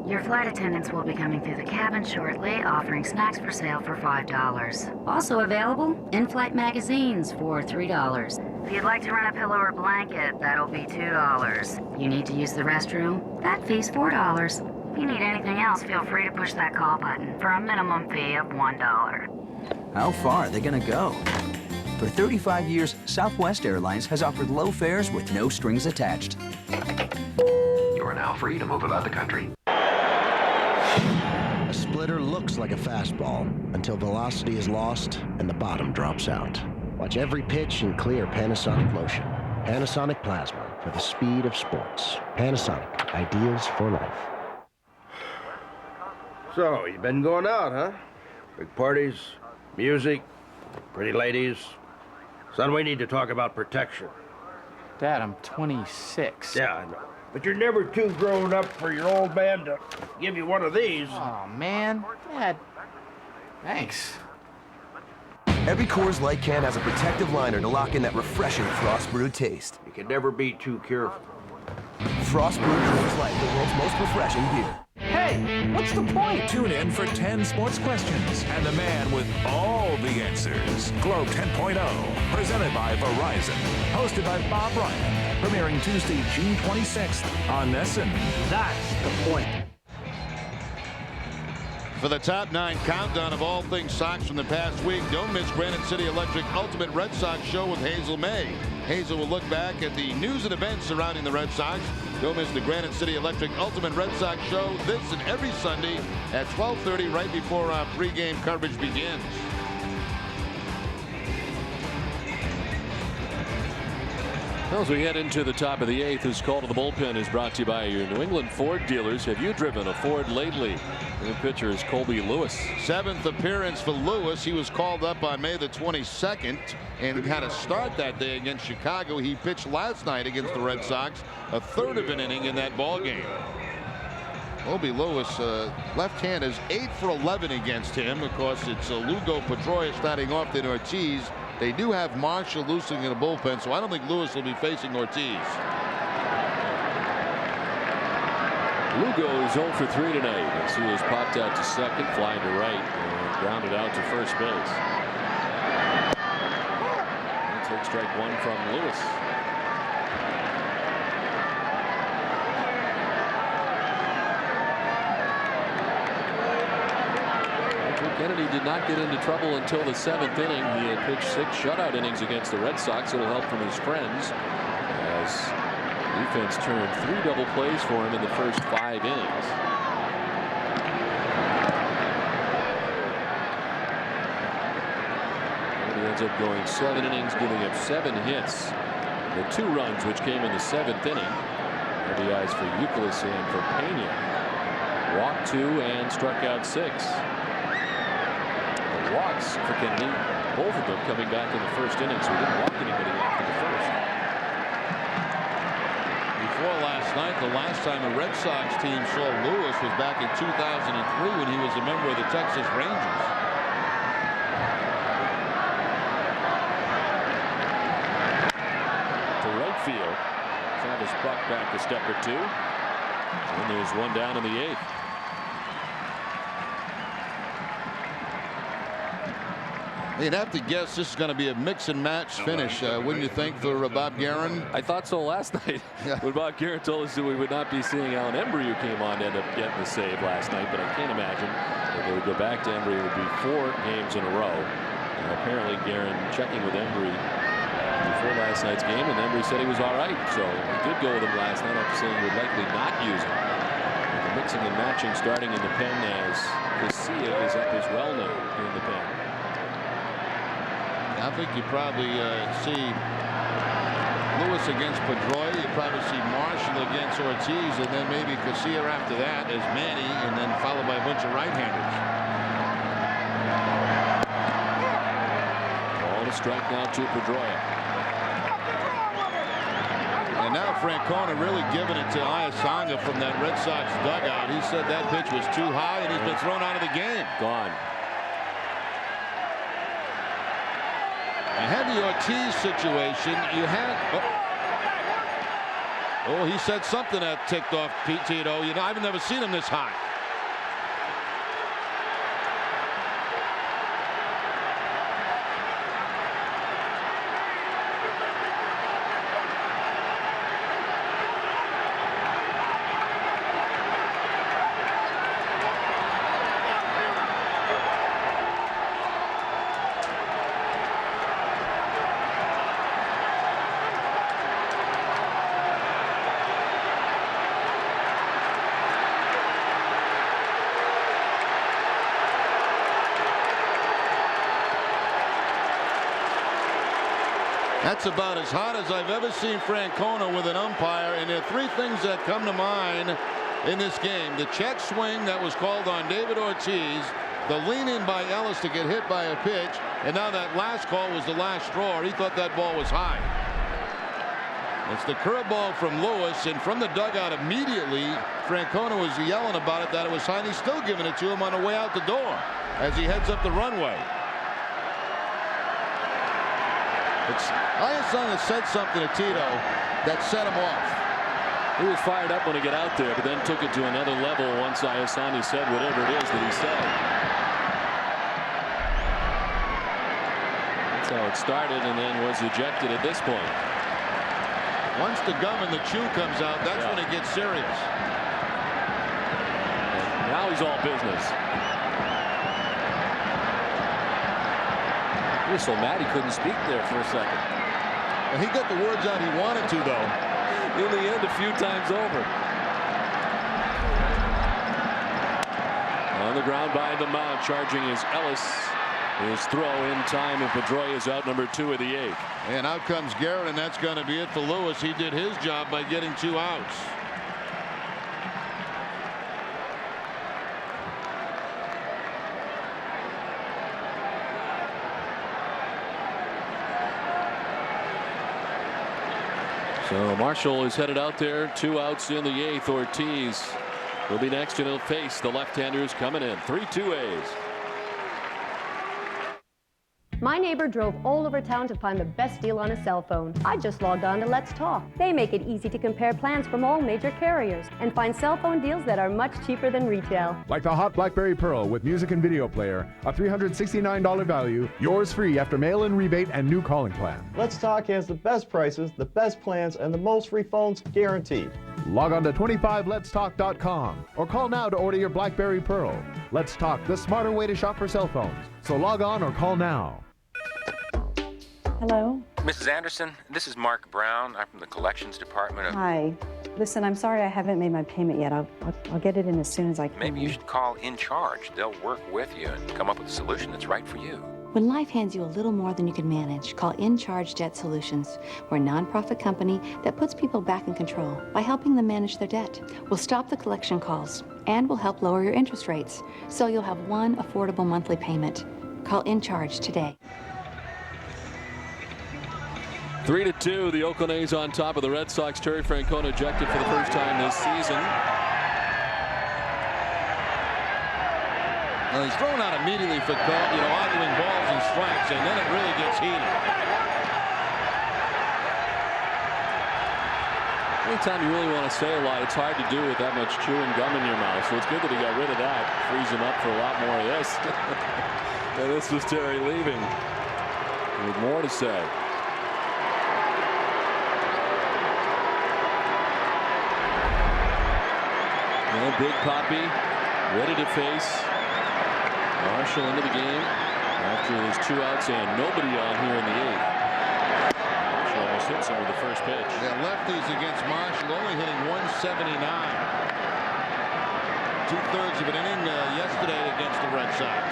Your flight attendants will be coming through the cabin shortly, offering snacks for sale for $5. Also available, in-flight magazines for $3. If you'd like to rent a pillow or blanket, that'll be $2. You need to use the restroom? That fee's $4. If you need anything else, feel free to push that call button for a minimum fee of $1. How far are they going to go? For 35 years, Southwest Airlines has offered low fares with no strings attached. You are now free to move about the country. A splitter looks like a fastball until velocity is lost and the bottom drops out. Watch every pitch in clear Panasonic Motion. Panasonic Plasma for the speed of sports. Panasonic, ideas for life. So, you've been going out, huh? Big parties, music, pretty ladies. Son, we need to talk about protection. Dad, I'm 26. Yeah, I know. But you're never too grown up for your old man to give you one of these. Oh, man. Dad, Thanks. Every Coors Light can has a protective liner to lock in that refreshing frost brewed taste. You can never be too careful. Frost brewed Coors Light, the world's most refreshing beer. Hey, what's the point? Tune in for 10 sports questions and the man with all the answers. Globe 10.0, presented by Verizon. Hosted by Bob Ryan. Premiering Tuesday, June 26th on NESN. That's the point. For the top 9 countdown of all things Sox from the past week, don't miss Granite City Electric Ultimate Red Sox Show with Hazel May. Hazel will look back at the news and events surrounding the Red Sox. Don't miss the Granite City Electric Ultimate Red Sox Show this and every Sunday at 12:30 right before our pregame coverage begins. As we head into the top of the 8th, this call to the bullpen is brought to you by your New England Ford dealers. Have you driven a Ford lately? The pitcher is Colby Lewis. 7th appearance for Lewis. He was called up on May the 22nd and had a start that day against Chicago. He pitched last night against the Red Sox, a third of an inning in that ball game. Colby Lewis, left hand is 8 for 11 against him. Of course, it's Lugo Pedroia starting off, then Ortiz. They do have Marshall losing in the bullpen, so I don't think Lewis will be facing Ortiz. Lugo is 0 for 3 tonight as he was popped out to second, flying to right, and grounded out to first base. We'll take strike 1 from Lewis. Kennedy did not get into trouble until the 7th inning. He had pitched 6 shutout innings against the Red Sox. It'll help from his friends as defense turned 3 double plays for him in the first 5 innings. Kennedy ends up going 7 innings, giving up 7 hits. The 2 runs which came in the 7th inning. RBIs for Youkilis and for Pena. Walked 2 and struck out 6. Walks for Kennedy, both of them coming back in the first inning, so he didn't walk anybody after the first. Before last night, the last time a Red Sox team saw Lewis was back in 2003 when he was a member of the Texas Rangers. To right field, Travis Buck back a step or 2, and there's 1 down in the 8th. You'd have to guess this is going to be a mix and match finish, wouldn't you think, for Bob Guerin? I thought so last night when Bob Guerin told us that we would not be seeing Alan Embry, who came on to end up getting the save last night, but I can't imagine that they would go back to Embry. It would be 4 games in a row. Apparently Guerin checking with Embry before last night's game, and Embry said he was all right, so he did go with him last night after saying he would likely not use him. The mixing and matching starting in the pen as Casilla is up as well now in the pen. I think you probably see Lewis against Pedroia. You probably see Marshall against Ortiz, and then maybe Casilla after that as Manny, and then followed by a bunch of right-handers. Ball to strike now to Pedroia. And now Francona really giving it to Ayasanga from that Red Sox dugout. He said that pitch was too high, and he's been thrown out of the game. Gone. You had the Ortiz situation. You had. Oh, he said something that ticked off Pete Tito. You know, I've never seen him this high. That's about as hot as I've ever seen Francona with an umpire, and there are 3 things that come to mind in this game. The check swing that was called on David Ortiz, the lean in by Ellis to get hit by a pitch, and now that last call was the last straw. He thought that ball was high. It's the curveball from Lewis, and from the dugout immediately Francona was yelling about it, that it was high, and he's still giving it to him on the way out the door. as he heads up the runway. Ayasung has said something to Tito that set him off. He was fired up when he got out there, but then took it to another level once Ayasani said whatever it is that he said. That's how it started, and then was ejected at this point. Once the gum and the chew comes out, that's when it gets serious. And now he's all business. He was so mad he couldn't speak there for a second. Well, he got the words out he wanted to, though. In the end, a few times over. On the ground by the mound, charging is Ellis. His throw in time, and Pedroia is out, number 2 of the 8th. And out comes Garrett, and that's going to be it for Lewis. He did his job by getting 2 outs. So Marshall is headed out there. 2 outs in the 8th. Ortiz will be next, and he'll face the left-handers coming in. 3-2 A's. My neighbor drove all over town to find the best deal on a cell phone. I just logged on to Let's Talk. They make it easy to compare plans from all major carriers and find cell phone deals that are much cheaper than retail. Like the hot BlackBerry Pearl with music and video player, a $369 value, yours free after mail-in rebate and new calling plan. Let's Talk has the best prices, the best plans, and the most free phones guaranteed. Log on to 25letstalk.com or call now to order your BlackBerry Pearl. Let's Talk, the smarter way to shop for cell phones. So log on or call now. Hello? Mrs. Anderson, this is Mark Brown. I'm from the collections department of... Hi. Listen, I'm sorry I haven't made my payment yet. I'll get it in as soon as I can. Maybe you should call In Charge. They'll work with you and come up with a solution that's right for you. When life hands you a little more than you can manage, call In Charge Debt Solutions. We're a nonprofit company that puts people back in control by helping them manage their debt. We'll stop the collection calls and we'll help lower your interest rates so you'll have one affordable monthly payment. Call In Charge today. 3-2, the Oakland A's on top of the Red Sox. Terry Francona ejected for the first time this season. Well, he's thrown out immediately for arguing balls and strikes, and then it really gets heated. Anytime you really want to say a lot, it's hard to do with that much chewing gum in your mouth. So it's good that he got rid of that. Frees him up for a lot more of this. And this was Terry leaving with more to say. Well, Big Papi ready to face Marshall into the game after his 2 outs and nobody on here in the 8th. Marshall almost hits him with the first pitch. Yeah, lefties against Marshall, only hitting 179. 2/3 of an inning yesterday against the Red Sox.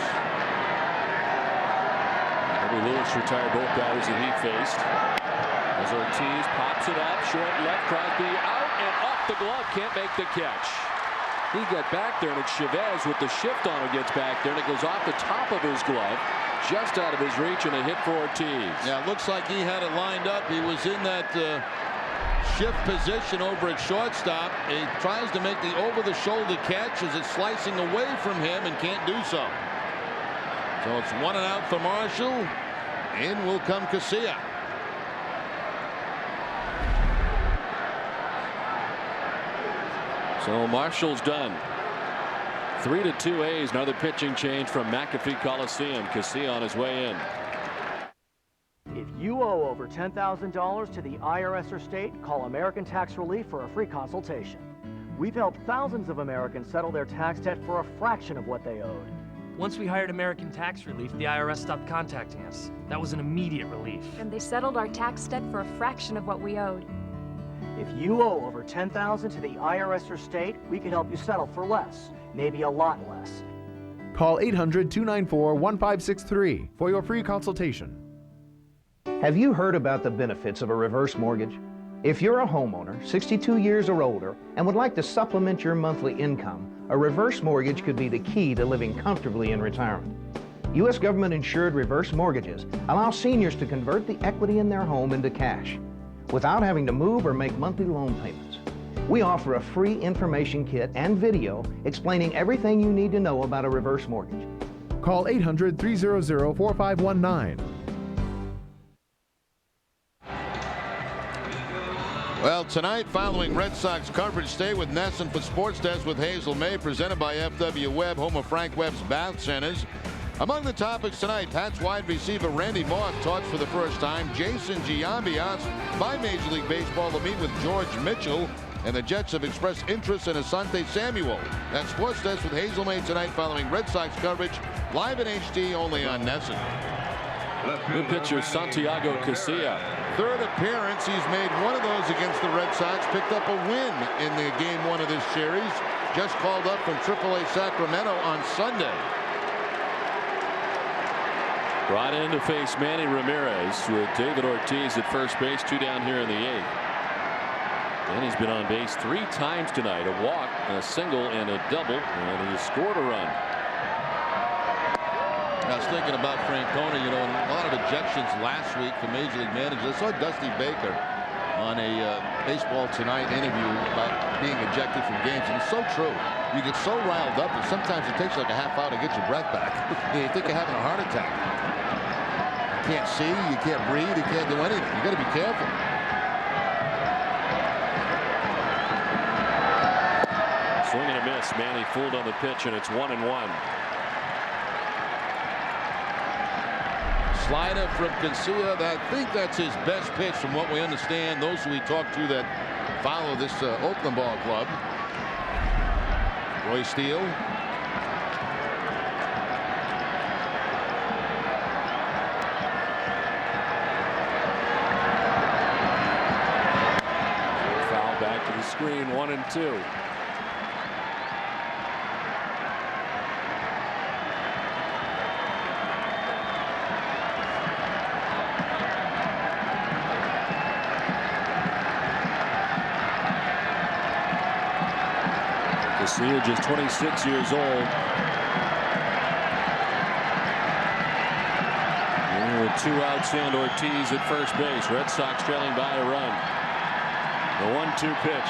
Bobby Lewis retired both batters that he faced. As Ortiz pops it up, short left, Crosby out and off the glove, can't make the catch. He got back there, and it's Chavez with the shift on who gets back there, and it goes off the top of his glove, just out of his reach, and a hit for Ortiz. Yeah, it looks like he had it lined up. He was in that shift position over at shortstop. He tries to make the over-the-shoulder catch as it's slicing away from him and can't do so. So it's 1 and out for Marshall. In will come Casilla. So Marshall's done. 3-2 A's. Another pitching change from McAfee Coliseum. Casilla on his way in. If you owe over $10,000 to the IRS or state, call American Tax Relief for a free consultation. We've helped thousands of Americans settle their tax debt for a fraction of what they owed. Once we hired American Tax Relief, the IRS stopped contacting us. That was an immediate relief. And they settled our tax debt for a fraction of what we owed. If you owe over $10,000 to the IRS or state, we can help you settle for less, maybe a lot less. Call 800-294-1563 for your free consultation. Have you heard about the benefits of a reverse mortgage? If you're a homeowner, 62 years or older, and would like to supplement your monthly income, a reverse mortgage could be the key to living comfortably in retirement. U.S. government-insured reverse mortgages allow seniors to convert the equity in their home into cash without having to move or make monthly loan payments. We offer a free information kit and video explaining everything you need to know about a reverse mortgage. Call 800-300-4519. Well, tonight, following Red Sox coverage, stay with Nesson for Sports Desk with Hazel May, presented by FW Webb, home of Frank Webb's Bath Centers. Among the topics tonight, Pats wide receiver Randy Moss talks for the first time. Jason Giambi asked by Major League Baseball to meet with George Mitchell. And the Jets have expressed interest in Asante Samuel. That's Sports Desk with Hazel May tonight, following Red Sox coverage, live in HD, only on Nesson. Good pitcher Santiago Casilla. Third appearance. He's made one of those against the Red Sox. Picked up a win in the game one of this series. Just called up from AAA Sacramento on Sunday. Brought in to face Manny Ramirez with David Ortiz at first base. 2 down here in the 8th. And he's been on base 3 times tonight. A walk, a single, and a double. And he scored a run. I was thinking about Francona, you know, and a lot of ejections last week for Major League managers. I saw Dusty Baker on a Baseball Tonight interview about being ejected from games, and it's so true. You get so riled up, and sometimes it takes like a half hour to get your breath back. You think you're having a heart attack. You can't see, you can't breathe, you can't do anything. You got to be careful. Swing and a miss. Manny fooled on the pitch, and it's 1-1. Slider from Casilla. I think that's his best pitch from what we understand. Those we talked to that follow this Oakland ball club. Roy Steele. Foul back to the screen. 1-2. Casilla just 26 years old. And with 2 outs and Ortiz at first base. Red Sox trailing by a run. The 1-2 pitch.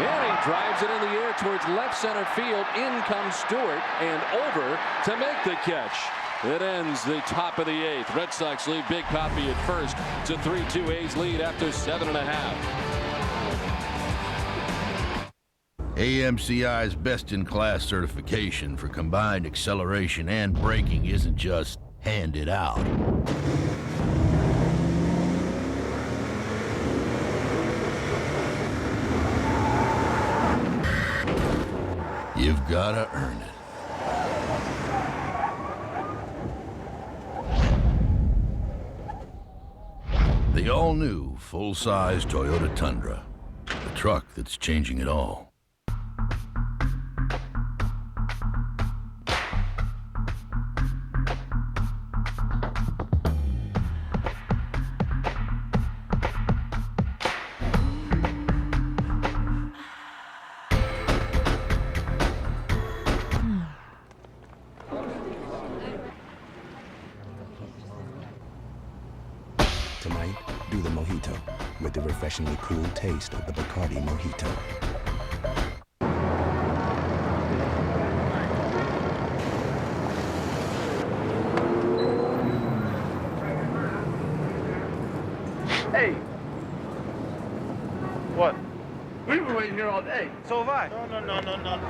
Manny drives it in the air towards left center field. In comes Stewart and over to make the catch. It ends the top of the 8th. Red Sox lead Big Papi at first. It's a 3-2 A's lead after 7.5. AMCI's best-in-class certification for combined acceleration and braking isn't just handed out. You've got to earn it. The all-new, full-size Toyota Tundra. The truck that's changing it all. Tonight, do the mojito with the refreshingly cool taste of the Bacardi Mojito. Hey! What? We were waiting here all day. So have I. No.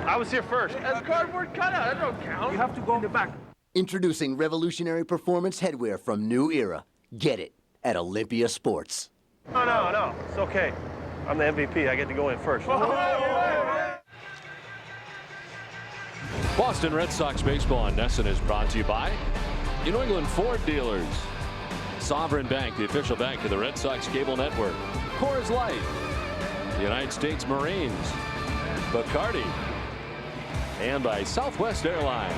I was here first. That's cardboard cutout. That don't count. You have to go in the back. Introducing revolutionary performance headwear from New Era. Get it at Olympia Sports. No. It's okay. I'm the MVP. I get to go in first. Boston Red Sox baseball on Nesson is brought to you by New England Ford Dealers, Sovereign Bank, the official bank of the Red Sox cable network, Coors Light, the United States Marines, Bacardi, and by Southwest Airlines.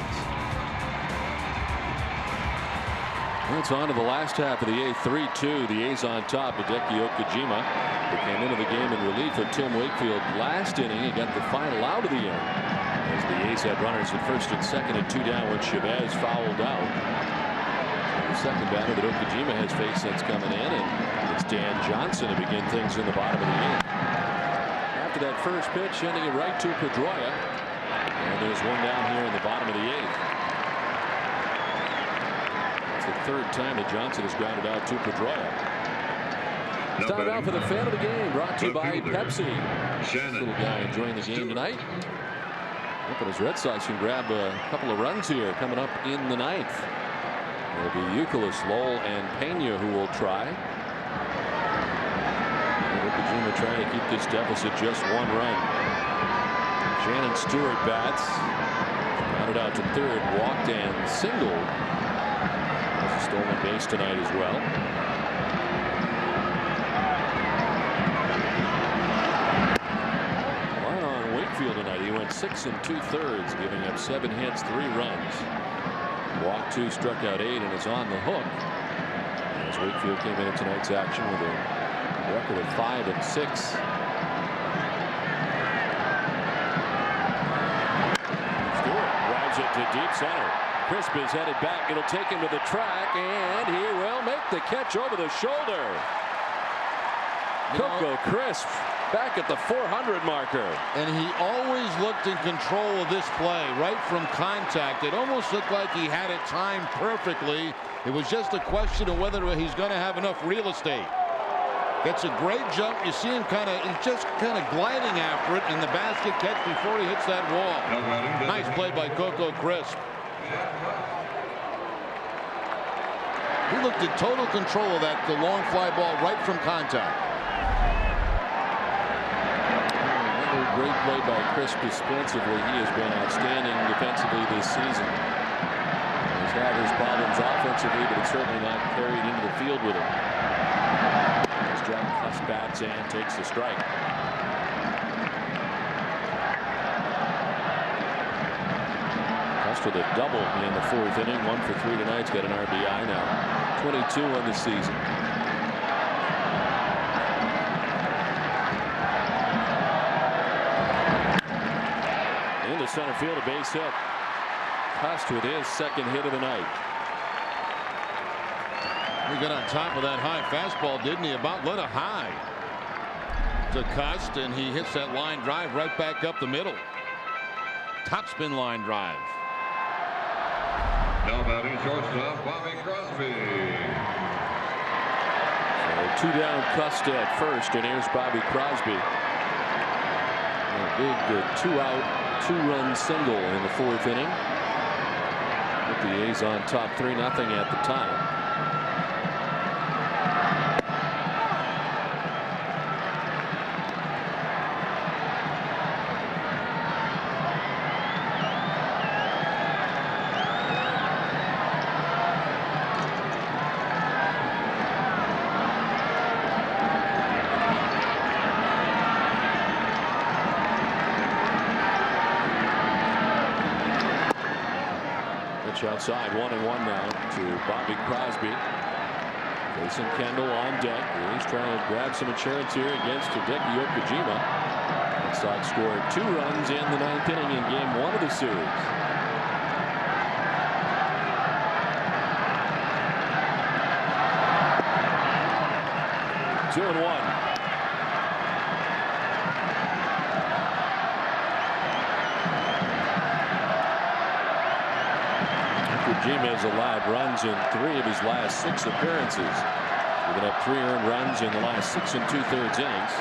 It's on to the last half of the 8th, 3-2. The A's on top. Hideki Okajima, who came into the game in relief of Tim Wakefield last inning, and got the final out of the inning, as the A's had runners at first and second and 2 down when Chavez fouled out. The second batter that Okajima has faced since coming in, and it's Dan Johnson to begin things in the bottom of the 8th. After that first pitch, ending it right to Pedroia, and there's one down here in the bottom of the 8th. third time that Johnson has grounded out to Pedroia. Time out for the fan of the game, brought to you by Pepsi. Little guy enjoying the game tonight. Hoping his Red Sox can grab a couple of runs here coming up in the ninth. It'll be Youkilis, Lowell, and Pena who will try. Okajima trying to keep this deficit just one run. Shannon Stewart bats. Grounded out to third, walked and singled. There's a stolen base tonight as well. Line on Wakefield tonight. He went 6 2/3, giving up 7 hits, 3 runs. Walked 2, struck out 8, and is on the hook. As Wakefield came into tonight's action with a record of 5 and 6. Stewart drives it to deep center. Crisp is headed back. It'll take him to the track, and he will make the catch over the shoulder. Coco Crisp back at the 400 marker. And he always looked in control of this play right from contact. It almost looked like he had it timed perfectly. It was just a question of whether he's going to have enough real estate. Gets a great jump. You see him just kind of gliding after it, and the basket catch before he hits that wall. Nice play by Coco Crisp. He looked in total control of the long fly ball right from contact. Another great play by Crisp defensively. He has been outstanding defensively this season. He's had his problems offensively, but it's certainly not carried into the field with him. As Jack Cuss bats and takes the strike. Cuss with a double in the 4th inning. 1 for 3 tonight. He's got an RBI now. 22 on the season. Into center field, a base hit. Cuss with his 2nd hit of the night. He got on top of that high fastball, didn't he? About let a high to Cuss, and he hits that line drive right back up the middle. Topspin line drive. Now batting shortstop Bobby Crosby. So 2 down, Cuss at first, and here's Bobby Crosby. A big 2-out, 2-run single in the 4th inning. With the A's on top 3-0 at the time. Outside, 1-1 now to Bobby Crosby. Facing Kendall on deck. He's trying to grab some insurance here against Hideki Okajima. Red Sox scored 2 runs in the 9th inning in game 1 of the series. Two and one. Okajima has allowed runs in 3 of his last 6 appearances. Giving up 3 earned runs in the last 6 2/3 innings.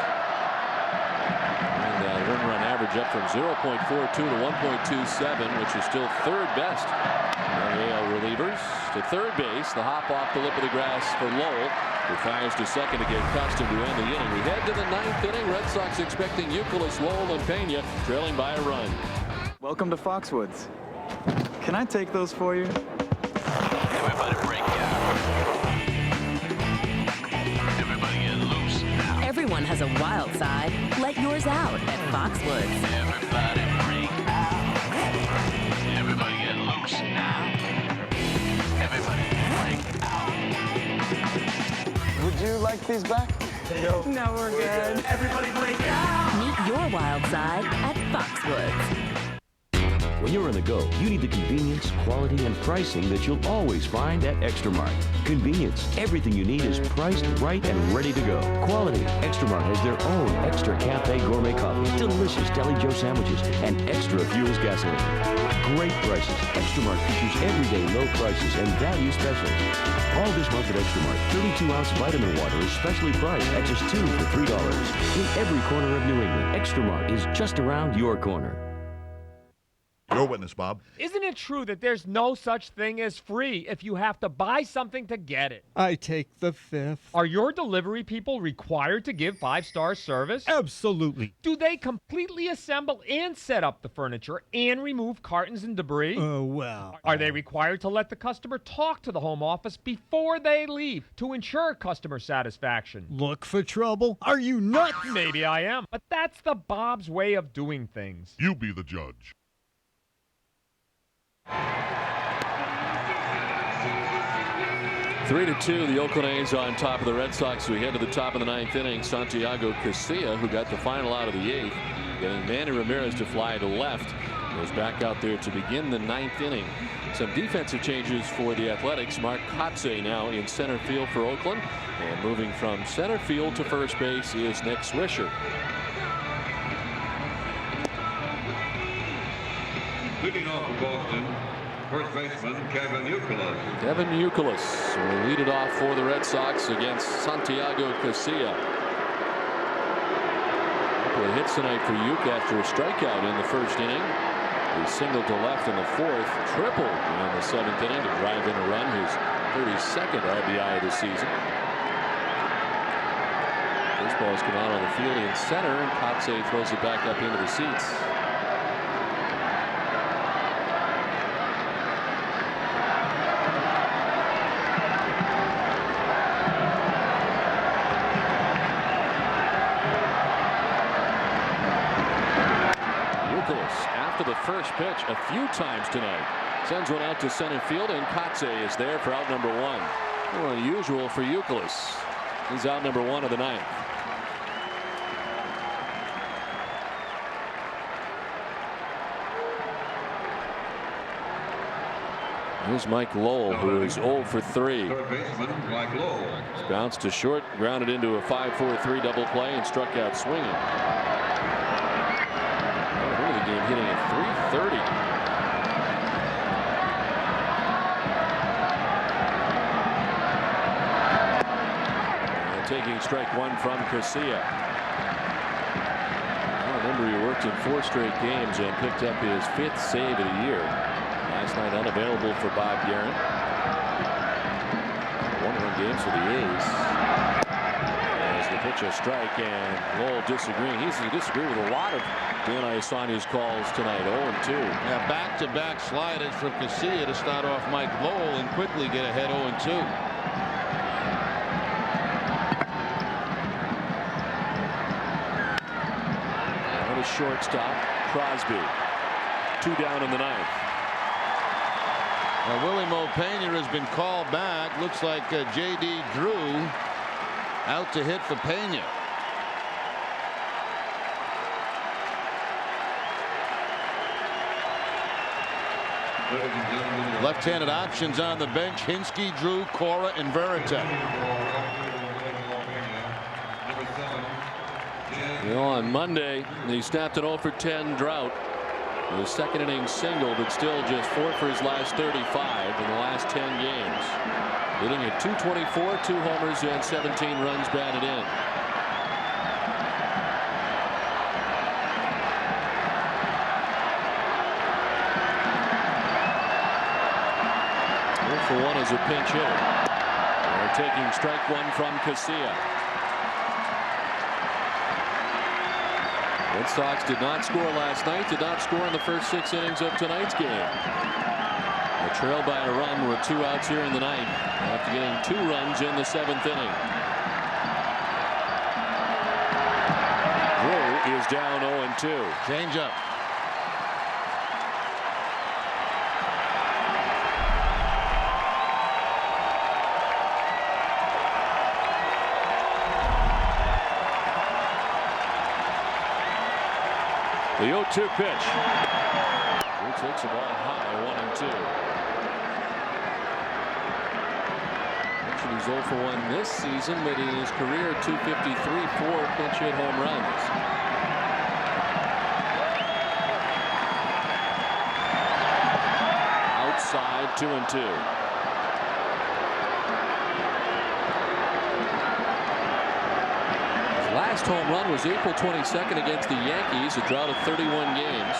And run average up from 0.42 to 1.27, which is still 3rd best among AL relievers. To third base, the hop off the lip of the grass for Lowell, who fires to second to get Custom to end the inning. We head to the 9th inning. Red Sox expecting Youkilis, Lowell, and Pena, trailing by a run. Welcome to Foxwoods. Can I take those for you? Everybody break out. Everybody get loose now. Everyone has a wild side. Let yours out at Foxwoods. Everybody break out. Everybody get loose now. Everybody break out. Would you like these back? No. No, we're good. Everybody break out. Meet your wild side at Foxwoods. When you're on the go, you need the convenience, quality, and pricing that you'll always find at Extra Mart. Convenience. Everything you need is priced right and ready to go. Quality. Extra Mart has their own Extra Cafe Gourmet Coffee, delicious Deli Joe sandwiches, and Extra Fuels gasoline. Great prices. Extra Mart features everyday low prices and value specials. All this month at Extra Mart, 32-ounce vitamin water is specially priced at just $2 for $3. In every corner of New England, Extra Mart is just around your corner. Your witness, Bob. Isn't it true that there's no such thing as free if you have to buy something to get it? I take the fifth. Are your delivery people required to give 5-star service? Absolutely. Do they completely assemble and set up the furniture and remove cartons and debris? Well. Are they required to let the customer talk to the home office before they leave to ensure customer satisfaction? Look for trouble? Are you nuts? Maybe I am, but that's the Bob's way of doing things. You be the judge. 3-2, the Oakland A's on top of the Red Sox. We head to the top of the 9th inning. Santiago Casilla, who got the final out of the 8th, getting Manny Ramirez to fly to left, goes back out there to begin the 9th inning. Some defensive changes for the Athletics. Mark Kotze now in center field for Oakland, and moving from center field to first base is Nick Swisher. Leading off for Boston, first baseman Kevin Youkilis. Kevin Youkilis will lead it off for the Red Sox against Santiago Casilla. A couple of hits tonight for Uke after a strikeout in the first inning. He singled to left in the 4th, tripled in the 7th inning to drive in a run, his 32nd RBI of the season. Baseball has come out on the field in center, and Kotze throws it back up into the seats. The first pitch a few times tonight. Sends one out to center field, and Kotze is there for out number 1. A little unusual for Youkilis. He's out number 1 of the 9th. Here's Mike Lowell, who is 0 for 3. Third baseman Mike Lowell. He's bounced to short, grounded into a 5-4-3 double play, and struck out swinging. Game hitting at 330. Taking strike 1 from Casilla. I remember he worked in 4 straight games and picked up his 5th save of the year. Last night unavailable for Bob Guerin. 1-run games for the A's. As the pitch a strike, and Lowell disagreeing. He's disagreed with a lot of Dan Iasanya's calls tonight. 0-2. Yeah, back-to-back sliders from Casilla to start off Mike Lowell and quickly get ahead 0-2. And a shortstop, Crosby. 2 down in the 9th. Willie Mopena has been called back. Looks like J.D. Drew out to hit for Pena. Left-handed options on the bench: Hinsky, Drew, Cora, and Veritek. You know, on Monday, he snapped an 0 for 10 drought. The 2nd inning single, but still just 4 for his last 35 in the last 10 games. Hitting at .224, 2 homers, and 17 runs batted in. 0 for 1 as a pinch hitter. They're taking strike 1 from Casilla. Red Sox did not score last night, did not score in the first 6 innings of tonight's game. They trailed by a run with 2 outs here in the 9th after getting 2 runs in the 7th inning. Drew is down 0-2. Change up. The 0-2 pitch. Drew Takes the ball high, 1-2. He's 0 for 1 this season, but in his career, 253, 4 pinch hit home runs. Outside, 2-2. Last home run was April 22nd against the Yankees, a drought of 31 games.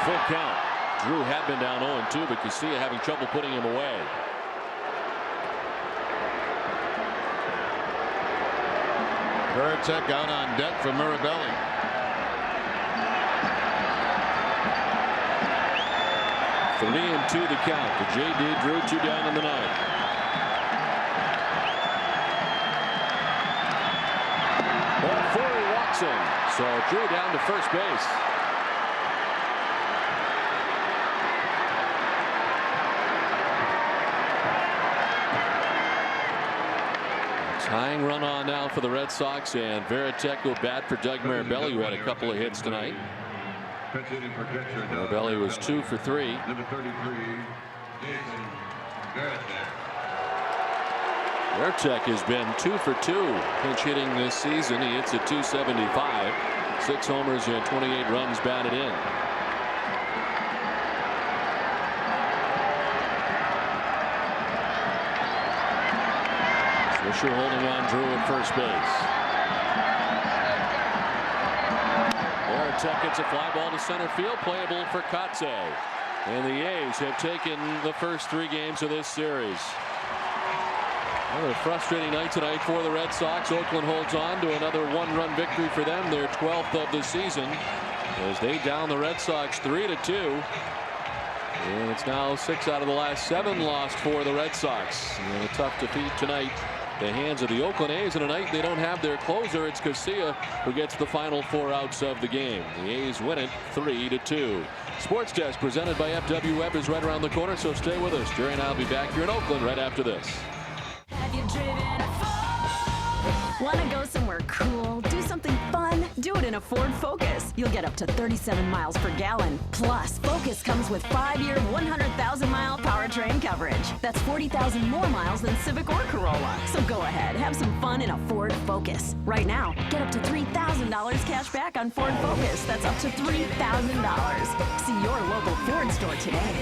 Full count. Drew had been down 0-2, but Casilla having trouble putting him away. Veritek out on deck for Mirabelli. 3-2 the count. The JD Drew 2 down in the 9th. Ball 4, he walks in. So Drew down to first base. Tying run on now for the Red Sox, and Veritek will bat for Doug Mirabelli, who had a couple of hits tonight. Mirabelli was 2 for 3. Number 33, Jason Veritek. Veritek has been 2 for 2 pinch hitting this season. He hits at 275. 6 homers and 28 runs batted in. Swisher holding on Drew at first base. Veritek gets a fly ball to center field, playable for Kotze. And the A's have taken the first 3 games of this series. Another frustrating night tonight for the Red Sox. Oakland holds on to another 1-run victory for them, their 12th of the season, as they down the Red Sox 3-2. And it's now 6 out of the last 7 lost for the Red Sox. And a tough defeat tonight. The hands of the Oakland A's, and tonight they don't have their closer. It's Casilla who gets the final 4 outs of the game. The A's win it 3-2. Sports Desk presented by FW Webb is right around the corner, so stay with us. Jerry and I will be back here in Oakland right after this. Have you driven a Ford? Want to go somewhere cool? Do something fun? Do it in a Ford Focus. You'll get up to 37 miles per gallon. Plus, Focus comes with 5-year, 100,000-mile powertrain coverage. That's 40,000 more miles than Civic or Corolla. So go ahead, have some fun in a Ford Focus. Right now, get up to $3,000 cash back on Ford Focus. That's up to $3,000. See your local Ford store today.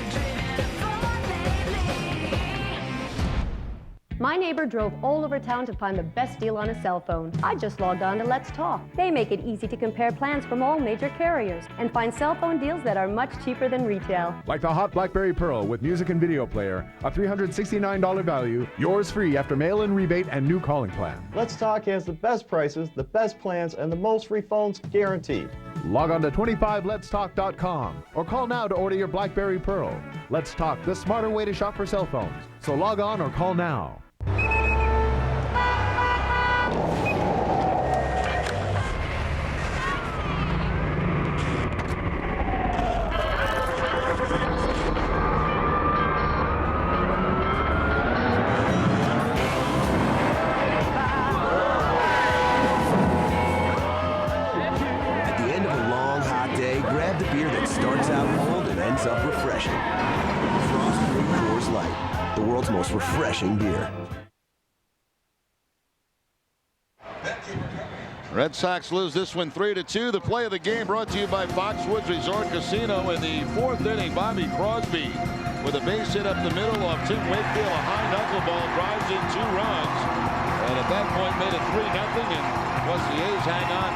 My neighbor drove all over town to find the best deal on a cell phone. I just logged on to Let's Talk. They make it easy to compare plans from all major carriers and find cell phone deals that are much cheaper than retail. Like the hot BlackBerry Pearl with music and video player, a $369 value, yours free after mail-in rebate and new calling plan. Let's Talk has the best prices, the best plans, and the most free phones guaranteed. Log on to 25letstalk.com or call now to order your BlackBerry Pearl. Let's Talk, the smarter way to shop for cell phones. So log on or call now. At the end of a long, hot day, grab the beer that starts out cold and ends up refreshing. Frost Brewed Coors Light, the world's most refreshing beer. Red Sox lose this one 3-2. The play of the game brought to you by Foxwoods Resort Casino. In the 4th inning, Bobby Crosby with a base hit up the middle of Tim Wakefield. A high knuckleball drives in 2 runs. And at that point made it 3-0. And once the A's hang on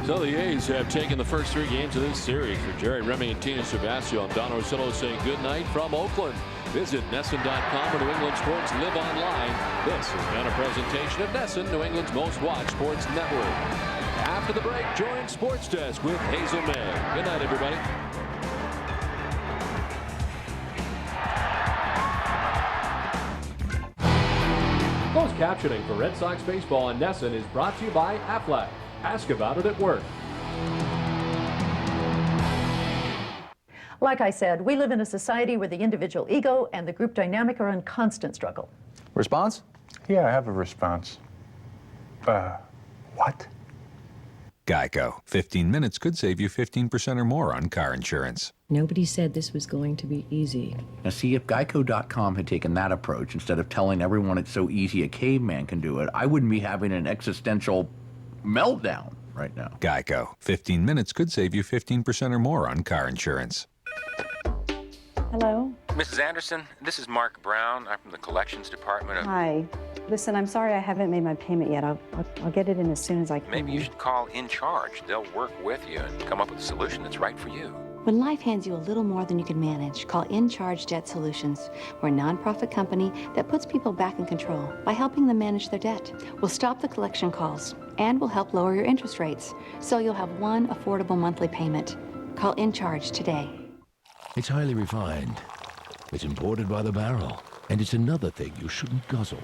3-2. So the A's have taken the first 3 games of this series. For Jerry Remy and Tina Sebastian, I'm Don Orsillo saying good night from Oakland. Visit NESN.com or New England Sports Live Online. This has been a presentation of NESN, New England's most watched sports network. After the break, join Sports Desk with Hazel May. Good night, everybody. Closed captioning for Red Sox baseball on NESN is brought to you by Aflac. Ask about it at work. Like I said, we live in a society where the individual ego and the group dynamic are in constant struggle. Response? Yeah, I have a response. What? Geico. 15 minutes could save you 15% or more on car insurance. Nobody said this was going to be easy. Now, see, if Geico.com had taken that approach, instead of telling everyone it's so easy a caveman can do it, I wouldn't be having an existential meltdown right now. Geico. 15 minutes could save you 15% or more on car insurance. Hello? Mrs. Anderson, this is Mark Brown. I'm from the collections department of... Hi. Listen, I'm sorry I haven't made my payment yet. I'll get it in as soon as I can. Maybe you should call In Charge. They'll work with you and come up with a solution that's right for you. When life hands you a little more than you can manage, call In Charge Debt Solutions. We're a nonprofit company that puts people back in control by helping them manage their debt. We'll stop the collection calls and we'll help lower your interest rates, so you'll have one affordable monthly payment. Call In Charge today. It's highly refined. It's imported by the barrel. And it's another thing you shouldn't guzzle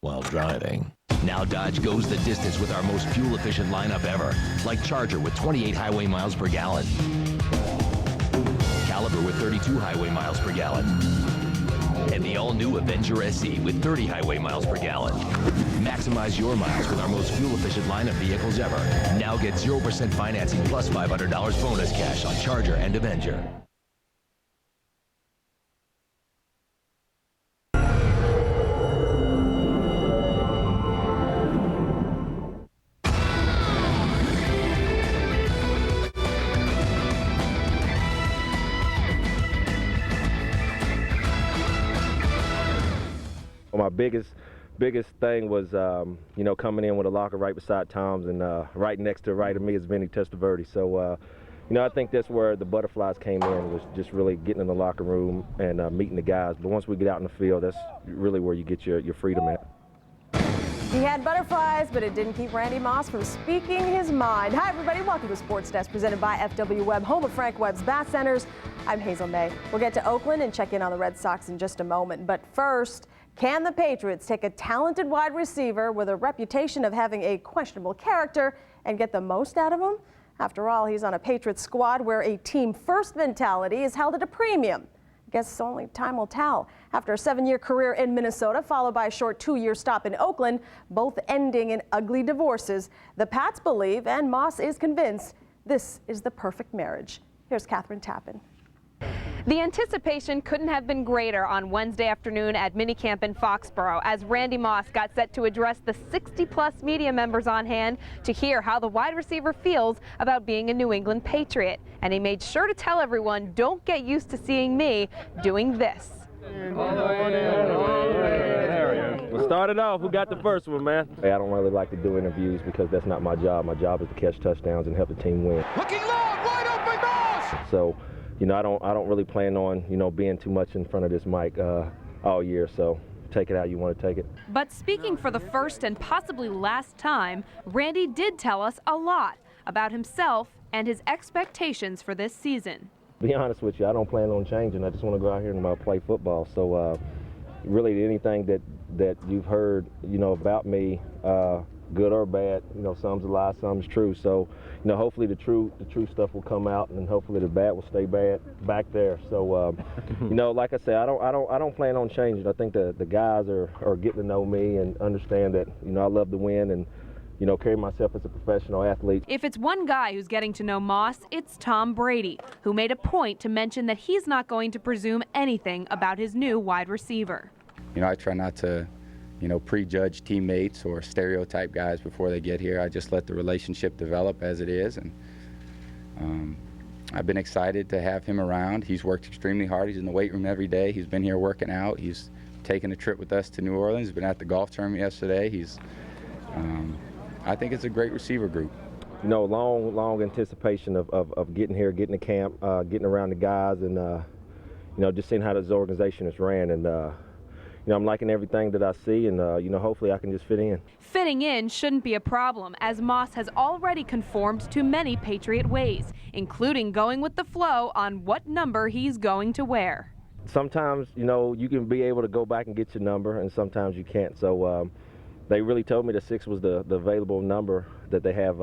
while driving. Now Dodge goes the distance with our most fuel-efficient lineup ever. Like Charger with 28 highway miles per gallon. Caliber with 32 highway miles per gallon. And the all-new Avenger SE with 30 highway miles per gallon. Maximize your miles with our most fuel-efficient lineup vehicles ever. Now get 0% financing plus $500 bonus cash on Charger and Avenger. My biggest thing was, coming in with a locker right beside Tom's, and right next to right of me is Vinny Testaverde. So, I think that's where the butterflies came in, was just really getting in the locker room and meeting the guys. But once we get out in the field, that's really where you get your freedom at. He had butterflies, but it didn't keep Randy Moss from speaking his mind. Hi, everybody. Welcome to Sports Desk, presented by FW Webb, home of Frank Webb's Bat Centers. I'm Hazel May. We'll get to Oakland and check in on the Red Sox in just a moment. But first, can the Patriots take a talented wide receiver with a reputation of having a questionable character and get the most out of him? After all, he's on a Patriots squad where a team-first mentality is held at a premium. Guess only time will tell. After a 7-year career in Minnesota, followed by a short 2-year stop in Oakland, both ending in ugly divorces, the Pats believe, and Moss is convinced, this is the perfect marriage. Here's Catherine Tappan. The anticipation couldn't have been greater on Wednesday afternoon at minicamp in Foxborough as Randy Moss got set to address the 60-plus media members on hand to hear how the wide receiver feels about being a New England Patriot. And he made sure to tell everyone, don't get used to seeing me doing this. We'll start it off. Who got the first one, man? Hey, I don't really like to do interviews because that's not my job. My job is to catch touchdowns and help the team win. Looking long, wide open Moss! So, I don't really plan on, being too much in front of this mic all year. So take it how you want to take it. But speaking for the first and possibly last time, Randy did tell us a lot about himself and his expectations for this season. To be honest with you, I don't plan on changing. I just want to go out here and play football. So really anything that you've heard, about me, good or bad, some's a lie, some's true. So, hopefully the true stuff will come out, and hopefully the bad will stay bad back there. So, like I said, I don't plan on changing. I think the guys are getting to know me and understand that, I love to win and, carry myself as a professional athlete. If it's one guy who's getting to know Moss, it's Tom Brady, who made a point to mention that he's not going to presume anything about his new wide receiver. I try not to prejudge teammates or stereotype guys before they get here. I just let the relationship develop as it is, and I've been excited to have him around. He's worked extremely hard. He's in the weight room every day. He's been here working out. He's taken a trip with us to New Orleans. He's been at the golf tournament yesterday. I think it's a great receiver group. Long anticipation of getting here, getting to camp, getting around the guys, and just seeing how this organization is ran, and I'm liking everything that I see, and hopefully I can just fit in. Fitting in shouldn't be a problem, as Moss has already conformed to many Patriot ways, including going with the flow on what number he's going to wear. Sometimes, you can be able to go back and get your number, and sometimes you can't. So they really told me that 6 was the available number that they have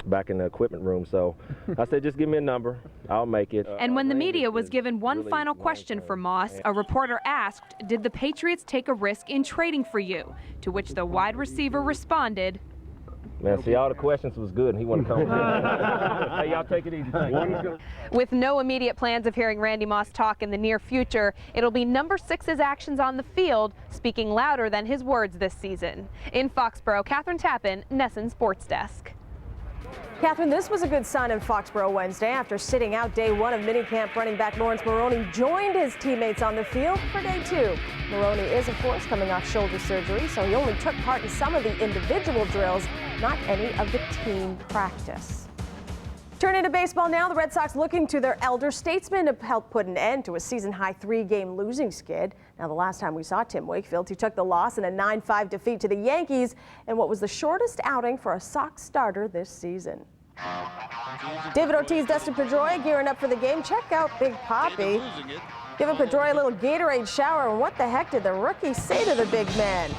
back in the equipment room. So I said, just give me a number. I'll make it. And when the media was given one final question for Moss, a reporter asked, did the Patriots take a risk in trading for you? To which the wide receiver responded, man, see, all the questions was good, and he wanted to come. Hey, y'all take it easy. With no immediate plans of hearing Randy Moss talk in the near future, it'll be number 6's actions on the field speaking louder than his words this season. In Foxborough, Catherine Tappan, Nesson Sports Desk. Catherine, this was a good sign in Foxborough Wednesday. After sitting out day 1 of minicamp, running back Lawrence Maroney joined his teammates on the field for day 2. Maroney is, of course, coming off shoulder surgery, so he only took part in some of the individual drills, not any of the team practice. Turning to baseball now, the Red Sox looking to their elder statesman to help put an end to a season-high 3-game losing skid. Now, the last time we saw Tim Wakefield, he took the loss in a 9-5 defeat to the Yankees in what was the shortest outing for a Sox starter this season. David Ortiz, Dustin Pedroia gearing up for the game. Check out Big Papi. Giving Pedroia a little Gatorade shower, and what the heck did the rookie say to the big man?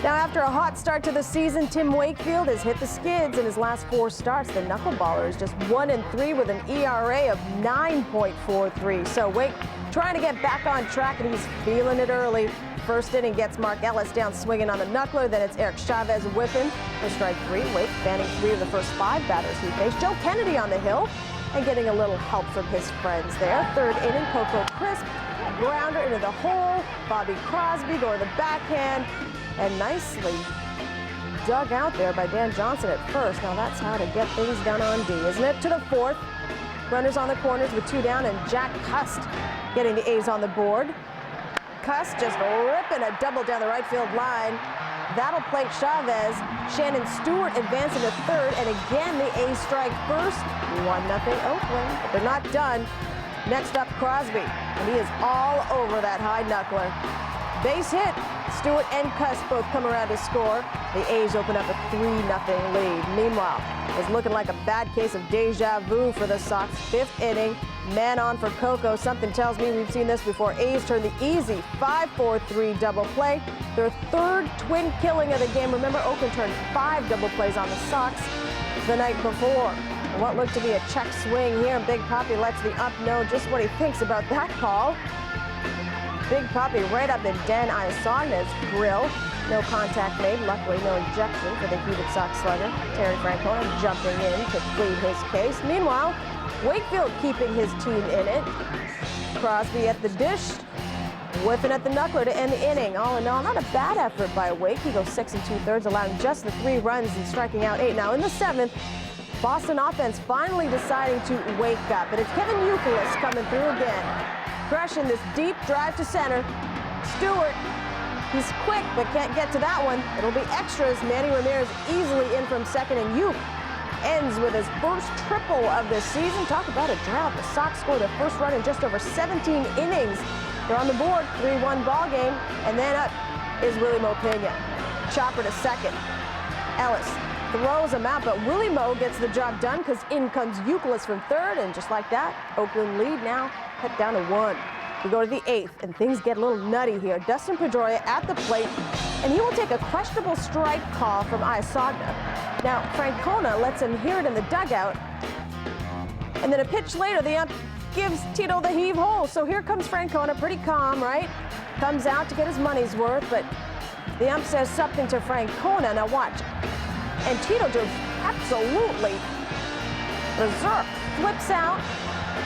Now, after a hot start to the season, Tim Wakefield has hit the skids in his last 4 starts. The knuckleballer is just 1-3 with an ERA of 9.43. So Wake trying to get back on track, and he's feeling it early. First inning gets Mark Ellis down swinging on the knuckler. Then it's Eric Chavez whipping for strike 3. Wake banning 3 of the first 5 batters he faced. Joe Kennedy on the hill and getting a little help from his friends there. 3rd inning, Coco Crisp, grounder into the hole. Bobby Crosby going to the backhand. And nicely dug out there by Dan Johnson at first. Now that's how to get things done on D, isn't it? To the 4th. Runners on the corners with 2 down, and Jack Cust getting the A's on the board. Cust just ripping a double down the right field line. That'll plate Chavez. Shannon Stewart advancing to 3rd, and again the A's strike first. 1-0 Oakland, but they're not done. Next up, Crosby, and he is all over that high knuckler. Base hit. Stewart and Cust both come around to score. The A's open up a 3-0 lead. Meanwhile, it's looking like a bad case of deja vu for the Sox. 5th inning, man on for Coco. Something tells me we've seen this before. A's turn the easy 5-4-3 double play. Their 3rd twin killing of the game. Remember, Oakland turned 5 double plays on the Sox the night before. And what looked to be a check swing here, and Big Papi lets the ump know just what he thinks about that call. Big Papi right up in Dan Iasogna's grill. No contact made. Luckily, no ejection for the heated Sox slugger. Terry Francona jumping in to plead his case. Meanwhile, Wakefield keeping his team in it. Crosby at the dish, whiffing at the knuckler to end the inning. All in all, not a bad effort by Wake. He goes 6 2/3, allowing just the 3 runs and striking out 8. Now in the 7th, Boston offense finally deciding to wake up. And it's Kevin Youkilis coming through again. Crushing this deep drive to center. Stewart, he's quick but can't get to that one. It'll be extras. Manny Ramirez easily in from 2nd, and Uke ends with his first triple of the season. Talk about a drought. The Sox scored their first run in just over 17 innings. They're on the board, 3-1 ball game, and then up is Willie Mo Pena. Chopper to 2nd. Ellis throws him out, but Willie Mo gets the job done because in comes Youkilis from 3rd, and just like that, Oakland lead now cut down to 1. We go to the 8th, and things get a little nutty here. Dustin Pedroia at the plate, and he will take a questionable strike call from Iasogna. Now, Francona lets him hear it in the dugout, and then a pitch later, the ump gives Tito the heave-ho. So here comes Francona, pretty calm, right? Comes out to get his money's worth, but the ump says something to Francona. Now watch. And Tito just absolutely berserk. Flips out.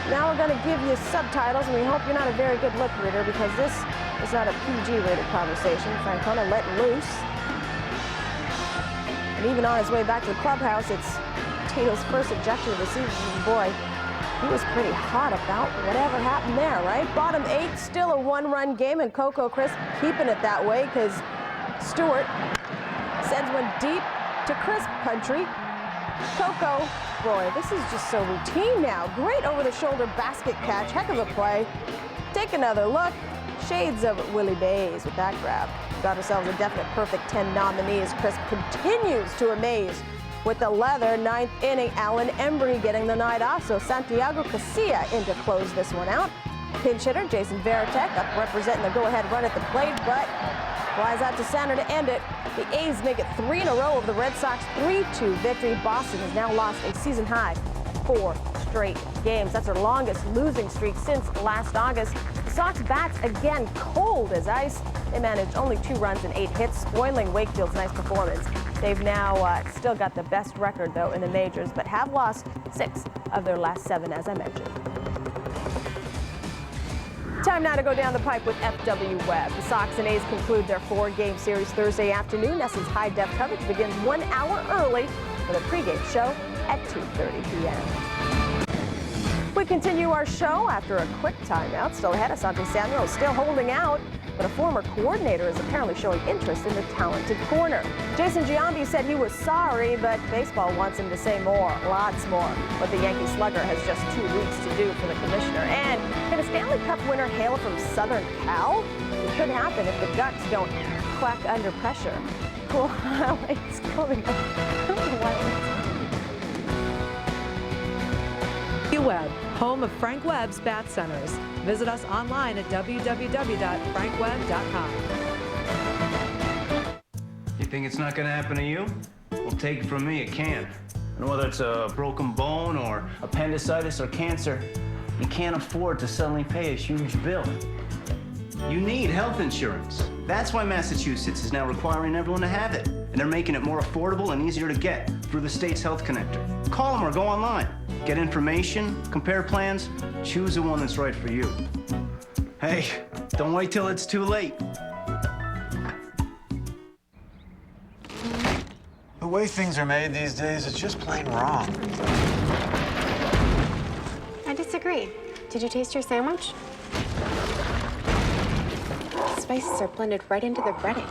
Now we're going to give you subtitles, and we hope you're not a very good lip reader because this is not a PG-rated conversation. Francona let loose. And even on his way back to the clubhouse, it's Tito's first ejection of the season. Boy, he was pretty hot about whatever happened there, right? Bottom 8, still a 1-run game, and Coco Crisp keeping it that way because Stewart sends one deep to Crisp country. Coco, boy, this is just so routine now. Great over-the-shoulder basket catch, heck of a play. Take another look. Shades of Willie Mays with that grab. Got ourselves a definite perfect 10 nominees. Crisp continues to amaze with the leather. 9th inning, Alan Embry getting the night off, so Santiago Casilla in to close this one out. Pinch hitter Jason Varitek up representing the go-ahead run at the plate, but flies out to center to end it. The A's make it 3 in a row of the Red Sox 3-2 victory. Boston has now lost a season high 4 straight games. That's their longest losing streak since last August. The Sox bats again cold as ice. They managed only 2 runs and 8 hits, spoiling Wakefield's nice performance. They've now still got the best record, though, in the majors, but have lost 6 of their last 7, as I mentioned. Time now to go down the pipe with FW Webb. The Sox and A's conclude their 4-game series Thursday afternoon. NESN's high-def coverage begins 1 hour early with a pregame show at 2:30 p.m. We continue our show after a quick timeout. Still ahead, Asante Samuel is still holding out, but a former coordinator is apparently showing interest in the talented corner. Jason Giambi said he was sorry, but baseball wants him to say more, lots more. What the Yankee slugger has just 2 weeks to do for the commissioner. And can a Stanley Cup winner hail from Southern Cal? It could happen if the Ducks don't quack under pressure. Cool highlights coming up. Webb, home of Frank Webb's Bat Centers. Visit us online at www.frankwebb.com. You think it's not going to happen to you? Well, take it from me, it can. And whether it's a broken bone or appendicitis or cancer, you can't afford to suddenly pay a huge bill. You need health insurance. That's why Massachusetts is now requiring everyone to have it. And they're making it more affordable and easier to get through the state's health connector. Call them or go online. Get information, compare plans, choose the one that's right for you. Hey, don't wait till it's too late. The way things are made these days, it's just plain wrong. I disagree. Did you taste your sandwich? The spices are blended right into the breading.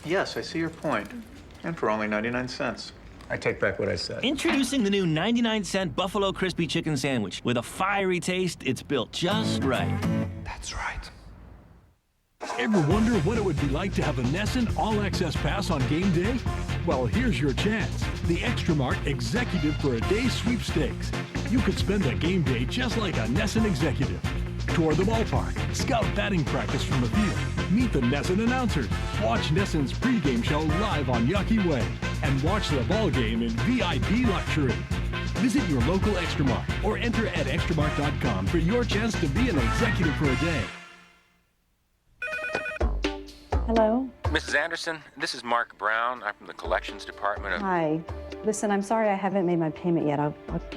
Yes, I see your point. And for only 99 cents. I take back what I said. Introducing the new 99-cent Buffalo Crispy Chicken Sandwich. With a fiery taste, it's built just right. That's right. Ever wonder what it would be like to have a NESN All-Access Pass on game day? Well, here's your chance. The Extra Mart Executive for a Day Sweepstakes. You could spend a game day just like a NESN executive. Tour the ballpark, scout batting practice from the field, meet the NESN announcers, watch NESN's pregame show live on Yucky Way, and watch the ball game in VIP luxury. Visit your local Extra Mart or enter at extramart.com for your chance to be an executive for a day. Hello? Mrs. Anderson, this is Mark Brown. I'm from the collections department of... Hi. Listen, I'm sorry I haven't made my payment yet. I'll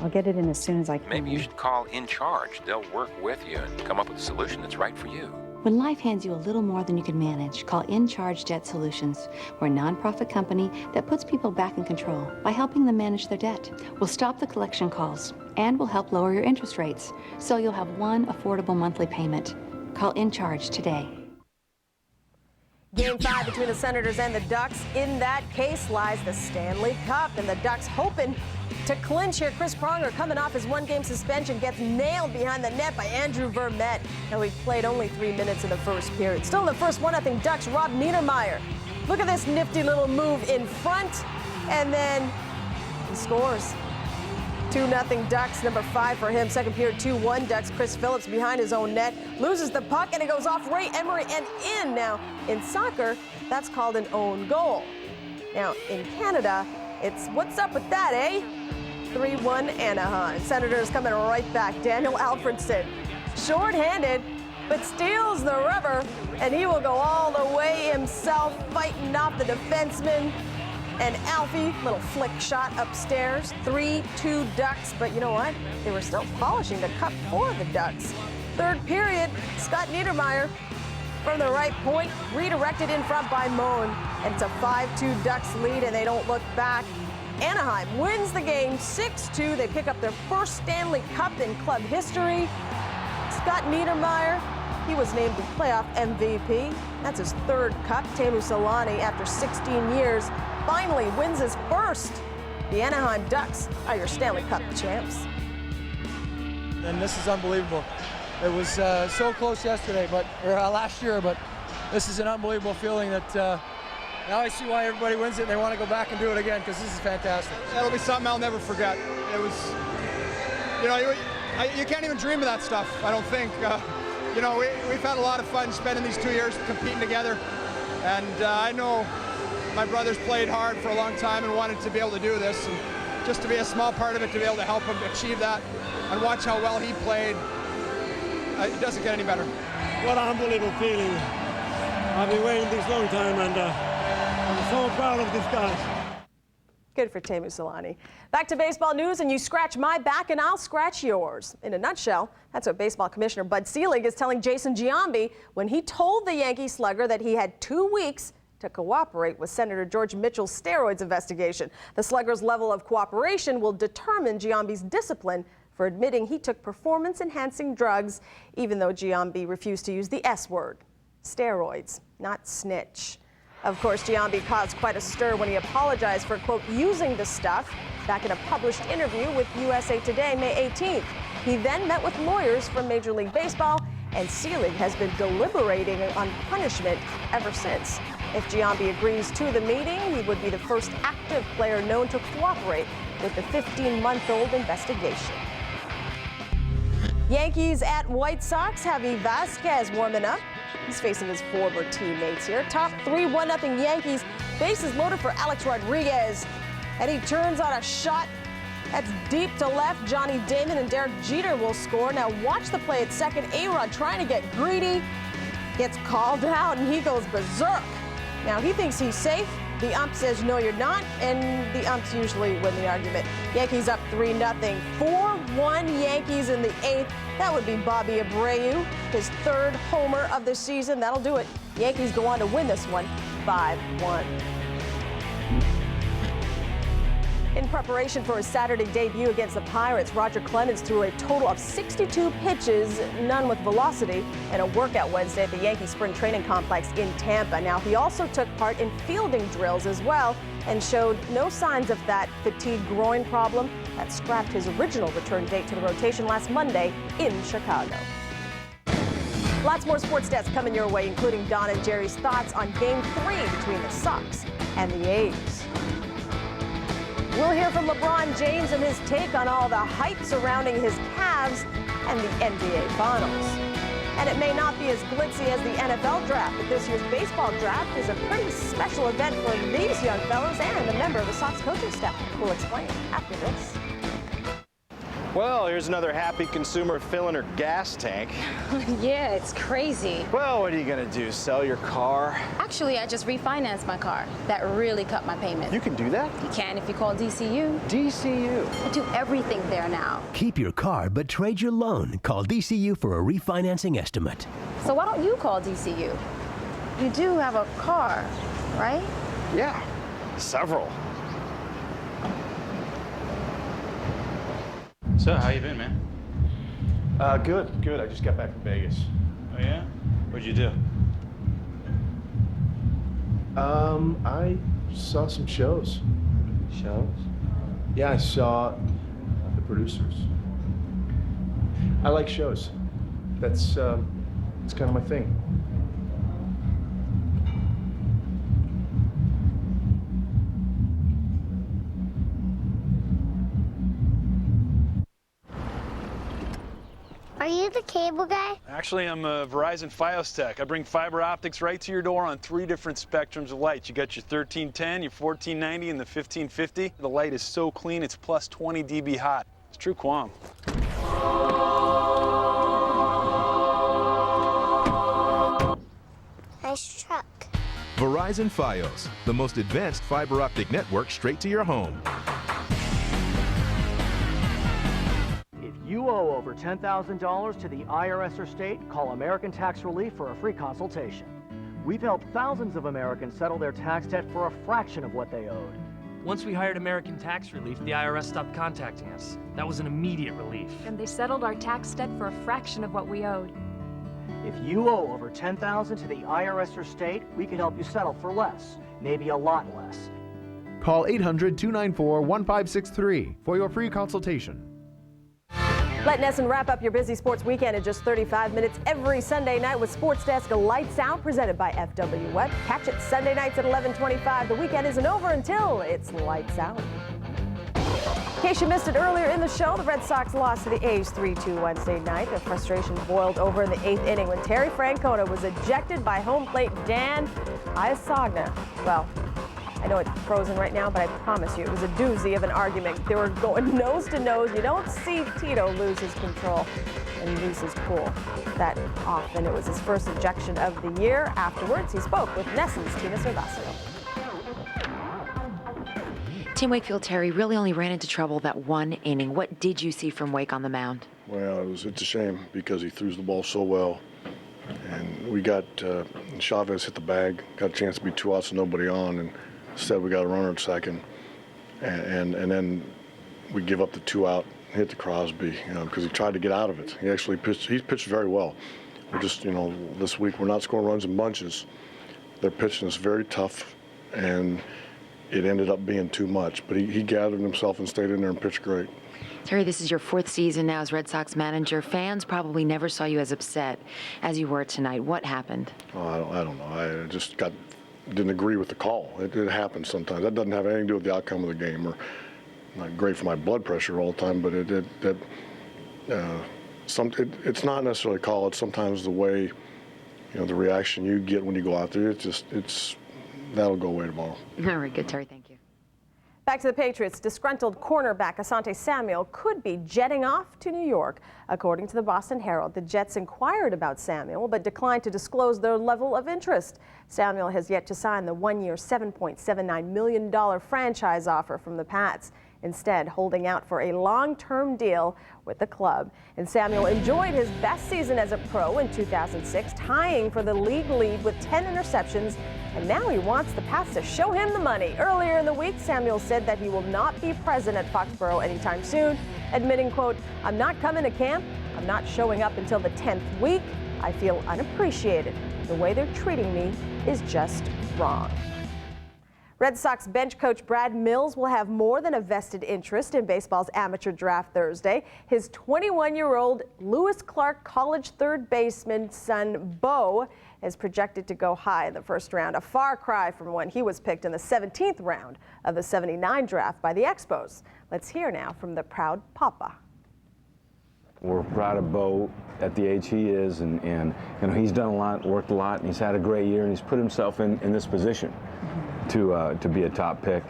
get it in as soon as I can. Maybe you should call In Charge. They'll work with you and come up with a solution that's right for you. When life hands you a little more than you can manage, call In Charge Debt Solutions. We're a nonprofit company that puts people back in control by helping them manage their debt. We'll stop the collection calls and we'll help lower your interest rates so you'll have one affordable monthly payment. Call In Charge today. Game 5 between the Senators and the Ducks. In that case lies the Stanley Cup, and the Ducks hoping to clinch here. Chris Pronger, coming off his 1-game suspension, gets nailed behind the net by Andrew Vermette. Now, he played only 3 minutes in the first period. Still in the first 1-0 Ducks, Rob Niedermeyer. Look at this nifty little move in front, and then he scores. 2-0 Ducks, number 5 for him. Second period, 2-1 Ducks. Chris Phillips behind his own net, loses the puck, and it goes off Ray Emery and in. Now, in soccer, that's called an own goal. Now, in Canada, it's what's up with that, eh? 3-1 Anaheim. Senators coming right back. Daniel Alfredson, short-handed, but steals the rubber, and he will go all the way himself, fighting off the defenseman. And Alfie, little flick shot upstairs, 3-2 Ducks, but you know what? They were still polishing the cup for the Ducks. Third period, Scott Niedermeyer from the right point, redirected in front by Moen, and it's a 5-2 Ducks lead, and they don't look back. Anaheim wins the game 6-2. They pick up their first Stanley Cup in club history. Scott Niedermeyer, he was named the playoff MVP. That's his 3rd cup. Teemu Selanne, after 16 years, finally wins his first. The Anaheim Ducks are your Stanley Cup champs. And this is unbelievable. It was so close yesterday, or last year, but this is an unbelievable feeling that now I see why everybody wins it and they want to go back and do it again, because this is fantastic. It'll be something I'll never forget. It was, you know, you can't even dream of that stuff, I don't think. you know, we've had a lot of fun spending these 2 years competing together. And I know my brother's played hard for a long time and wanted to be able to do this. And just to be a small part of it, to be able to help him achieve that and watch how well he played, it doesn't get any better. What an unbelievable feeling. I've been waiting this long time, and I'm so proud of these guys. Good for Teemu Selanne. Back to baseball news, and you scratch my back and I'll scratch yours. In a nutshell, that's what Baseball Commissioner Bud Selig is telling Jason Giambi when he told the Yankee slugger that he had 2 weeks to cooperate with Senator George Mitchell's steroids investigation. The slugger's level of cooperation will determine Giambi's discipline for admitting he took performance-enhancing drugs, even though Giambi refused to use the S word. Steroids, not snitch. Of course, Giambi caused quite a stir when he apologized for, quote, using the stuff back in a published interview with USA Today May 18th. He then met with lawyers from Major League Baseball, and Selig has been deliberating on punishment ever since. If Giambi agrees to the meeting, he would be the first active player known to cooperate with the 15-month-old investigation. Yankees at White Sox, Javi Vasquez warming up. He's facing his former teammates here. Top 3, 1-0 Yankees. Bases loaded for Alex Rodriguez. And he turns on a shot that's deep to left. Johnny Damon and Derek Jeter will score. Now watch the play at second. A-Rod trying to get greedy. Gets called out and he goes berserk. Now he thinks he's safe. The ump says, no, you're not. And the umps usually win the argument. Yankees up 3-0. 4-1 Yankees in the 8th. That would be Bobby Abreu, his 3rd homer of the season. That'll do it. Yankees go on to win this one 5-1. In preparation for his Saturday debut against the Pirates, Roger Clemens threw a total of 62 pitches, none with velocity, in a workout Wednesday at the Yankee Spring Training Complex in Tampa. Now, he also took part in fielding drills as well and showed no signs of that fatigue groin problem that scrapped his original return date to the rotation last Monday in Chicago. Lots more sports stats coming your way, including Don and Jerry's thoughts on Game 3 between the Sox and the A's. We'll hear from LeBron James and his take on all the hype surrounding his Cavs and the NBA Finals. And it may not be as glitzy as the NFL draft, but this year's baseball draft is a pretty special event for these young fellas and a member of the Sox coaching staff. We'll explain after this. Well, here's another happy consumer filling her gas tank. Yeah, it's crazy. Well, what are you gonna do, sell your car? Actually, I just refinanced my car. That really cut my payment. You can do that? You can if you call DCU. DCU? I do everything there now. Keep your car, but trade your loan. Call DCU for a refinancing estimate. So why don't you call DCU? You do have a car, right? Yeah, several. So, how you been, man? Good. I just got back from Vegas. Oh, yeah? What'd you do? I saw some shows. Shows? Yeah, I saw the producers. I like shows. That's kind of my thing. Are you the cable guy? Actually, I'm a Verizon Fios tech. I bring fiber optics right to your door on 3 different spectrums of light. You got your 1310, your 1490, and the 1550. The light is so clean, it's plus 20 dB hot. It's true qualm. Nice truck. Verizon Fios, the most advanced fiber optic network straight to your home. If you owe over $10,000 to the IRS or state, call American Tax Relief for a free consultation. We've helped thousands of Americans settle their tax debt for a fraction of what they owed. Once we hired American Tax Relief, the IRS stopped contacting us. That was an immediate relief. And they settled our tax debt for a fraction of what we owed. If you owe over $10,000 to the IRS or state, we can help you settle for less, maybe a lot less. Call 800-294-1563 for your free consultation. Let Nesson wrap up your busy sports weekend in just 35 minutes every Sunday night with Sports Desk Lights Out, presented by FW Web. Catch it Sunday nights at 11:25. The weekend isn't over until it's lights out. In case you missed it earlier in the show, the Red Sox lost to the A's 3-2 Wednesday night. Their frustration boiled over in the 8th inning when Terry Francona was ejected by home plate Dan Iasagna. Well, I know it's frozen right now, but I promise you it was a doozy of an argument. They were going nose to nose. You don't see Tito lose his control and lose his cool that often. It was his first ejection of the year. Afterwards, he spoke with NESN's Tina Cervasio. Team Wakefield, Terry, really only ran into trouble that one inning. What did you see from Wake on the mound? Well, it's a shame because he throws the ball so well. And we got Chavez hit the bag, got a chance to be 2 outs and nobody on, and instead we got a runner at second. And then we give up the 2 out, hit to Crosby, because he tried to get out of it. He actually pitched, he's pitched very well. We're just, this week we're not scoring runs in bunches. They're pitching us very tough, and it ended up being too much. But he gathered himself and stayed in there and pitched great. Terry, this is your 4th season now as Red Sox manager. Fans probably never saw you as upset as you were tonight. What happened? Oh, I don't know. I just didn't agree with the call. It happens sometimes. That doesn't have anything to do with the outcome of the game, or not great for my blood pressure all the time, but it's not necessarily a call. It's sometimes the way, the reaction you get when you go out there. That'll go away tomorrow. All right, good, Terry. Thank you. Back to the Patriots. Disgruntled cornerback Asante Samuel could be jetting off to New York. According to the Boston Herald, the Jets inquired about Samuel but declined to disclose their level of interest. Samuel has yet to sign the 1-year, $7.79 million franchise offer from the Pats, instead holding out for a long-term deal with the club. And Samuel enjoyed his best season as a pro in 2006, tying for the league lead with 10 interceptions. And now he wants the Pats to show him the money. Earlier in the week, Samuel said that he will not be present at Foxborough anytime soon, admitting, quote, "I'm not coming to camp. I'm not showing up until the 10th week. I feel unappreciated. The way they're treating me is just wrong." Red Sox bench coach Brad Mills will have more than a vested interest in baseball's amateur draft Thursday. His 21-year-old Lewis Clark College third baseman son, Bo, is projected to go high in the first round, a far cry from when he was picked in the 17th round of the '79 draft by the Expos. Let's hear now from the proud papa. We're proud of Bo at the age he is, and he's done a lot, worked a lot, and he's had a great year, and he's put himself in this position to be a top pick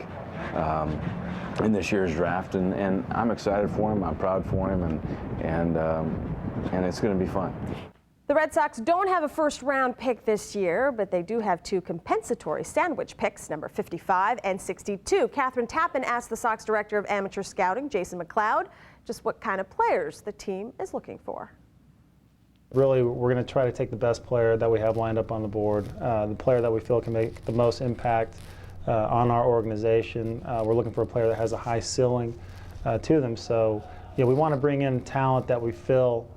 in this year's draft, and I'm excited for him. I'm proud for him, and it's going to be fun. The Red Sox don't have a first-round pick this year, but they do have 2 compensatory sandwich picks, number 55 and 62. Catherine Tappan asked the Sox Director of Amateur Scouting, Jason McLeod, just what kind of players the team is looking for. Really, we're going to try to take the best player that we have lined up on the board, the player that we feel can make the most impact on our organization. We're looking for a player that has a high ceiling to them. So, we want to bring in talent that we feel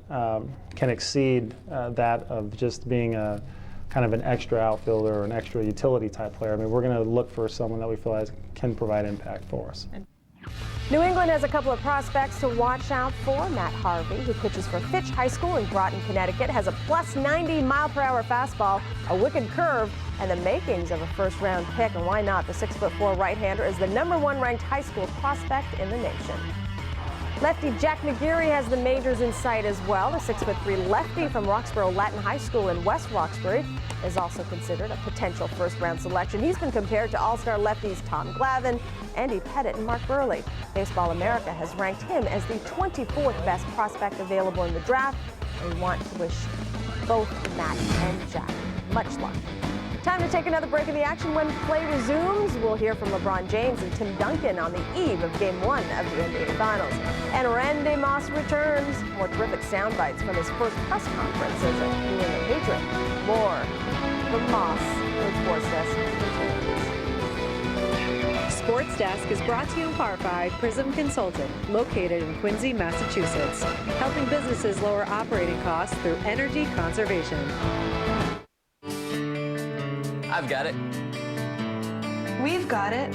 can exceed that of just being a kind of an extra outfielder or an extra utility type player. I mean, we're going to look for someone that we feel can provide impact for us. New England has a couple of prospects to watch out for. Matt Harvey, who pitches for Fitch High School in Groton, Connecticut, has a plus 90 mile-per-hour fastball, a wicked curve, and the makings of a first-round pick. And why not? The 6'4" right-hander is the #1 ranked high school prospect in the nation. Lefty Jack McGeary has the majors in sight as well. The 6'3" lefty from Roxborough Latin High School in West Roxbury is also considered a potential first-round selection. He's been compared to all-star lefties Tom Glavine, Andy Pettit, and Mark Burley. Baseball America has ranked him as the 24th best prospect available in the draft. And we want to wish both Matt and Jack much luck. Time to take another break in the action. When play resumes, we'll hear from LeBron James and Tim Duncan on the eve of Game 1 of the NBA Finals. And Randy Moss returns. More terrific sound bites from his first press conference as a New England Patriot. More from Moss with Sports Desk continues. Sports Desk is brought to you in part by Prism Consultant, located in Quincy, Massachusetts, helping businesses lower operating costs through energy conservation. I've got it. We've got it.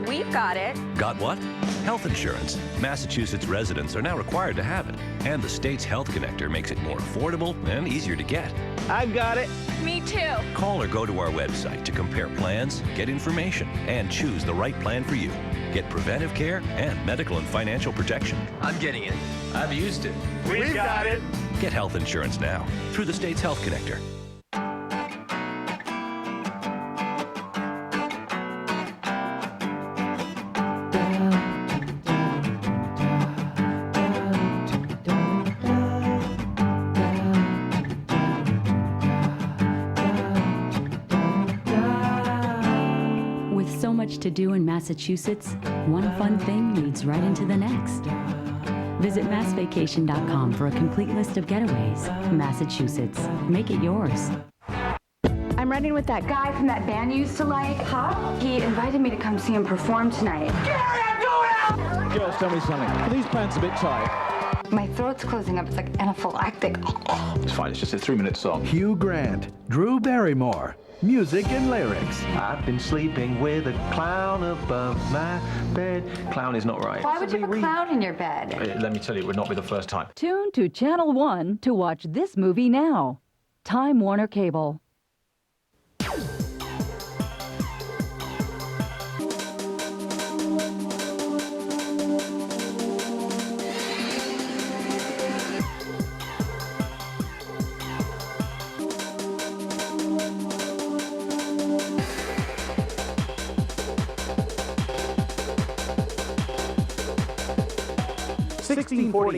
We've got it. Got what? Health insurance. Massachusetts residents are now required to have it. And the state's Health Connector makes it more affordable and easier to get. I've got it. Me too. Call or go to our website to compare plans, get information, and choose the right plan for you. Get preventive care and medical and financial protection. I'm getting it. I've used it. We've got it. Get health insurance now through the state's Health Connector. With so much to do in Massachusetts, one fun thing leads right into the next. Visit massvacation.com for a complete list of getaways. Massachusetts. Make it yours. I'm running with that guy from that band you used to like. Huh? He invited me to come see him perform tonight. Gary, I'm going out! Girls, tell me something. Are these pants a bit tight? My throat's closing up. It's like anaphylactic. It's fine. It's just a 3-minute song. Hugh Grant, Drew Barrymore. Music and lyrics. I've been sleeping with a clown above my bed. Clown is not right. Why would you have a clown in your bed? Let me tell you, it would not be the first time. Tune to Channel 1 to watch this movie now. Time Warner Cable.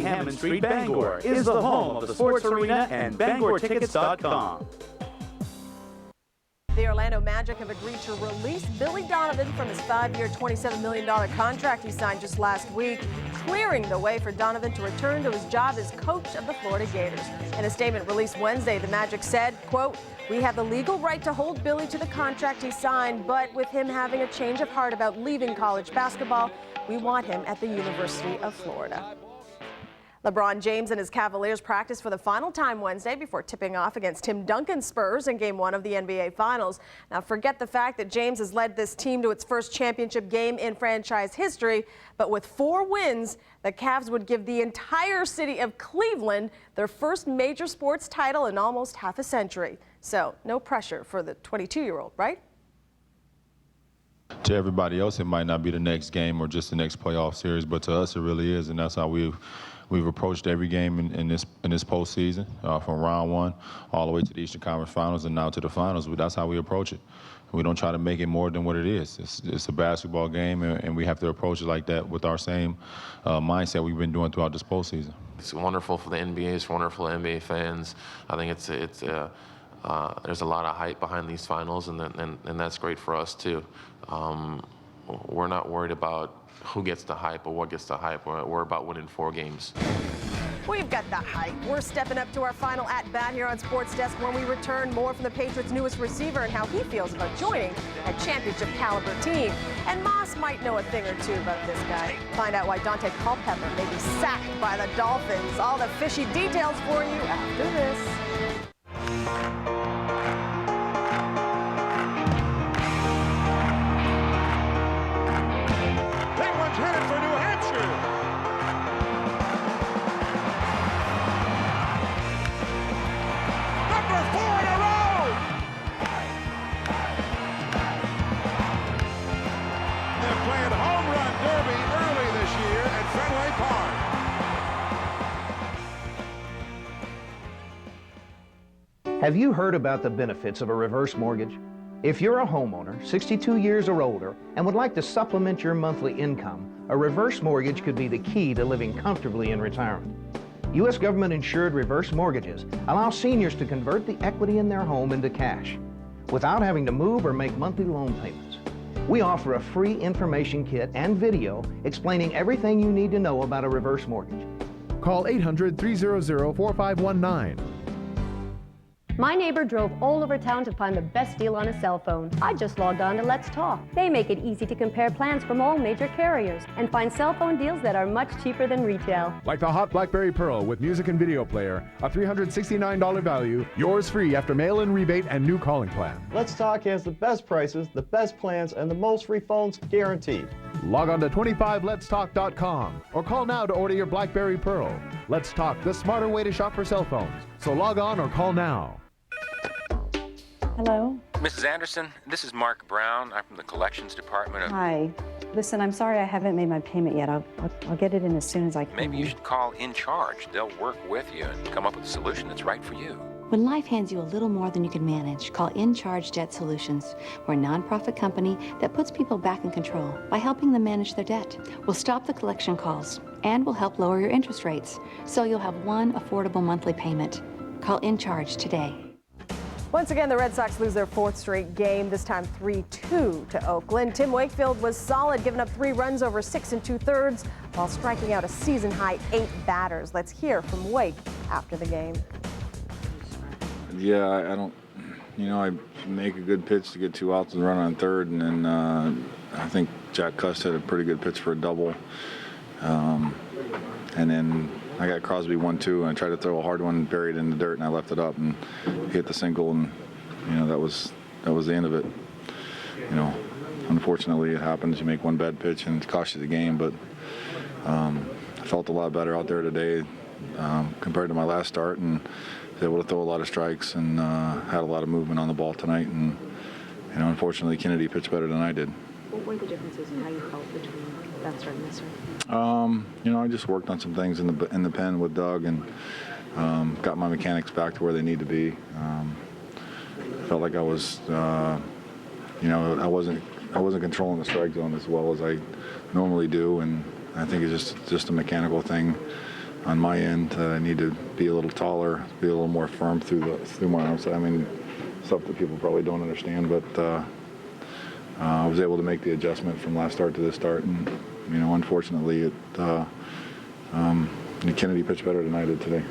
Hammond Street, Bangor is the home of the sports arena and BangorTickets.com. The Orlando Magic have agreed to release Billy Donovan from his 5-year, $27 million contract he signed just last week, clearing the way for Donovan to return to his job as coach of the Florida Gators. In a statement released Wednesday, the Magic said, quote, "We have the legal right to hold Billy to the contract he signed, but with him having a change of heart about leaving college basketball, we want him at the University of Florida." LeBron James and his Cavaliers practiced for the final time Wednesday before tipping off against Tim Duncan's Spurs in Game 1 of the NBA Finals. Now, forget the fact that James has led this team to its first championship game in franchise history, but with 4 wins, the Cavs would give the entire city of Cleveland their first major sports title in almost half a century. So, no pressure for the 22-year-old, right? To everybody else, it might not be the next game or just the next playoff series, but to us, it really is, and that's how we've approached every game in this postseason, from round 1 all the way to the Eastern Conference Finals and now to the finals. But that's how we approach it. We don't try to make it more than what it is. It's a basketball game, and we have to approach it like that with our same mindset we've been doing throughout this postseason. It's wonderful for the NBA. It's wonderful for NBA fans. I think there's a lot of hype behind these finals, and that's great for us too. We're not worried about who gets the hype or what gets the hype. We're about winning 4 games. We've got the hype. We're stepping up to our final at-bat here on Sports Desk when we return. More from the Patriots' newest receiver and how he feels about joining a championship-caliber team. And Moss might know a thing or two about this guy. Find out why Dante Culpepper may be sacked by the Dolphins. All the fishy details for you after this. Headed for New Hampshire. Number 4 in a row. They're playing home run derby early this year at Fenway Park. Have you heard about the benefits of a reverse mortgage? If you're a homeowner, 62 years or older, and would like to supplement your monthly income, a reverse mortgage could be the key to living comfortably in retirement. U.S. government-insured reverse mortgages allow seniors to convert the equity in their home into cash without having to move or make monthly loan payments. We offer a free information kit and video explaining everything you need to know about a reverse mortgage. Call 800-300-4519. My neighbor drove all over town to find the best deal on a cell phone. I just logged on to Let's Talk. They make it easy to compare plans from all major carriers and find cell phone deals that are much cheaper than retail. Like the hot BlackBerry Pearl with music and video player, a $369 value, yours free after mail-in rebate and new calling plan. Let's Talk has the best prices, the best plans, and the most free phones guaranteed. Log on to 25letstalk.com or call now to order your BlackBerry Pearl. Let's Talk, the smarter way to shop for cell phones. So log on or call now. Hello? Mrs. Anderson, this is Mark Brown. I'm from the collections department. Hi. Listen, I'm sorry I haven't made my payment yet. I'll get it in as soon as I can. Maybe you should call In Charge. They'll work with you and come up with a solution that's right for you. When life hands you a little more than you can manage, call In Charge Debt Solutions. We're a nonprofit company that puts people back in control by helping them manage their debt. We'll stop the collection calls and we'll help lower your interest rates, so you'll have one affordable monthly payment. Call In Charge today. Once again, the Red Sox lose their 4th straight game, this time 3-2 to Oakland. Tim Wakefield was solid, giving up 3 runs over 6 2/3 while striking out a season-high 8 batters. Let's hear from Wake after the game. Yeah, I don't, I make a good pitch to get 2 outs and run on 3rd, and then I think Jack Cust had a pretty good pitch for a double. And then I got Crosby 1-2, and I tried to throw a hard one buried in the dirt, and I left it up and hit the single, and that was the end of it. Unfortunately, it happens. You make one bad pitch and it costs you the game, but I felt a lot better out there today compared to my last start, and was able to throw a lot of strikes and had a lot of movement on the ball tonight. And unfortunately, Kennedy pitched better than I did. What were the differences in how you felt between that start and this start? I just worked on some things in the pen with Doug and got my mechanics back to where they need to be. Felt like I was, I wasn't controlling the strike zone as well as I normally do, and I think it's just a mechanical thing on my end. I need to be a little taller, be a little more firm through my arms. I mean, stuff that people probably don't understand, but I was able to make the adjustment from last start to this start, and unfortunately, Kennedy pitched better than I did today.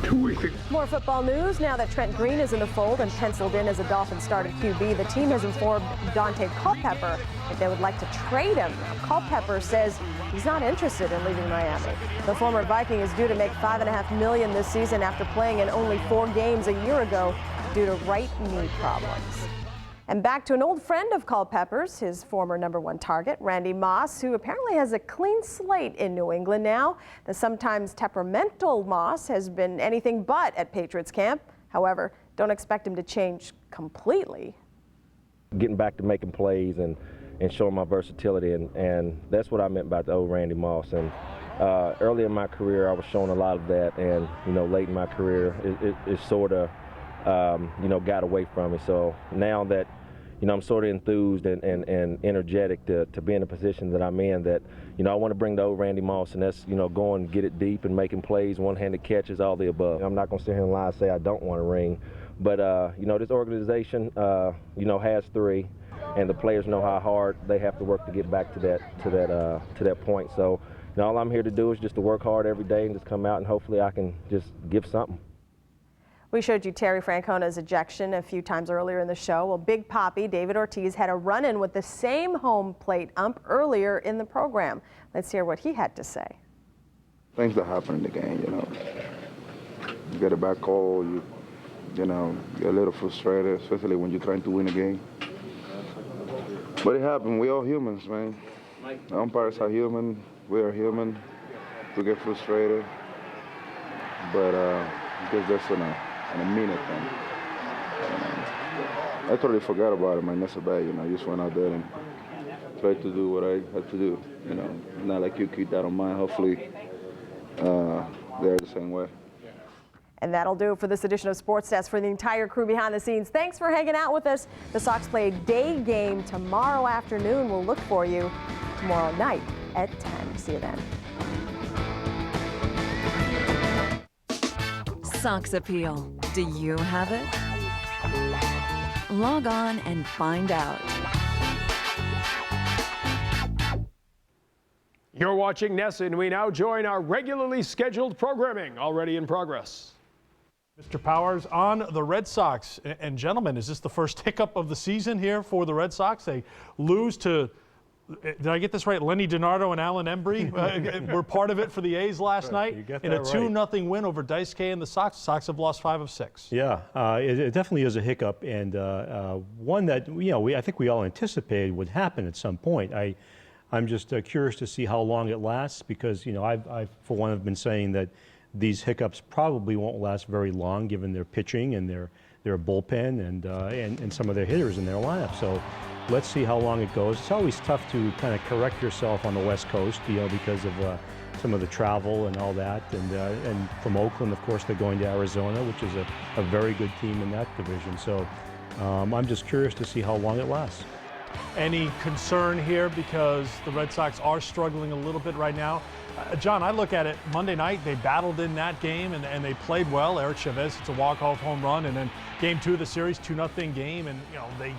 2 weeks ago. More football news now that Trent Green is in the fold and penciled in as a Dolphin starter QB. The team has informed Dante Culpepper if they would like to trade him. Culpepper says he's not interested in leaving Miami. The former Viking is due to make $5.5 million this season after playing in only 4 games a year ago due to right knee problems. And back to an old friend of Culpepper's, his former #1 target, Randy Moss, who apparently has a clean slate in New England now. The sometimes temperamental Moss has been anything but at Patriots camp. However, don't expect him to change completely. Getting back to making plays and showing my versatility, and that's what I meant by the old Randy Moss. And early in my career, I was showing a lot of that, and late in my career, it sort of got away from me. So now that, I'm sort of enthused and energetic to be in the position that I'm in, that, I want to bring the old Randy Moss, and that's, go and get it deep and making plays, one-handed catches, all the above. I'm not going to sit here and lie and say I don't want a ring, but, this organization, has 3, and the players know how hard they have to work to get back to that point. So, all I'm here to do is just to work hard every day and just come out, and hopefully I can just give something. We showed you Terry Francona's ejection a few times earlier in the show. Well, Big Papi, David Ortiz, had a run-in with the same home plate ump earlier in the program. Let's hear what he had to say. Things that happen in the game, You get a bad call, you get a little frustrated, especially when you're trying to win a game. But it happens. We're all humans, man. The umpires are human. We are human. We get frustrated. But I guess that's in a minute thing. I totally forgot about it, man. That's a bad, I just went out there and tried to do what I had to do. Not like you keep that on mind. Hopefully, they're the same way. And that'll do it for this edition of Sports Desk. For the entire crew behind the scenes, thanks for hanging out with us. The Sox play a day game tomorrow afternoon. We'll look for you tomorrow night at 10. See you then. Sox appeal. Do you have it? Log on and find out. You're watching NESN, and we now join our regularly scheduled programming, already in progress. Mr. Powers on the Red Sox. And gentlemen, is this the first hiccup of the season here for the Red Sox? They lose to, did I get this right? Lenny DiNardo and Alan Embry were part of it for the A's last night in a 2-0 win over Daisuke and the Sox. The Sox have lost 5 of 6. Yeah, it definitely is a hiccup, and one that I think we all anticipated would happen at some point. I'm just curious to see how long it lasts, because I've for one have been saying that these hiccups probably won't last very long, given their pitching and their bullpen and some of their hitters in their lineup. So let's see how long it goes. It's always tough to kind of correct yourself on the West Coast, because of some of the travel and all that. And from Oakland, of course, they're going to Arizona, which is a very good team in that division. So I'm just curious to see how long it lasts. Any concern here because the Red Sox are struggling a little bit right now? John, I look at it Monday night, they battled in that game and they played well. Eric Chavez hits a walk-off home run, and then game 2 of the series, 2-0 game, and they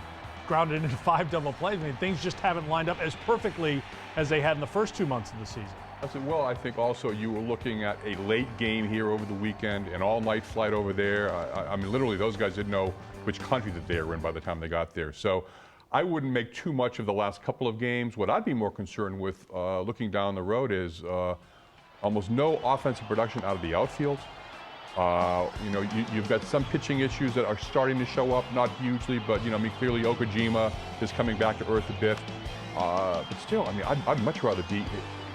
grounded into 5 double plays. I mean, things just haven't lined up as perfectly as they had in the first 2 months of the season. Well, I think also you were looking at a late game here over the weekend, an all-night flight over there. I mean, literally, those guys didn't know which country that they were in by the time they got there. So I wouldn't make too much of the last couple of games. What I'd be more concerned with looking down the road is almost no offensive production out of the outfield. You've got some pitching issues that are starting to show up, not hugely, but clearly Okajima is coming back to earth a bit. But still, I mean, I'd much rather be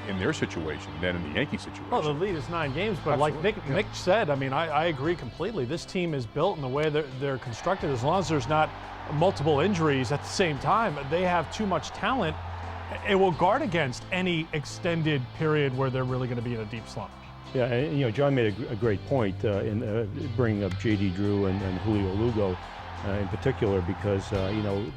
in their situation than in the Yankee situation. Well, the lead is 9 games, but Absolutely. like Nick said, I mean, I agree completely. This team is built in the way they're constructed. As long as there's not multiple injuries at the same time, they have too much talent. It will guard against any extended period where they're really going to be in a deep slump. Yeah, and John made a great point in bringing up J.D. Drew and Julio Lugo in particular, because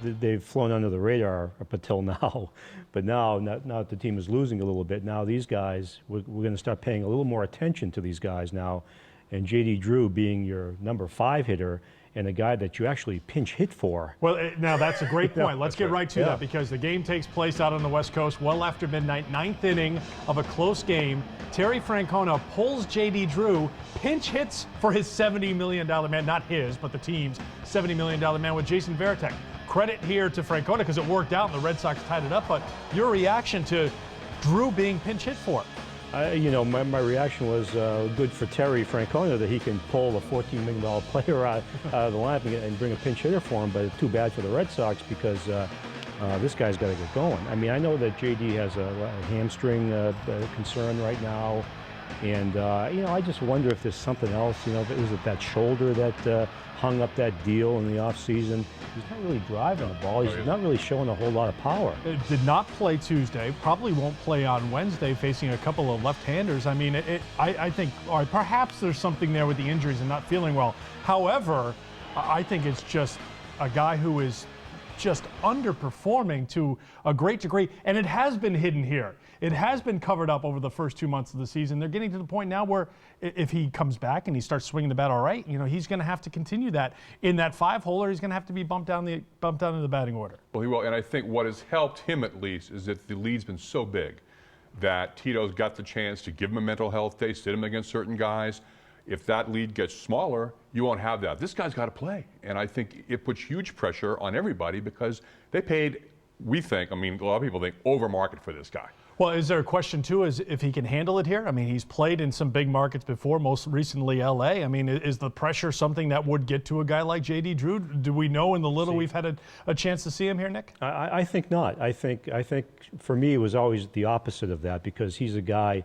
they've flown under the radar up until now. But now that the team is losing a little bit, now these guys, we're going to start paying a little more attention to these guys now. And J.D. Drew being your number 5 hitter and a guy that you actually pinch hit for. Well, now that's a great point. Let's get right to that, because the game takes place out on the West Coast well after midnight, 9th inning of a close game. Terry Francona pulls J.D. Drew, pinch hits for his $70 million man, not his, but the team's $70 million man with Jason Varitek. Credit here to Francona because it worked out and the Red Sox tied it up, but your reaction to Drew being pinch hit for? My reaction was good for Terry Francona that he can pull a $14 million player out of the lineup and bring a pinch hitter for him, but it's too bad for the Red Sox because this guy's got to get going. I mean, I know that JD has a hamstring concern right now, and I just wonder if there's something else. Is it that shoulder that hung up that deal in the offseason? He's not really driving the ball. He's not really showing a whole lot of power. Did not play Tuesday. Probably won't play on Wednesday, facing a couple of left-handers. I mean, I think, all right, perhaps there's something there with the injuries and not feeling well. However, I think it's just a guy who is just underperforming to a great degree, and it has been hidden here. It has been covered up over the first 2 months of the season. They're getting to the point now where if he comes back and he starts swinging the bat all right, he's going to have to continue that in that 5-hole, or he's going to have to be bumped down in the batting order. Well, he will, and I think what has helped him at least is that the lead's been so big that Tito's got the chance to give him a mental health day, sit him against certain guys. If that lead gets smaller, you won't have that. This guy's got to play, and I think it puts huge pressure on everybody because they paid, we think, a lot of people think, over market for this guy. Well, is there a question, too, is if he can handle it here? I mean, he's played in some big markets before, most recently L.A. I mean, is the pressure something that would get to a guy like J.D. Drew? Do we know in the little we've had a chance to see him here, Nick? I think not. I think for me it was always the opposite of that, because he's a guy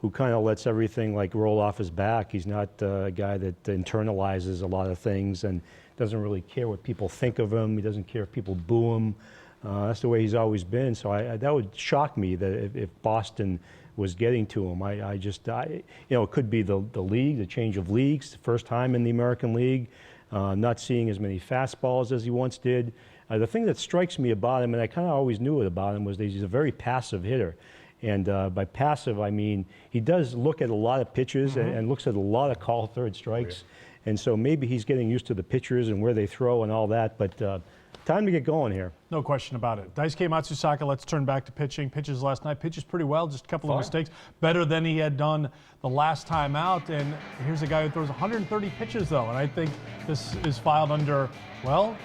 who kind of lets everything roll off his back. He's not a guy that internalizes a lot of things and doesn't really care what people think of him. He doesn't care if people boo him. That's the way he's always been. So that would shock me that if Boston was getting to him. It could be the league, the change of leagues, the first time in the American League, not seeing as many fastballs as he once did. The thing that strikes me about him, and I kind of always knew it about him, was that he's a very passive hitter. And by passive, I mean he does look at a lot of pitches and looks at a lot of called third strikes. And so maybe he's getting used to the pitchers and where they throw and all that. But time to get going here. No question about it. Daisuke Matsusaka, let's turn back to pitching. Pitches last night. Pitches pretty well, just a couple of mistakes. Better than he had done the last time out. And here's a guy who throws 130 pitches, though. And I think this is filed under, well,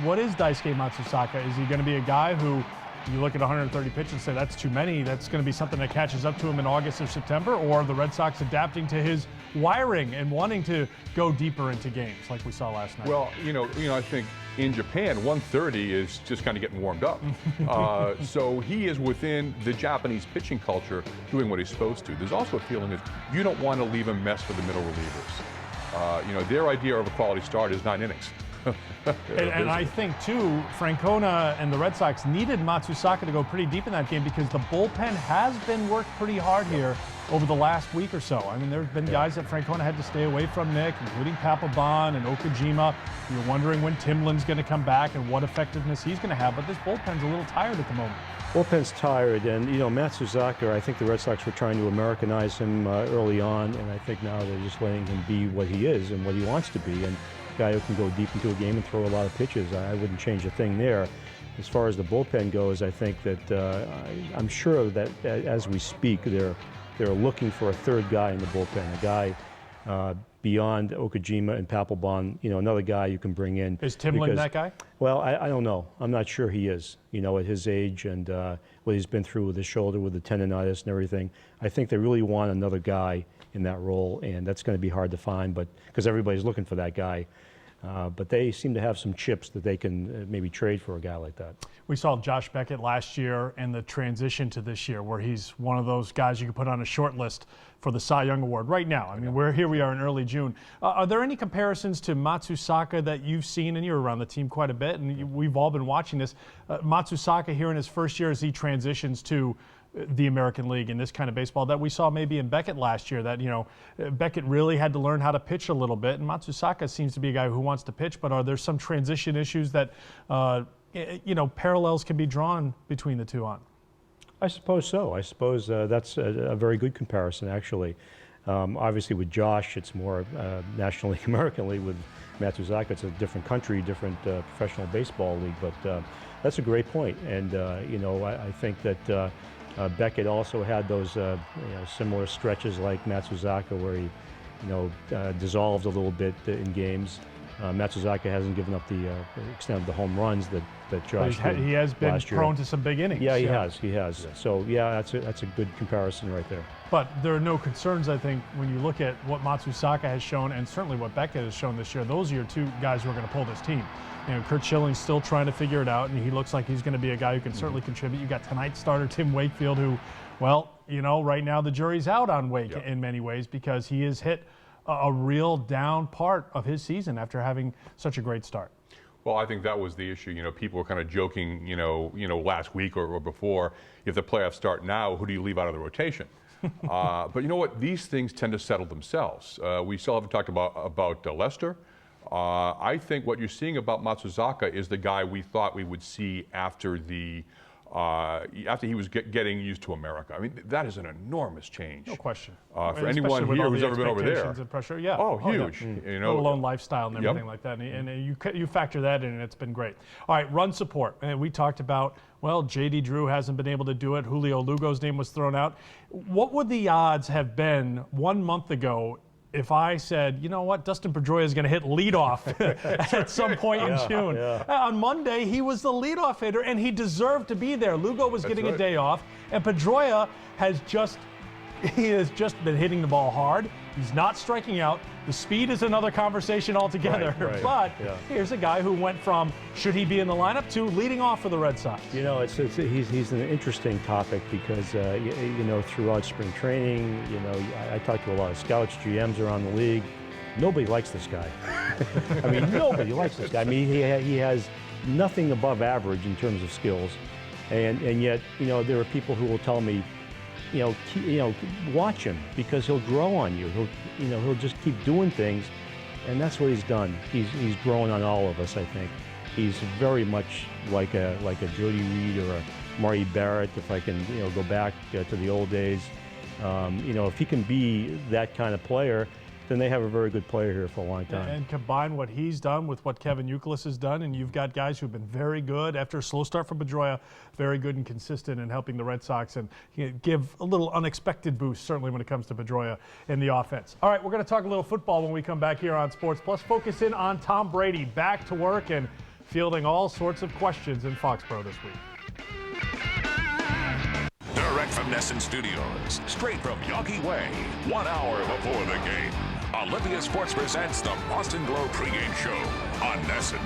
what is Daisuke Matsusaka? Is he going to be a guy who you look at 130 pitches and say that's too many? That's going to be something that catches up to him in August or September? Or the Red Sox adapting to his wiring and wanting to go deeper into games like we saw last night? Well, I think in Japan, 130 is just kind of getting warmed up. So he is within the Japanese pitching culture doing what he's supposed to. There's also a feeling that you don't want to leave him mess for the middle relievers. their idea of a quality start is 9 innings. And I think, too, Francona and the Red Sox needed Matsusaka to go pretty deep in that game because the bullpen has been worked pretty hard here over the last week or so. I mean, there have been guys that Francona had to stay away from, Nick, including Papelbon and Okajima. You're wondering when Timlin's going to come back and what effectiveness he's going to have, but this bullpen's a little tired at the moment. Bullpen's tired, and Matsusaka, I think the Red Sox were trying to Americanize him early on, and I think now they're just letting him be what he is and what he wants to be. And a guy who can go deep into a game and throw a lot of pitches. I wouldn't change a thing there. As far as the bullpen goes, I think that I'm sure that as we speak, they're looking for a third guy in the bullpen, a guy beyond Okajima and Papelbon, another guy you can bring in. Is Timlin that guy? Well, I don't know. I'm not sure he is, at his age and what he's been through with his shoulder, with the tendonitis and everything. I think they really want another guy in that role, and that's going to be hard to find, but because everybody's looking for that guy. But they seem to have some chips that they can maybe trade for a guy like that. We saw Josh Beckett last year and the transition to this year where he's one of those guys you could put on a short list for the Cy Young Award right now. I mean, here we are in early June. Are there any comparisons to Matsusaka that you've seen, and you're around the team quite a bit, and we've all been watching this, Matsusaka here in his first year as he transitions to the American League in this kind of baseball that we saw maybe in Beckett last year, that, Beckett really had to learn how to pitch a little bit, and Matsusaka seems to be a guy who wants to pitch, but are there some transition issues that, parallels can be drawn between the two on? I suppose so. I suppose that's a very good comparison, actually. Obviously, with Josh, it's more National League, American League. With Matsusaka, it's a different country, different professional baseball league, but that's a great point. And, I think that Beckett also had those similar stretches like Matsusaka where he dissolved a little bit in games. Matsuzaka hasn't given up the extent of the home runs that Josh did. He has been prone to some big innings. Yeah, he has. Yeah. So yeah, that's a good comparison right there. But there are no concerns, I think, when you look at what Matsusaka has shown and certainly what Beckett has shown this year. Those are your two guys who are going to pull this team. Kurt Schilling's still trying to figure it out, and he looks like he's going to be a guy who can certainly contribute. You got tonight's starter Tim Wakefield, who, well, right now the jury's out on Wake in many ways because he has hit a real down part of his season after having such a great start. Well, I think that was the issue. People were kind of joking, last week or before, if the playoffs start now, who do you leave out of the rotation? But you know what? These things tend to settle themselves. We still haven't talked about Lester. I think what you're seeing about Matsuzaka is the guy we thought we would see after he was getting used to America. I mean, that is an enormous change. No question. For anyone here who's ever been over there. And pressure, yeah. Oh, huge. Let alone lifestyle and everything like that. And you factor that in, and it's been great. All right, run support. And we talked about, J.D. Drew hasn't been able to do it. Julio Lugo's name was thrown out. What would the odds have been 1 month ago if I said, you know what, Dustin Pedroia is going to hit leadoff at some point in June? On Monday, he was the leadoff hitter, and he deserved to be there. Lugo was getting a day off, and Pedroia has just been hitting the ball hard. He's not striking out. The speed is another conversation altogether. But here's a guy who went from should he be in the lineup to leading off for the Red Sox. He's an interesting topic because throughout spring training, I talked to a lot of scouts, GMs around the league. Nobody likes this guy. I mean, nobody likes this guy. I mean, he has nothing above average in terms of skills, and yet there are people who will tell me, watch him because he'll grow on you. He'll just keep doing things, and that's what he's done. He's grown on all of us. I think he's very much like a Jody Reed or a Marty Barrett. If I can go back to the old days, if he can be that kind of player, then they have a very good player here for a long time. And combine what he's done with what Kevin Youkilis has done, and you've got guys who've been very good after a slow start from Pedroia, very good and consistent in helping the Red Sox and give a little unexpected boost, certainly when it comes to Pedroia in the offense. All right, we're going to talk a little football when we come back here on Sports Plus. Focus in on Tom Brady, back to work and fielding all sorts of questions in Foxborough this week. Direct from Nesson Studios, straight from Yankee Way, 1 hour before the game. Olympia Sports presents the Boston Globe pregame show on Nesson.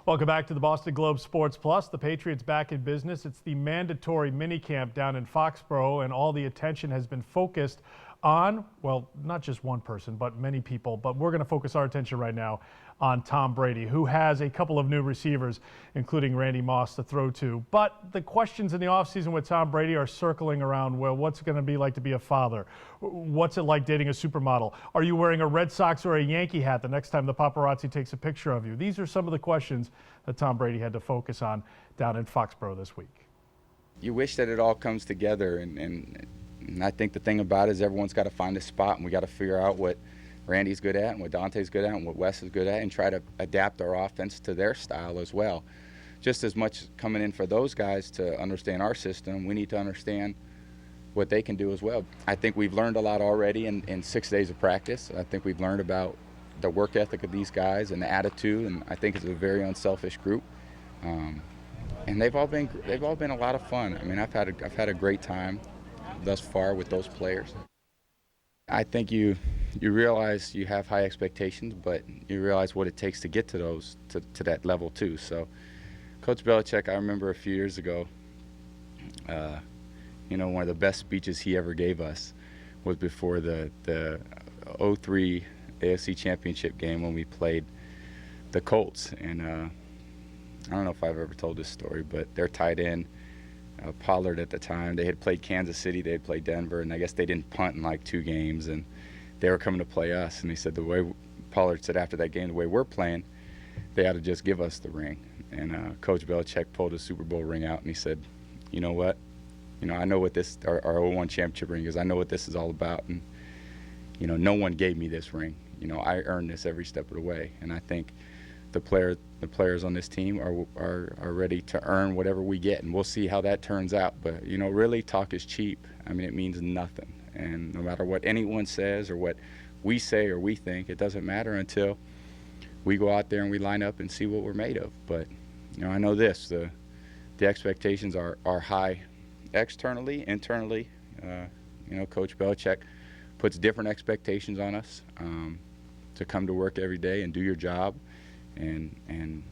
Welcome back to the Boston Globe Sports Plus. The Patriots back in business. It's the mandatory minicamp down in Foxborough, and all the attention has been focused on, well, not just one person, but many people. But we're going to focus our attention right now on Tom Brady, who has a couple of new receivers, including Randy Moss, to throw to. But the questions in the offseason with Tom Brady are circling around, well, what's it going to be like to be a father? What's it like dating a supermodel? Are you wearing a Red Sox or a Yankee hat the next time the paparazzi takes a picture of you? These are some of the questions that Tom Brady had to focus on down in Foxborough this week. You wish that it all comes together, and I think the thing about it is everyone's got to find a spot, and we got to figure out what Randy's good at and what Dante's good at and what Wes is good at, and try to adapt our offense to their style as well. Just as much coming in for those guys to understand our system, we need to understand what they can do as well. I think we've learned a lot already in 6 days of practice. I think we've learned about the work ethic of these guys and the attitude, and I think it's a very unselfish group. And they've all been a lot of fun. I mean, I've had a great time thus far with those players. I think you realize you have high expectations, but you realize what it takes to get to those to that level too. So, Coach Belichick, I remember a few years ago, one of the best speeches he ever gave us was before the 03 AFC Championship game when we played the Colts. And I don't know if I've ever told this story, but their tight end, Pollard at the time, they had played Kansas City, they had played Denver, and I guess they didn't punt in like 2 games, and they were coming to play us. And he said, Pollard said after that game, the way we're playing, they ought to just give us the ring. And Coach Belichick pulled his Super Bowl ring out, and he said, you know what? I know what this, our 01 championship ring is. I know what this is all about. And, no one gave me this ring. I earned this every step of the way. And I think the players on this team are ready to earn whatever we get, and we'll see how that turns out. But really, talk is cheap. I mean, it means nothing. And no matter what anyone says or what we say or we think, it doesn't matter until we go out there and we line up and see what we're made of. But I know this: the expectations are high, externally, internally. Coach Belichick puts different expectations on us to come to work every day and do your job. And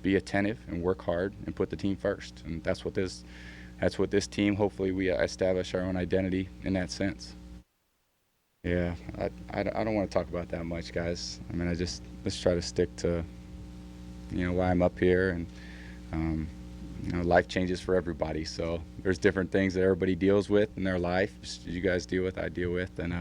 be attentive and work hard and put the team first. And that's what this team, hopefully we establish our own identity in that sense. Yeah, I don't want to talk about that much, guys. I mean, let's try to stick to, why I'm up here. And, life changes for everybody. So there's different things that everybody deals with in their life. You guys deal with, I deal with. And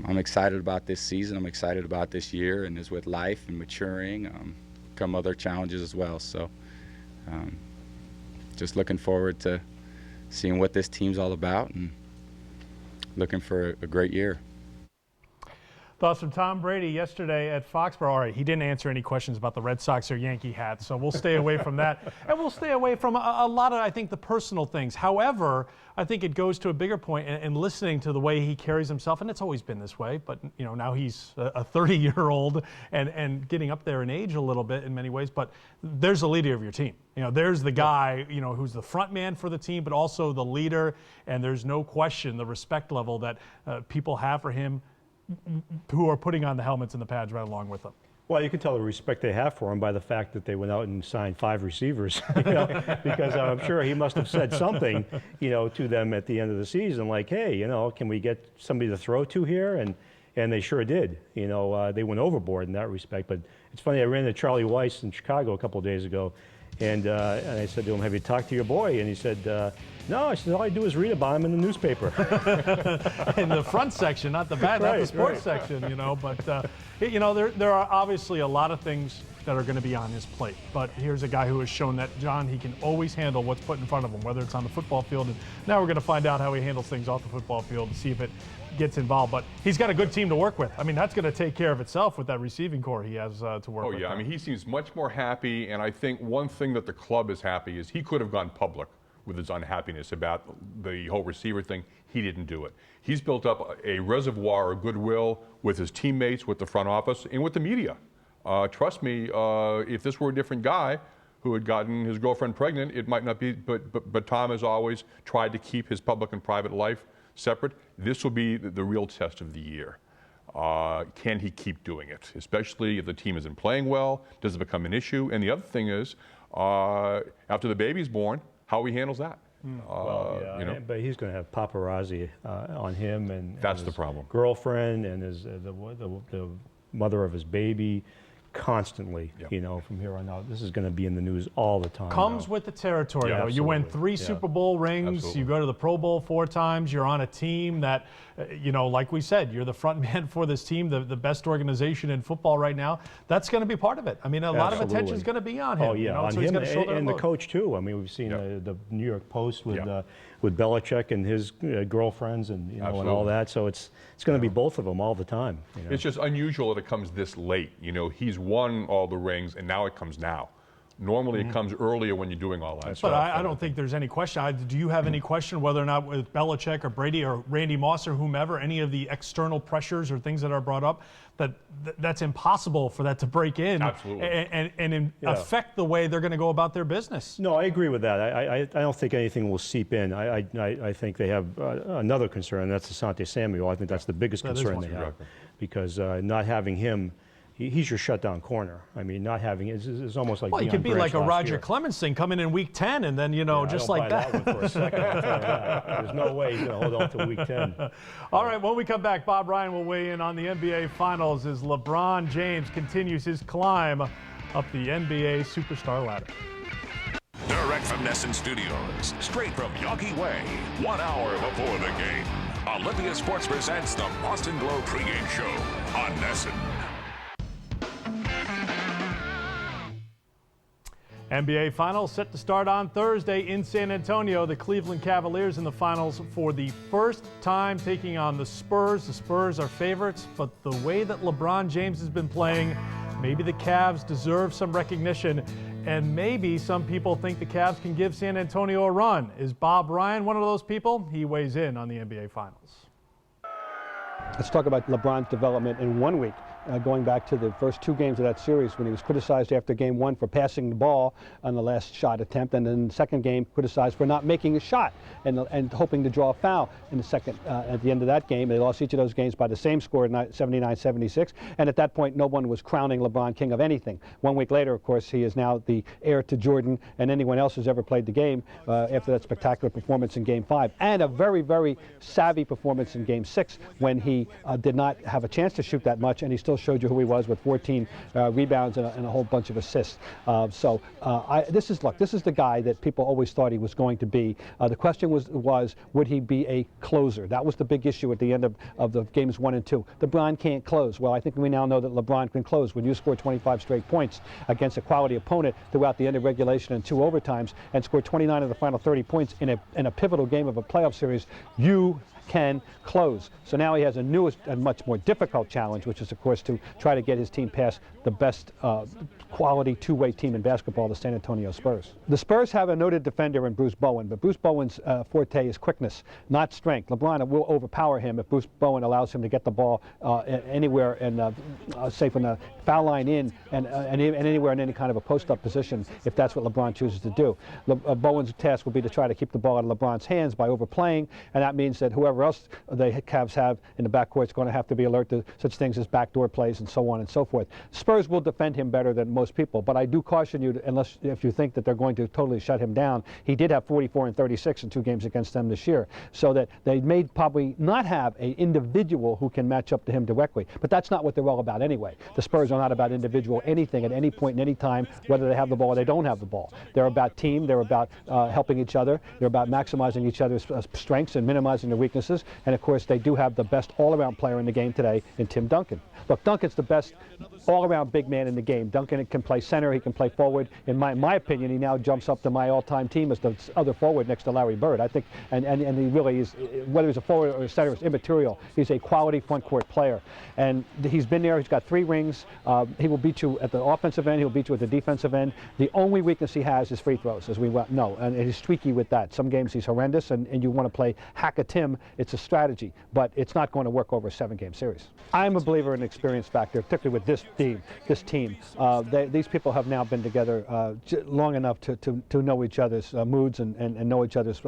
I'm excited about this season. I'm excited about this year, and as with life and maturing, come other challenges as well. So just looking forward to seeing what this team's all about and looking for a great year. Thoughts from Tom Brady yesterday at Foxborough. All right, he didn't answer any questions about the Red Sox or Yankee hats, so we'll stay away from that. And we'll stay away from a lot of, I think, the personal things. However, I think it goes to a bigger point, and listening to the way he carries himself, and it's always been this way, but now he's a 30-year-old and getting up there in age a little bit in many ways, but there's the leader of your team. There's the guy, who's the front man for the team, but also the leader, and there's no question the respect level that people have for him who are putting on the helmets and the pads right along with them. Well, you can tell the respect they have for him by the fact that they went out and signed 5 receivers, because I'm sure he must have said something, to them at the end of the season, like, hey, can we get somebody to throw to here? And they sure did. They went overboard in that respect. But it's funny, I ran into Charlie Weiss in Chicago a couple of days ago, and I said to him, have you talked to your boy? And he said, no. I said, all I do is read about him in the newspaper. In the front section, not the back, not the sports section, But, there are obviously a lot of things that are going to be on his plate. But here's a guy who has shown that, John, he can always handle what's put in front of him, whether it's on the football field. And now we're going to find out how he handles things off the football field to see if it gets involved. But he's got a good team to work with. I mean, that's going to take care of itself with that receiving core he has to work with. Oh, yeah. I mean, he seems much more happy. And I think one thing that the club is happy is he could have gone public with his unhappiness about the whole receiver thing. He didn't do it. He's built up a reservoir of goodwill with his teammates, with the front office, and with the media. Trust me, if this were a different guy who had gotten his girlfriend pregnant, it might not be, but Tom has always tried to keep his public and private life separate. This will be the real test of the year. Can he keep doing it? Especially if the team isn't playing well, does it become an issue? And the other thing is, after the baby's born, how he handles that. Well, yeah, you know? but he's going to have paparazzi on him, and that's his the problem. Girlfriend and his the mother of his baby, constantly. You know, from here on out, this is going to be in the news all the time. Comes with the territory, though. You win 3 Super Bowl rings. You go to the Pro Bowl 4 times. You're on a team that, you know, like we said, you're the front man for this team, the best organization in football right now. That's going to be part of it. I mean, a lot of attention is going to be on him. Oh yeah, you know, on so he's him got to shoulder and the the coach too. I mean, we've seen the New York Post with Belichick and his girlfriends and and all that. So it's going to be both of them all the time. You know? It's just unusual that it comes this late. You know, he's won all the rings, and now it comes now. Normally, it comes earlier when you're doing all that stuff. But I don't think there's any question. Do you have any question whether or not with Belichick or Brady or Randy Moss or whomever, any of the external pressures or things that are brought up, that's impossible for that to break in and affect the way they're going to go about their business? No, I agree with that. I don't think anything will seep in. I think they have another concern, and that's Asante Samuel. I think that's the biggest concern they have, because not having him, he's your shutdown corner. I mean, not having it is almost like. Well, he could be like a Roger Clemens thing, come in week 10, and then just like that. I don't buy that one for a second. I'll tell you that. There's no way he's going to hold on to week 10. All right, when we come back, Bob Ryan will weigh in on the NBA Finals as LeBron James continues his climb up the NBA superstar ladder. Direct from Nesson Studios, straight from Yankee Way, 1 hour before the game. Olympia Sports presents the Boston Globe pregame show on Nesson. NBA Finals set to start on Thursday in San Antonio. The Cleveland Cavaliers in the finals for the first time taking on the Spurs. The Spurs are favorites, but the way that LeBron James has been playing, maybe the Cavs deserve some recognition, and maybe some people think the Cavs can give San Antonio a run. Is Bob Ryan one of those people? He weighs in on the NBA Finals. Let's talk about LeBron's development in 1 week. Going back to the first 2 games of that series when he was criticized after game 1 for passing the ball on the last shot attempt, and then the second game criticized for not making a shot and hoping to draw a foul in the second. At the end of that game, they lost each of those games by the same score, 79-76, and at that point no one was crowning LeBron king of anything. 1 week later, of course, he is now the heir to Jordan and anyone else who's ever played the game after that spectacular performance in game 5, and a very, very savvy performance in game 6 when he did not have a chance to shoot that much, and he still showed you who he was with 14 rebounds and a whole bunch of assists. This is the guy that people always thought he was going to be. The question was would he be a closer? That was the big issue at the end of the games 1 and 2. LeBron can't close. Well, I think we now know that LeBron can close. When you score 25 straight points against a quality opponent throughout the end of regulation and 2 overtimes and score 29 of the final 30 points in a pivotal game of a playoff series, you can close. So now he has a new and much more difficult challenge, which is, of course, to try to get his team past the best quality two-way team in basketball, the San Antonio Spurs. The Spurs have a noted defender in Bruce Bowen, but Bruce Bowen's forte is quickness, not strength. LeBron will overpower him if Bruce Bowen allows him to get the ball anywhere and say from the foul line in and anywhere in any kind of a post-up position if that's what LeBron chooses to do. Bowen's task will be to try to keep the ball out of LeBron's hands by overplaying, and that means that whoever else the Cavs have in the backcourt is going to have to be alert to such things as backdoor plays and so on and so forth. Spurs will defend him better than most people, but I do caution you, if you think that they're going to totally shut him down. He did have 44 and 36 in 2 games against them this year, so that they may probably not have an individual who can match up to him directly, but that's not what they're all about anyway. The Spurs are not about individual anything at any point in any time, whether they have the ball or they don't have the ball. They're about team, they're about helping each other, they're about maximizing each other's strengths and minimizing their weaknesses. And of course, they do have the best all-around player in the game today in Tim Duncan. Look, Duncan's the best all-around big man in the game. Duncan can play center, he can play forward. In my opinion, he now jumps up to my all-time team as the other forward next to Larry Bird. I think, and he really is, whether he's a forward or a center, is immaterial. He's a quality front-court player. And he's been there, he's got 3 rings. He will beat you at the offensive end, he'll beat you at the defensive end. The only weakness he has is free throws, as we well know, and he's streaky with that. Some games he's horrendous, and you want to play hack a Tim. It's a strategy, but it's not going to work over a 7-game series. I'm a believer in experience. experience factor, particularly with this team. These people have now been together long enough to know each other's moods and know each other's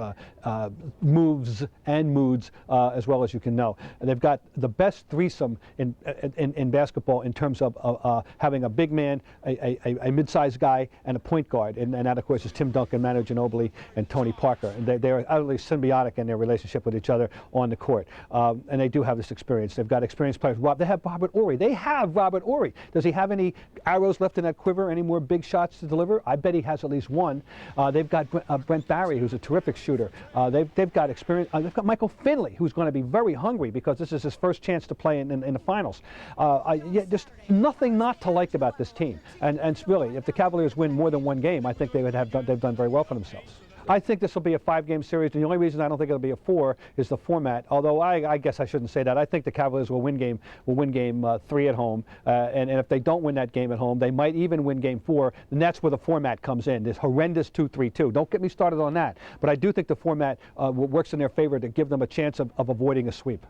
moves and moods as well as you can know. And they've got the best threesome in basketball in terms of having a big man, a mid-sized guy, and a point guard. And that, of course, is Tim Duncan, Manu Ginobili, and Tony Parker. And they're utterly symbiotic in their relationship with each other on the court. And they do have this experience. They've got experienced players. They have Robert Horry. They have Robert Horry. Does he have any arrows left in that quiver, any more big shots to deliver? I bet he has at least one. They've got Brent Barry, who's a terrific shooter. They've got experience. They've got Michael Finley, who's going to be very hungry because this is his first chance to play in the finals. Just nothing not to like about this team. And really, if the Cavaliers win more than one game, I think they've done very well for themselves. I think this will be a 5-game series, and the only reason I don't think it'll be a 4 is the format. Although I guess I shouldn't say that. I think the Cavaliers will win game 3 at home, and if they don't win that game at home, they might even win game 4. And that's where the format comes in. This horrendous 2-3-2. Don't get me started on that. But I do think the format works in their favor to give them a chance of avoiding a sweep.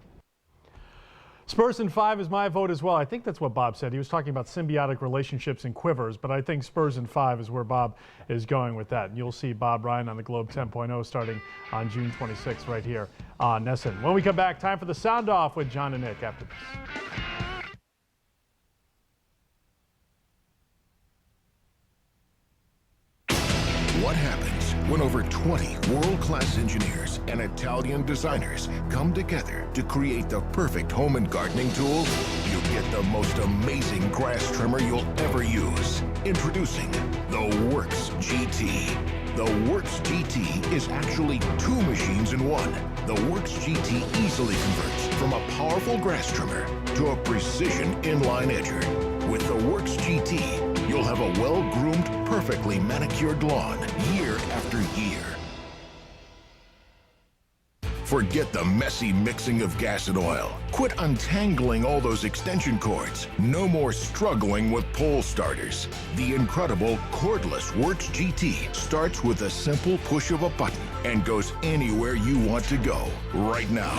Spurs in 5 is my vote as well. I think that's what Bob said. He was talking about symbiotic relationships and quivers, but I think Spurs in 5 is where Bob is going with that. And you'll see Bob Ryan on the Globe 10.0 starting on June 26th right here on NESN. When we come back, time for the sound off with John and Nick after this. What happens when over 20 world-class engineers and Italian designers come together to create the perfect home and gardening tool? You get the most amazing grass trimmer you'll ever use. Introducing the Works GT. The Works GT is actually 2 machines in one. The Works GT easily converts from a powerful grass trimmer to a precision inline edger. With the Works GT, you'll have a well-groomed, perfectly manicured lawn year after year. Forget the messy mixing of gas and oil. Quit untangling all those extension cords. No more struggling with pole starters. The incredible cordless Works GT starts with a simple push of a button and goes anywhere you want to go right now.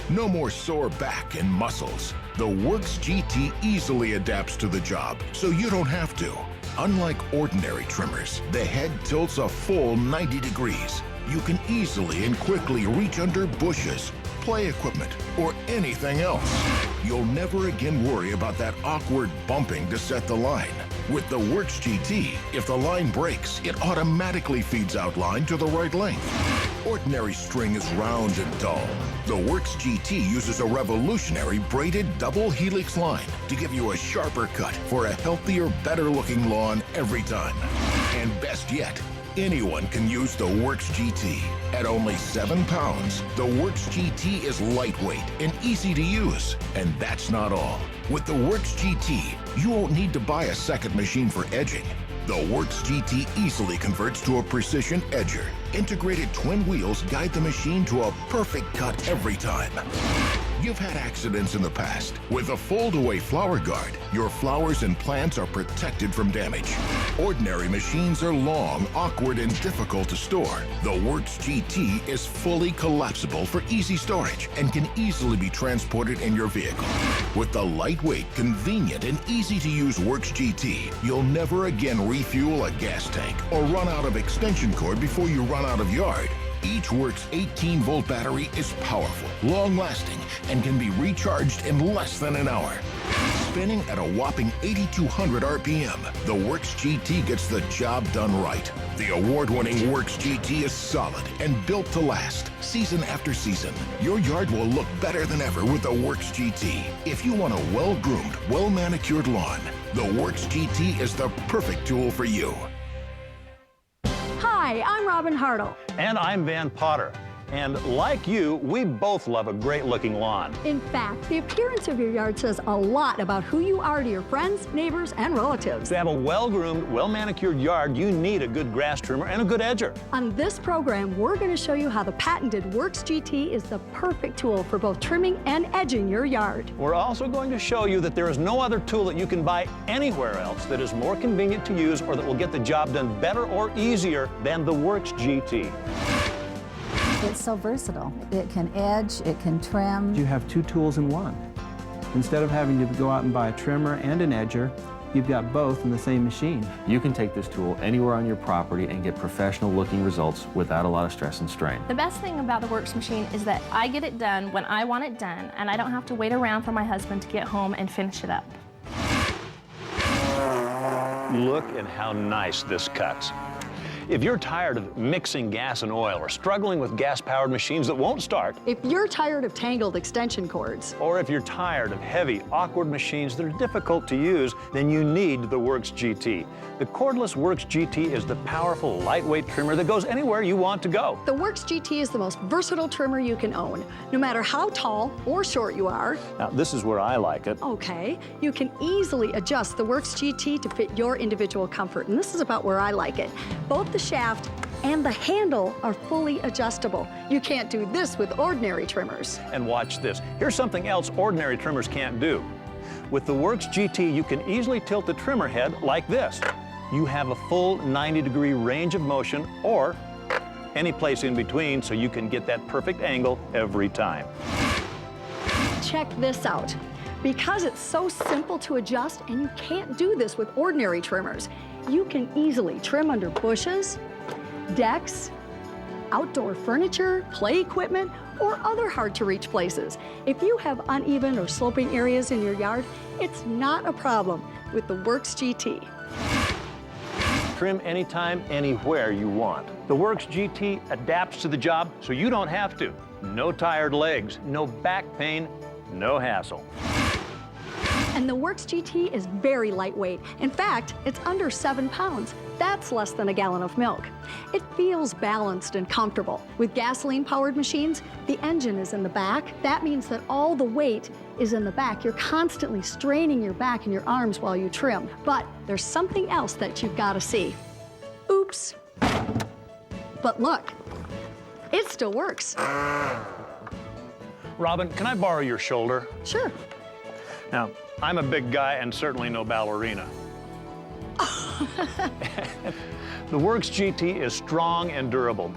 No more sore back and muscles. The Works GT easily adapts to the job, so you don't have to. Unlike ordinary trimmers, the head tilts a full 90 degrees. You can easily and quickly reach under bushes, play equipment, or anything else. You'll never again worry about that awkward bumping to set the line. With the Works GT, if the line breaks, it automatically feeds out line to the right length. Ordinary string is round and dull. The Works GT uses a revolutionary braided double helix line to give you a sharper cut for a healthier, better-looking lawn every time. And best yet, anyone can use the Works GT. At only 7 pounds, the Works GT is lightweight and easy to use. And that's not all. With the Works GT, you won't need to buy a second machine for edging. The Works GT easily converts to a precision edger. Integrated twin wheels guide the machine to a perfect cut every time. You've had accidents in the past. With a fold-away flower guard, your flowers and plants are protected from damage. Ordinary machines are long, awkward, and difficult to store. The Works GT is fully collapsible for easy storage and can easily be transported in your vehicle. With the lightweight, convenient, and easy-to-use Works GT, you'll never again refuel a gas tank or run out of extension cord before you run out of yard. Each Works 18-volt battery is powerful, long-lasting, and can be recharged in less than an hour. Spinning at a whopping 8,200 RPM, the Works GT gets the job done right. The award-winning Works GT is solid and built to last, season after season. Your yard will look better than ever with the Works GT. If you want a well-groomed, well-manicured lawn, the Works GT is the perfect tool for you. Hi, I'm Robin Hartle. And I'm Van Potter. And like you, we both love a great-looking lawn. In fact, the appearance of your yard says a lot about who you are to your friends, neighbors, and relatives. To have a well-groomed, well-manicured yard, you need a good grass trimmer and a good edger. On this program, we're going to show you how the patented Works GT is the perfect tool for both trimming and edging your yard. We're also going to show you that there is no other tool that you can buy anywhere else that is more convenient to use or that will get the job done better or easier than the Works GT. It's so versatile. It can edge, it can trim. You have 2 tools in one. Instead of having to go out and buy a trimmer and an edger, you've got both in the same machine. You can take this tool anywhere on your property and get professional looking results without a lot of stress and strain. The best thing about the Works machine is that I get it done when I want it done, and I don't have to wait around for my husband to get home and finish it up. Look at how nice this cuts. If you're tired of mixing gas and oil or struggling with gas-powered machines that won't start, If you're tired of tangled extension cords, or if you're tired of heavy, awkward machines that are difficult to use, then you need the Works GT. The cordless Works GT is the powerful, lightweight trimmer that goes anywhere you want to go. the Works GT is the most versatile trimmer you can own. No matter how tall or short you are, Now, this is where I like it. okay, you can easily adjust the Works GT to fit your individual comfort, and this is about where I like it. Both the shaft and the handle are fully adjustable. You can't do this with ordinary trimmers. And watch this. Here's something else ordinary trimmers can't do. With the Works GT, you can easily tilt the trimmer head like this. You have a full 90-degree range of motion, or any place in between, so you can get that perfect angle every time. Check this out. Because it's so simple to adjust, and you can't do this with ordinary trimmers, you can easily trim under bushes, decks, outdoor furniture, play equipment, or other hard-to-reach places. If you have uneven or sloping areas in your yard, it's not a problem with the Works GT. Trim anytime, anywhere you want. The Works GT adapts to the job so you don't have to. No tired legs, no back pain, no hassle. And the Works GT is very lightweight. In fact, it's under 7 pounds. That's less than a gallon of milk. It feels balanced and comfortable. With gasoline-powered machines, the engine is in the back. That means that all the weight is in the back. You're constantly straining your back and your arms while you trim. But there's something else that you've got to see. Oops. But look, it still works. Robin, can I borrow your shoulder? Sure. Now, I'm a big guy and certainly no ballerina. The Works GT is strong and durable.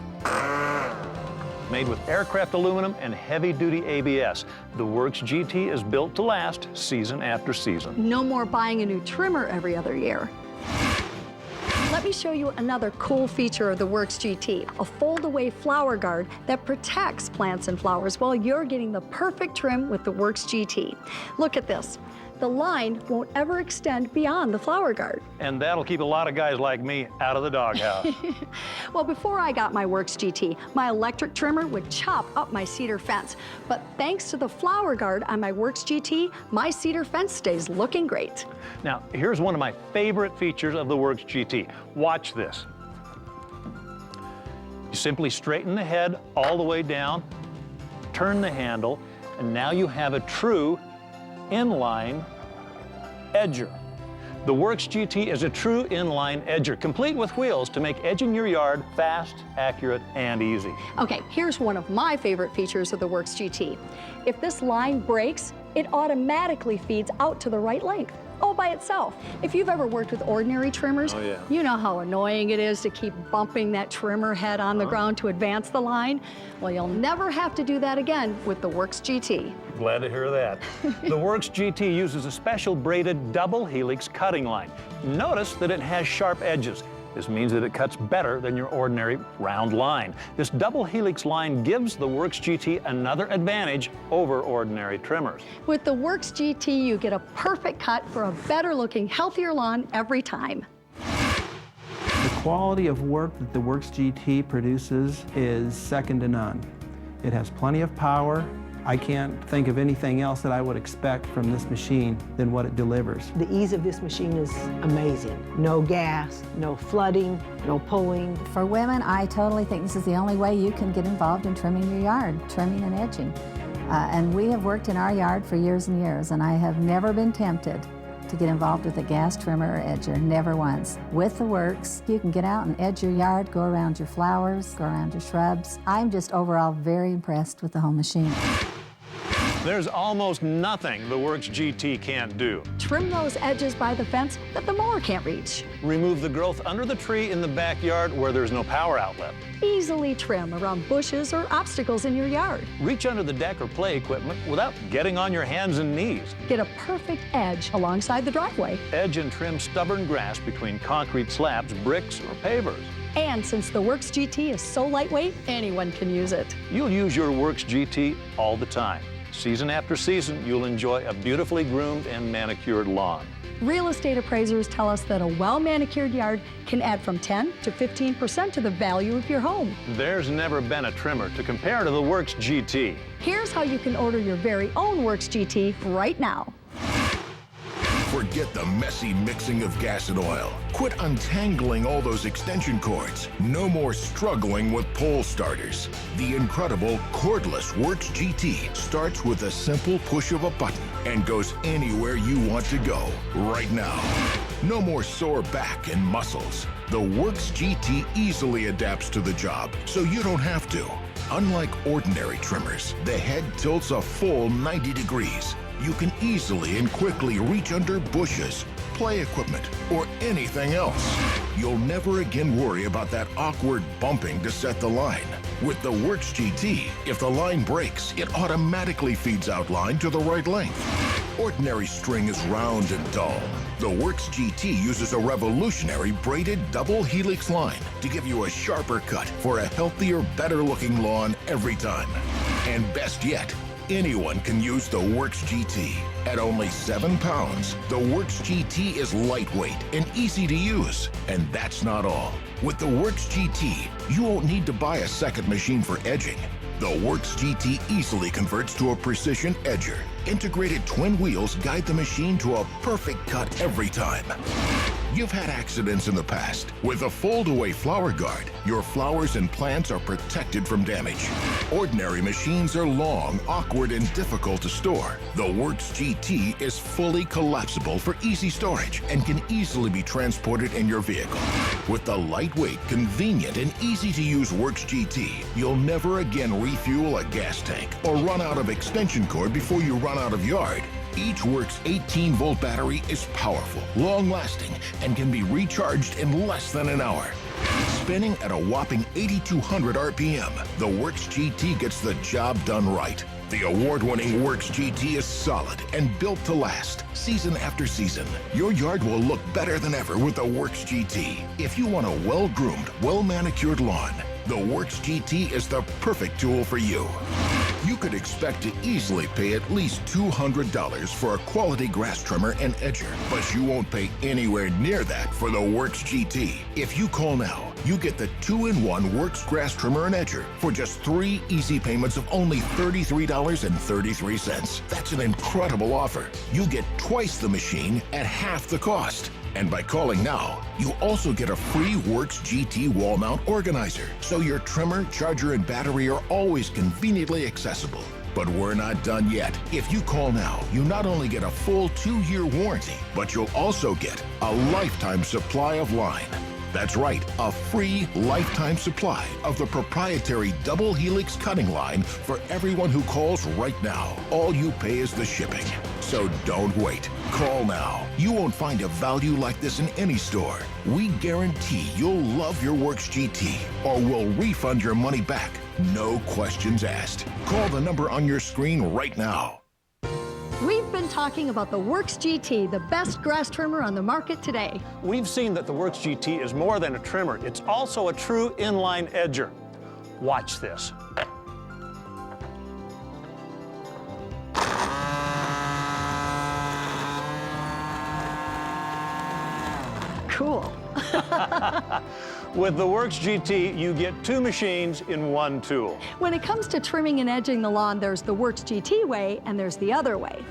Made with aircraft aluminum and heavy-duty ABS, the Works GT is built to last season after season. No more buying a new trimmer every other year. Let me show you another cool feature of the Works GT, a fold-away flower guard that protects plants and flowers while you're getting the perfect trim with the Works GT. Look at this. The line won't ever extend beyond the flower guard. And that'll keep a lot of guys like me out of the doghouse. Well, before I got my Works GT, my electric trimmer would chop up my cedar fence. But thanks to the flower guard on my Works GT, my cedar fence stays looking great. Now, here's one of my favorite features of the Works GT. Watch this. You simply straighten the head all the way down, turn the handle, and now you have a true inline edger. The Works GT is a true inline edger, complete with wheels to make edging your yard fast, accurate, and easy. Okay, here's one of my favorite features of the Works GT. If this line breaks, it automatically feeds out to the right length, all by itself. If you've ever worked with ordinary trimmers, you know how annoying it is to keep bumping that trimmer head on the ground to advance the line. Well, you'll never have to do that again with the Works GT. Glad to hear that. The Works GT uses a special braided double helix cutting line. Notice that it has sharp edges. This means that it cuts better than your ordinary round line. This double helix line gives the Works GT another advantage over ordinary trimmers. With the Works GT, you get a perfect cut for a better looking, healthier lawn every time. The quality of work that the Works GT produces is second to none. It has plenty of power. I can't think of anything else that I would expect from this machine than what it delivers. The ease of this machine is amazing. No gas, no flooding, no pulling. For women, I totally think this is the only way you can get involved in trimming your yard, trimming and edging. And we have worked in our yard for years and years, and I have never been tempted to get involved with a gas trimmer or edger, never once. With the Works, you can get out and edge your yard, go around your flowers, go around your shrubs. I'm just overall very impressed with the whole machine. There's almost nothing the Works GT can't do. Trim those edges by the fence that the mower can't reach. Remove the growth under the tree in the backyard where there's no power outlet. Easily trim around bushes or obstacles in your yard. Reach under the deck or play equipment without getting on your hands and knees. Get a perfect edge alongside the driveway. Edge and trim stubborn grass between concrete slabs, bricks, or pavers. And since the Works GT is so lightweight, anyone can use it. You'll use your Works GT all the time. Season after season, you'll enjoy a beautifully groomed and manicured lawn. Real estate appraisers tell us that a well-manicured yard can add from 10 to 15% to the value of your home. There's never been a trimmer to compare to the Works GT. Here's how you can order your very own Works GT right now. Forget the messy mixing of gas and oil. Quit untangling all those extension cords. No more struggling with pole starters. The incredible cordless Works GT starts with a simple push of a button and goes anywhere you want to go right now. No more sore back and muscles. The Works GT easily adapts to the job, so you don't have to. Unlike ordinary trimmers, the head tilts a full 90 degrees. You can easily and quickly reach under bushes, play equipment, or anything else. You'll never again worry about that awkward bumping to set the line. With the Works GT, if the line breaks, it automatically feeds out line to the right length. Ordinary string is round and dull. The Works GT uses a revolutionary braided double helix line to give you a sharper cut for a healthier, better-looking lawn every time. And best yet, anyone can use the Works GT. At only 7 pounds, the Works GT is lightweight and easy to use. And that's not all. With the Works GT, you won't need to buy a second machine for edging. The Works GT easily converts to a precision edger. Integrated twin wheels guide the machine to a perfect cut every time. You've had accidents in the past. With a fold-away flower guard, your flowers and plants are protected from damage. Ordinary machines are long, awkward, and difficult to store. The Works GT is fully collapsible for easy storage and can easily be transported in your vehicle. With the lightweight, convenient, and easy-to-use Works GT, you'll never again refuel a gas tank or run out of extension cord before you run out of yard. Each Works 18-volt battery is powerful, long-lasting, and can be recharged in less than an hour. Spinning at a whopping 8,200 RPM, the Works GT gets the job done right. The award-winning Works GT is solid and built to last, season after season. Your yard will look better than ever with the Works GT. If you want a well-groomed, well-manicured lawn, the Works GT is the perfect tool for you. You could expect to easily pay at least $200 for a quality grass trimmer and edger, but you won't pay anywhere near that for the Works GT. If you call now, you get the 2-in-1 Works grass trimmer and edger for just 3 easy payments of only $33.33. That's an incredible offer. You get twice the machine at half the cost. And by calling now, you also get a free Works GT wall mount organizer, so your trimmer, charger, and battery are always conveniently accessible. But we're not done yet. If you call now, you not only get a full 2-year warranty, but you'll also get a lifetime supply of line. That's right, a free lifetime supply of the proprietary double helix cutting line for everyone who calls right now. All you pay is the shipping. So don't wait. Call now. You won't find a value like this in any store. We guarantee you'll love your Works GT, or we'll refund your money back. No questions asked. Call the number on your screen right now. We've been talking about the Works GT, the best grass trimmer on the market today. We've seen that the Works GT is more than a trimmer. It's also a true inline edger. Watch this. Cool. With the Works GT, you get 2 machines in 1 tool. When it comes to trimming and edging the lawn, there's the Works GT way and there's the other way.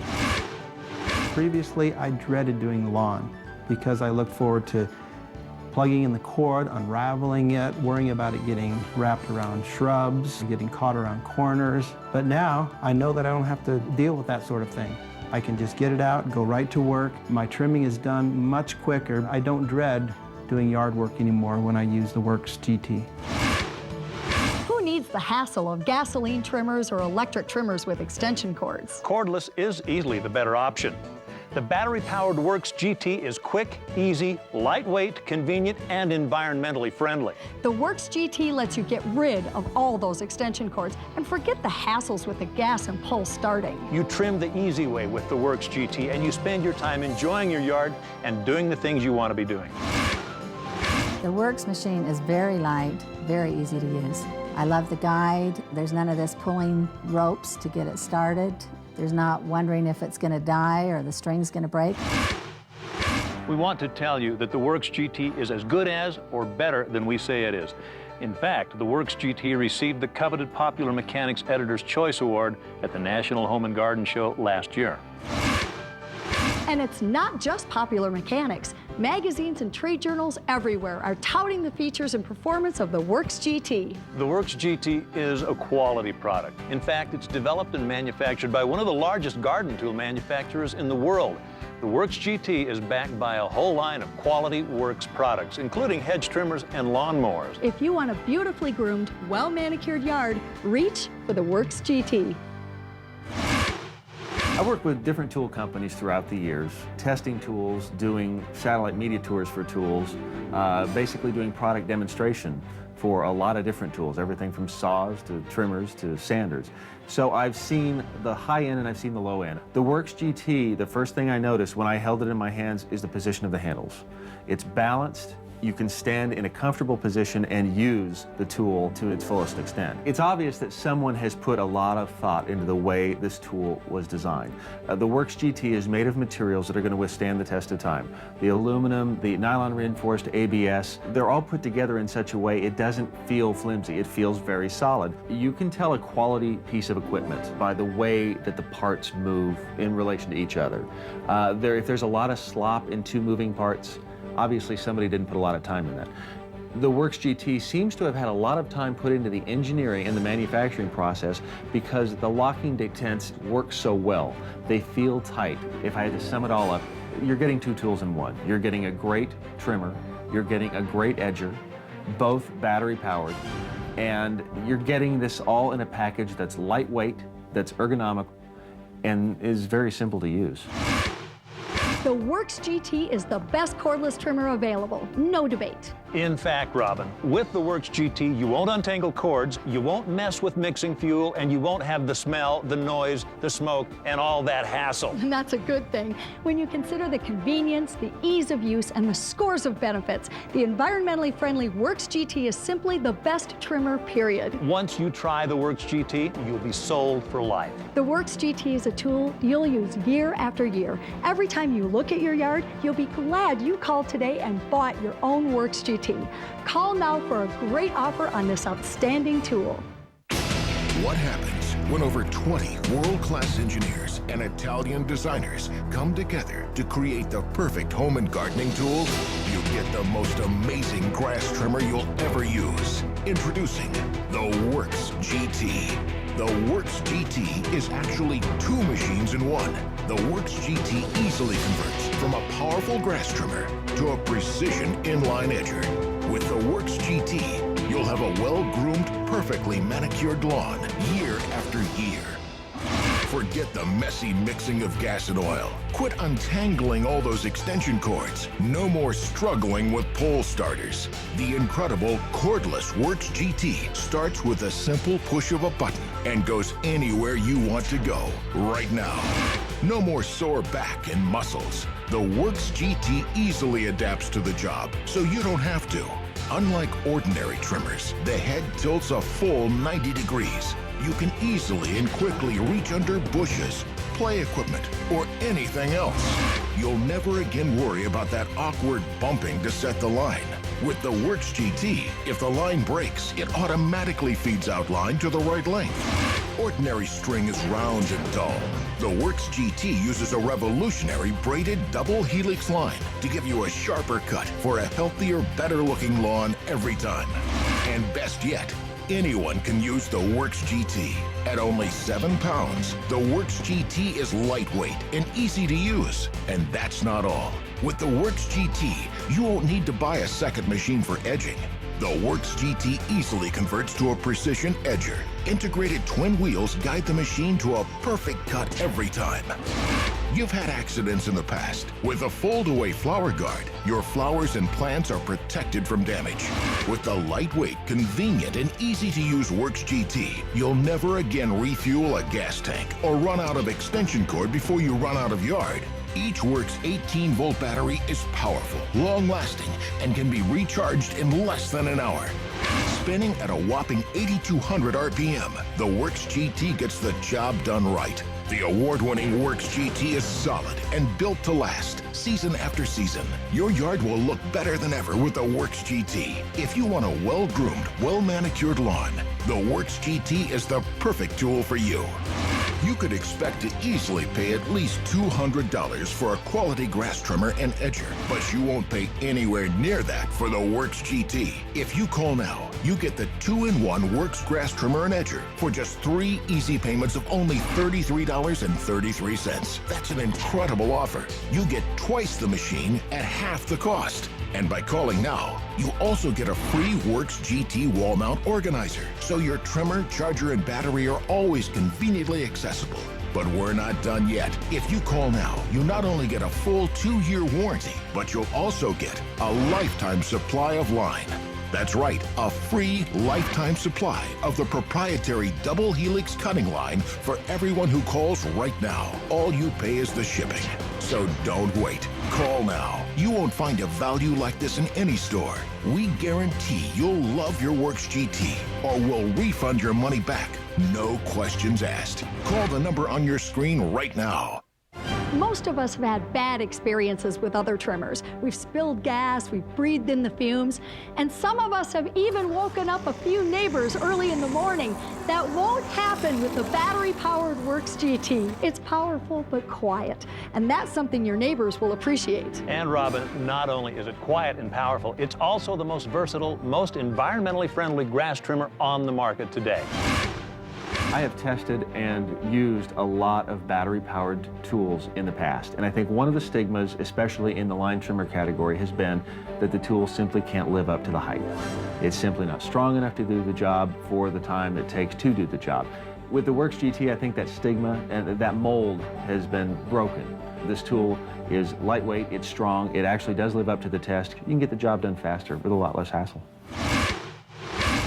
Previously, I dreaded doing the lawn because I looked forward to plugging in the cord, unraveling it, worrying about it getting wrapped around shrubs, getting caught around corners. But now, I know that I don't have to deal with that sort of thing. I can just get it out, go right to work. My trimming is done much quicker. I don't dread doing yard work anymore when I use the Works GT. Who Who needs the hassle of gasoline trimmers or electric trimmers with extension cords? Cordless is easily the better option. The battery-powered Works GT is quick, easy, lightweight, convenient, and environmentally friendly. The Works GT lets you get rid of all those extension cords and forget the hassles with the gas and pull starting. You trim the easy way with the Works GT, and you spend your time enjoying your yard and doing the things you want to be doing. The Works machine is very light, very easy to use. I love the guide. There's none of this pulling ropes to get it started. There's not wondering if it's going to die or the string's going to break. We want to tell you that the Works GT is as good as or better than we say it is. In fact, the Works GT received the coveted Popular Mechanics Editor's Choice Award at the National Home and Garden Show last year. And it's not just Popular Mechanics. Magazines and trade journals everywhere are touting the features and performance of the Works GT. The Works GT is a quality product. In fact, it's developed and manufactured by one of the largest garden tool manufacturers in the world. The Works GT is backed by a whole line of quality Works products, including hedge trimmers and lawnmowers. If you want a beautifully groomed, well-manicured yard, reach for the Works GT. I worked with different tool companies throughout the years, testing tools, doing satellite media tours for tools, basically doing product demonstration for a lot of different tools, everything from saws to trimmers to sanders. So I've seen the high end and I've seen the low end. The Works GT, the first thing I noticed when I held it in my hands is the position of the handles. It's balanced. You can stand in a comfortable position and use the tool to its fullest extent. It's obvious that someone has put a lot of thought into the way this tool was designed. The Works GT is made of materials that are going to withstand the test of time. The aluminum, the nylon reinforced ABS, they're all put together in such a way it doesn't feel flimsy. It feels very solid. You can tell a quality piece of equipment by the way that the parts move in relation to each other. If there's a lot of slop in two moving parts, obviously somebody didn't put a lot of time in that. The Works GT seems to have had a lot of time put into the engineering and the manufacturing process because the locking detents work so well. They feel tight. If I had to sum it all up, you're getting two tools in one. You're getting a great trimmer, you're getting a great edger, both battery powered, and you're getting this all in a package that's lightweight, that's ergonomic, and is very simple to use. The Works GT is the best cordless trimmer available, no debate. In fact, Robin, with the Works GT, you won't untangle cords, you won't mess with mixing fuel, and you won't have the smell, the noise, the smoke, and all that hassle. And that's a good thing. When you consider the convenience, the ease of use, and the scores of benefits, the environmentally friendly Works GT is simply the best trimmer, period. Once you try the Works GT, you'll be sold for life. The Works GT is a tool you'll use year after year. Every time you look at your yard, you'll be glad you called today and bought your own Works GT. Call now for a great offer on this outstanding tool. What happens when over 20 world-class engineers and Italian designers come together to create the perfect home and gardening tool? You get the most amazing grass trimmer you'll ever use. Introducing the Works GT. The Works GT is actually two machines in one. The Works GT easily converts from a powerful grass trimmer to a precision inline edger. With the Works GT, you'll have a well-groomed, perfectly manicured lawn year after year. Forget the messy mixing of gas and oil. Quit untangling all those extension cords. No more struggling with pole starters. The incredible cordless Works GT starts with a simple push of a button and goes anywhere you want to go right now. No more sore back and muscles. The Works GT easily adapts to the job, so you don't have to. Unlike ordinary trimmers, the head tilts a full 90 degrees. You can easily and quickly reach under bushes, play equipment, or anything else. You'll never again worry about that awkward bumping to set the line. With the Works GT, if the line breaks, it automatically feeds out line to the right length. Ordinary string is round and dull. The Works GT uses a revolutionary braided double helix line to give you a sharper cut for a healthier, better-looking lawn every time. And best yet, anyone can use the Works GT. At only 7 pounds, the Works GT is lightweight and easy to use. And that's not all. With the Works GT, you won't need to buy a second machine for edging. The Works GT easily converts to a precision edger. Integrated twin wheels guide the machine to a perfect cut every time. You've had accidents in the past. With a fold-away flower guard, your flowers and plants are protected from damage. With the lightweight, convenient, and easy-to-use Works GT, you'll never again refuel a gas tank or run out of extension cord before you run out of yard. Each Works 18-volt battery is powerful, long-lasting, and can be recharged in less than an hour. Spinning at a whopping 8,200 RPM, the Works GT gets the job done right. The award-winning Works GT is solid and built to last, season after season. Your yard will look better than ever with the Works GT. If you want a well-groomed, well-manicured lawn, the Works GT is the perfect tool for you. You could expect to easily pay at least $200 for a quality grass trimmer and edger, but you won't pay anywhere near that for the Works GT. If you call now, you get the 2-in-1 Works grass trimmer and edger for just 3 easy payments of only $33.33. That's an incredible offer. You get twice the machine at half the cost. And by calling now, you also get a free Works GT wall mount organizer, so your trimmer, charger, and battery are always conveniently accessible. But we're not done yet. If you call now, you not only get a full 2-year warranty, but you'll also get a lifetime supply of line. That's right, a free lifetime supply of the proprietary double helix cutting line for everyone who calls right now. All you pay is the shipping. So don't wait. Call now. You won't find a value like this in any store. We guarantee you'll love your Works GT, or we'll refund your money back. No questions asked. Call the number on your screen right now. Most of us have had bad experiences with other trimmers. We've spilled gas, we've breathed in the fumes, and some of us have even woken up a few neighbors early in the morning. That won't happen with the battery-powered Works GT. It's powerful but quiet, and that's something your neighbors will appreciate. And Robin, not only is it quiet and powerful, it's also the most versatile, most environmentally friendly grass trimmer on the market today. I have tested and used a lot of battery-powered tools in the past, and I think one of the stigmas, especially in the line trimmer category, has been that the tool simply can't live up to the hype. It's simply not strong enough to do the job for the time it takes to do the job. With the Works GT, I think that stigma and that mold has been broken. This tool is lightweight, it's strong, it actually does live up to the test. You can get the job done faster with a lot less hassle.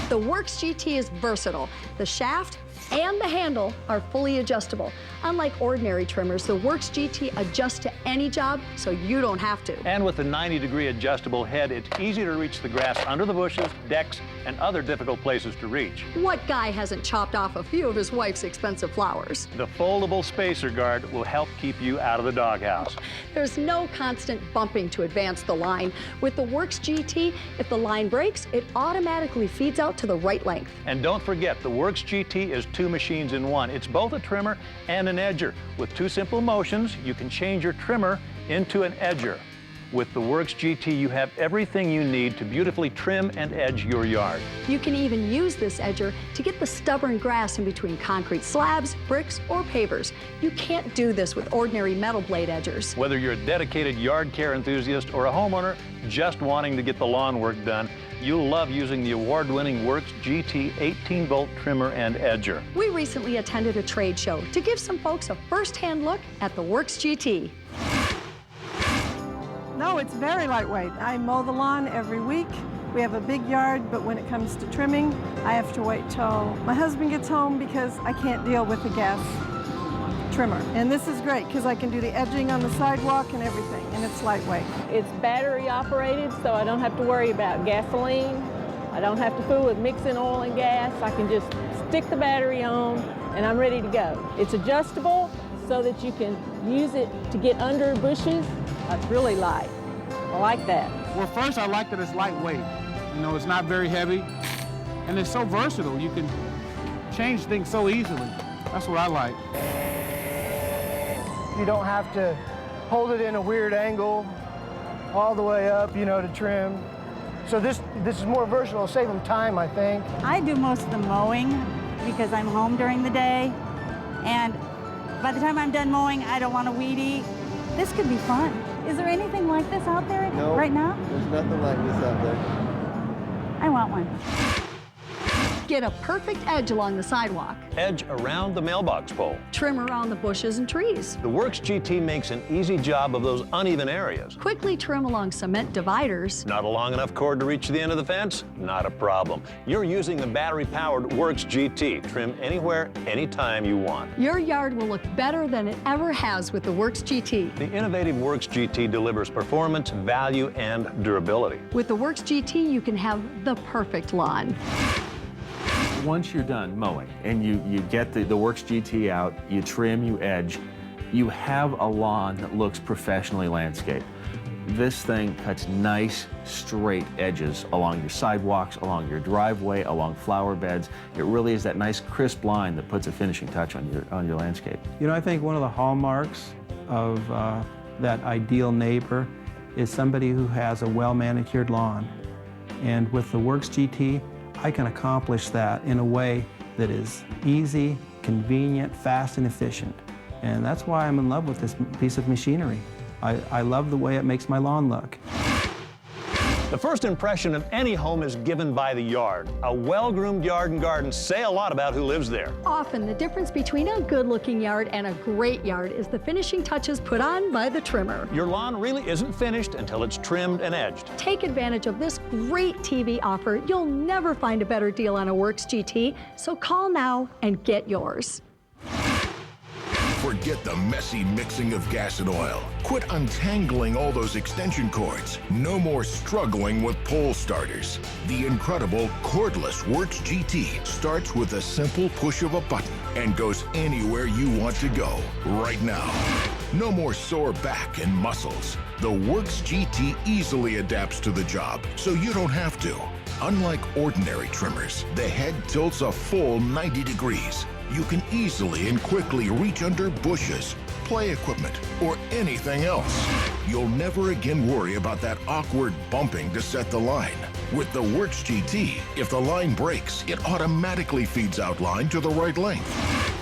The Works GT is versatile. The shaft and the handle are fully adjustable. Unlike ordinary trimmers, the Works GT adjusts to any job, so you don't have to. And with the 90-degree adjustable head, it's easy to reach the grass under the bushes, decks, and other difficult places to reach. What guy hasn't chopped off a few of his wife's expensive flowers? The foldable spacer guard will help keep you out of the doghouse. There's no constant bumping to advance the line. With the Works GT, if the line breaks, it automatically feeds out to the right length. And don't forget, the Works GT is 2 machines in one. It's both a trimmer and an edger. With 2 simple motions, you can change your trimmer into an edger. With the Works GT, you have everything you need to beautifully trim and edge your yard. You can even use this edger to get the stubborn grass in between concrete slabs, bricks, or pavers. You can't do this with ordinary metal blade edgers. Whether you're a dedicated yard care enthusiast or a homeowner just wanting to get the lawn work done, you'll love using the award-winning Works GT 18-volt trimmer and edger. We recently attended a trade show to give some folks a first-hand look at the Works GT. No, it's very lightweight. I mow the lawn every week. We have a big yard, but when it comes to trimming, I have to wait till my husband gets home because I can't deal with the gas trimmer. And this is great because I can do the edging on the sidewalk and everything, and it's lightweight. It's battery operated, so I don't have to worry about gasoline. I don't have to fool with mixing oil and gas. I can just stick the battery on and I'm ready to go. It's adjustable so that you can use it to get under bushes. It's really light. I like that. Well, first I like that it's lightweight. You know, it's not very heavy, and it's so versatile. You can change things so easily. That's what I like. You don't have to hold it in a weird angle all the way up, you know, to trim. So this is more versatile, save them time, I think. I do most of the mowing because I'm home during the day, and by the time I'm done mowing, I don't want to weed eat. This could be fun. Is there anything like this out there right now? There's nothing like this out there. I want one. Get a perfect edge along the sidewalk. Edge around the mailbox pole. Trim around the bushes and trees. The Works GT makes an easy job of those uneven areas. Quickly trim along cement dividers. Not a long enough cord to reach the end of the fence? Not a problem. You're using the battery-powered Works GT. Trim anywhere, anytime you want. Your yard will look better than it ever has with the Works GT. The innovative Works GT delivers performance, value, and durability. With the Works GT, you can have the perfect lawn. Once you're done mowing and you get the Works GT out, you trim, you edge, you have a lawn that looks professionally landscaped. This thing cuts nice, straight edges along your sidewalks, along your driveway, along flower beds. It really is that nice, crisp line that puts a finishing touch on your landscape. You know, I think one of the hallmarks of that ideal neighbor is somebody who has a well-manicured lawn. And with the Works GT, I can accomplish that in a way that is easy, convenient, fast, and efficient. And that's why I'm in love with this piece of machinery. I love the way it makes my lawn look. The first impression of any home is given by the yard. A well-groomed yard and garden say a lot about who lives there. Often, the difference between a good-looking yard and a great yard is the finishing touches put on by the trimmer. Your lawn really isn't finished until it's trimmed and edged. Take advantage of this great TV offer. You'll never find a better deal on a Works GT, so call now and get yours. Forget the messy mixing of gas and oil. Quit untangling all those extension cords. No more struggling with pole starters. The incredible cordless Works GT starts with a simple push of a button and goes anywhere you want to go right now. No more sore back and muscles. The Works GT easily adapts to the job, so you don't have to. Unlike ordinary trimmers, the head tilts a full 90 degrees. You can easily and quickly reach under bushes, play equipment, or anything else. You'll never again worry about that awkward bumping to set the line. With the Works GT, if the line breaks, it automatically feeds out line to the right length.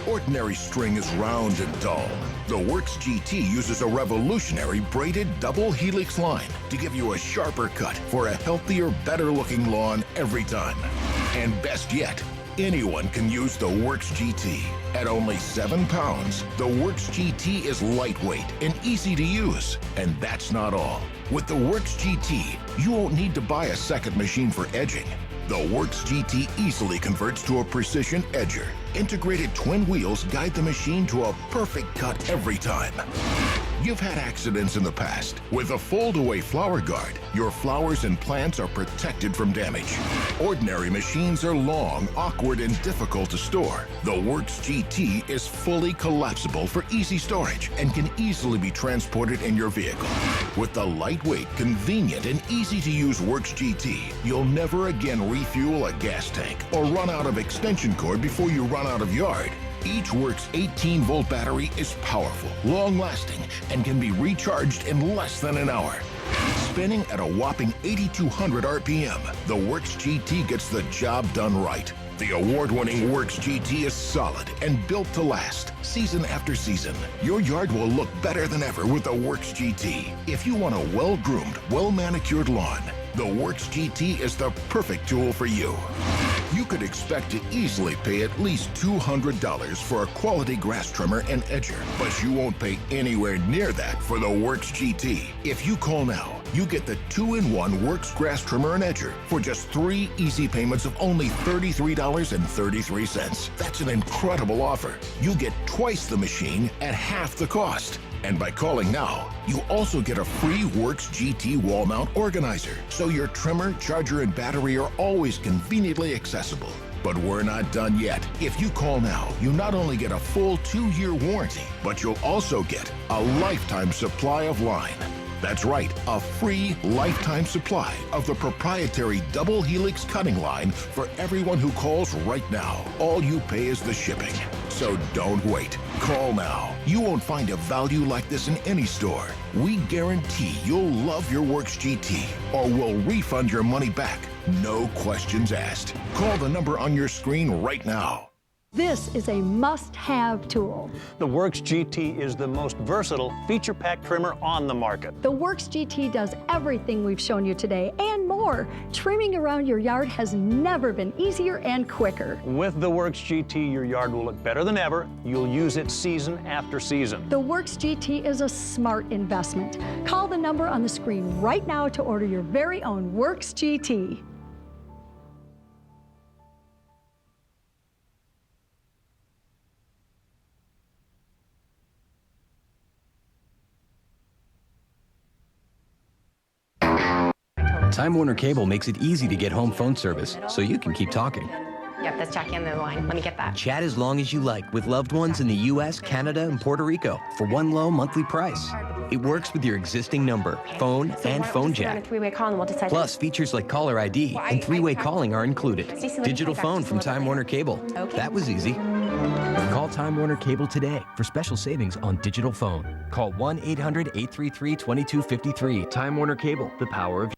Ordinary string is round and dull. The Works GT uses a revolutionary braided double helix line to give you a sharper cut for a healthier, better-looking lawn every time. And best yet, anyone can use the Works GT. At only 7 pounds, the Works GT is lightweight and easy to use. And that's not all. With the Works GT, you won't need to buy a second machine for edging. The Works GT easily converts to a precision edger. Integrated twin wheels guide the machine to a perfect cut every time. You've had accidents in the past. With a fold-away flower guard, your flowers and plants are protected from damage. Ordinary machines are long, awkward, and difficult to store. The Works GT is fully collapsible for easy storage and can easily be transported in your vehicle. With the lightweight, convenient, and easy-to-use Works GT, you'll never again refuel a gas tank or run out of extension cord before you run out of yard. Each Works 18-volt battery is powerful, long-lasting, and can be recharged in less than an hour. Spinning at a whopping 8,200 RPM, the Works GT gets the job done right. The award-winning Works GT is solid and built to last, season after season. Your yard will look better than ever with the Works GT. If you want a well-groomed, well-manicured lawn, the Works GT is the perfect tool for you. You could expect to easily pay at least $200 for a quality grass trimmer and edger, but you won't pay anywhere near that for the Works GT. If you call now, you get the 2-in-1 Works grass trimmer and edger for just 3 easy payments of only $33.33. That's an incredible offer. You get twice the machine at half the cost. And by calling now, you also get a free Works GT wall mount organizer, so your trimmer, charger, and battery are always conveniently accessible. But we're not done yet. If you call now, you not only get a full 2-year warranty, but you'll also get a lifetime supply of line. That's right, a free lifetime supply of the proprietary double helix cutting line for everyone who calls right now. All you pay is the shipping. So don't wait. Call now. You won't find a value like this in any store. We guarantee you'll love your Works GT, or we'll refund your money back. No questions asked. Call the number on your screen right now. This is a must-have tool. The Works GT is the most versatile feature-packed trimmer on the market. The Works GT does everything we've shown you today and more. Trimming around your yard has never been easier and quicker. With the Works GT, your yard will look better than ever. You'll use it season after season. The Works GT is a smart investment. Call the number on the screen right now to order your very own Works GT. Time Warner Cable makes it easy to get home phone service, so you can keep talking. Yep, that's Jackie on the line. Let me get that. Chat as long as you like with loved ones in the U.S., Canada, and Puerto Rico for one low monthly price. It works with your existing number, phone, and phone jack. On a three-way call and we'll decide. Plus, features like caller ID and three-way calling are included. Digital phone from Time Warner Cable. That was easy. Call Time Warner Cable today for special savings on digital phone. Call 1-800-833-2253. Time Warner Cable, the power of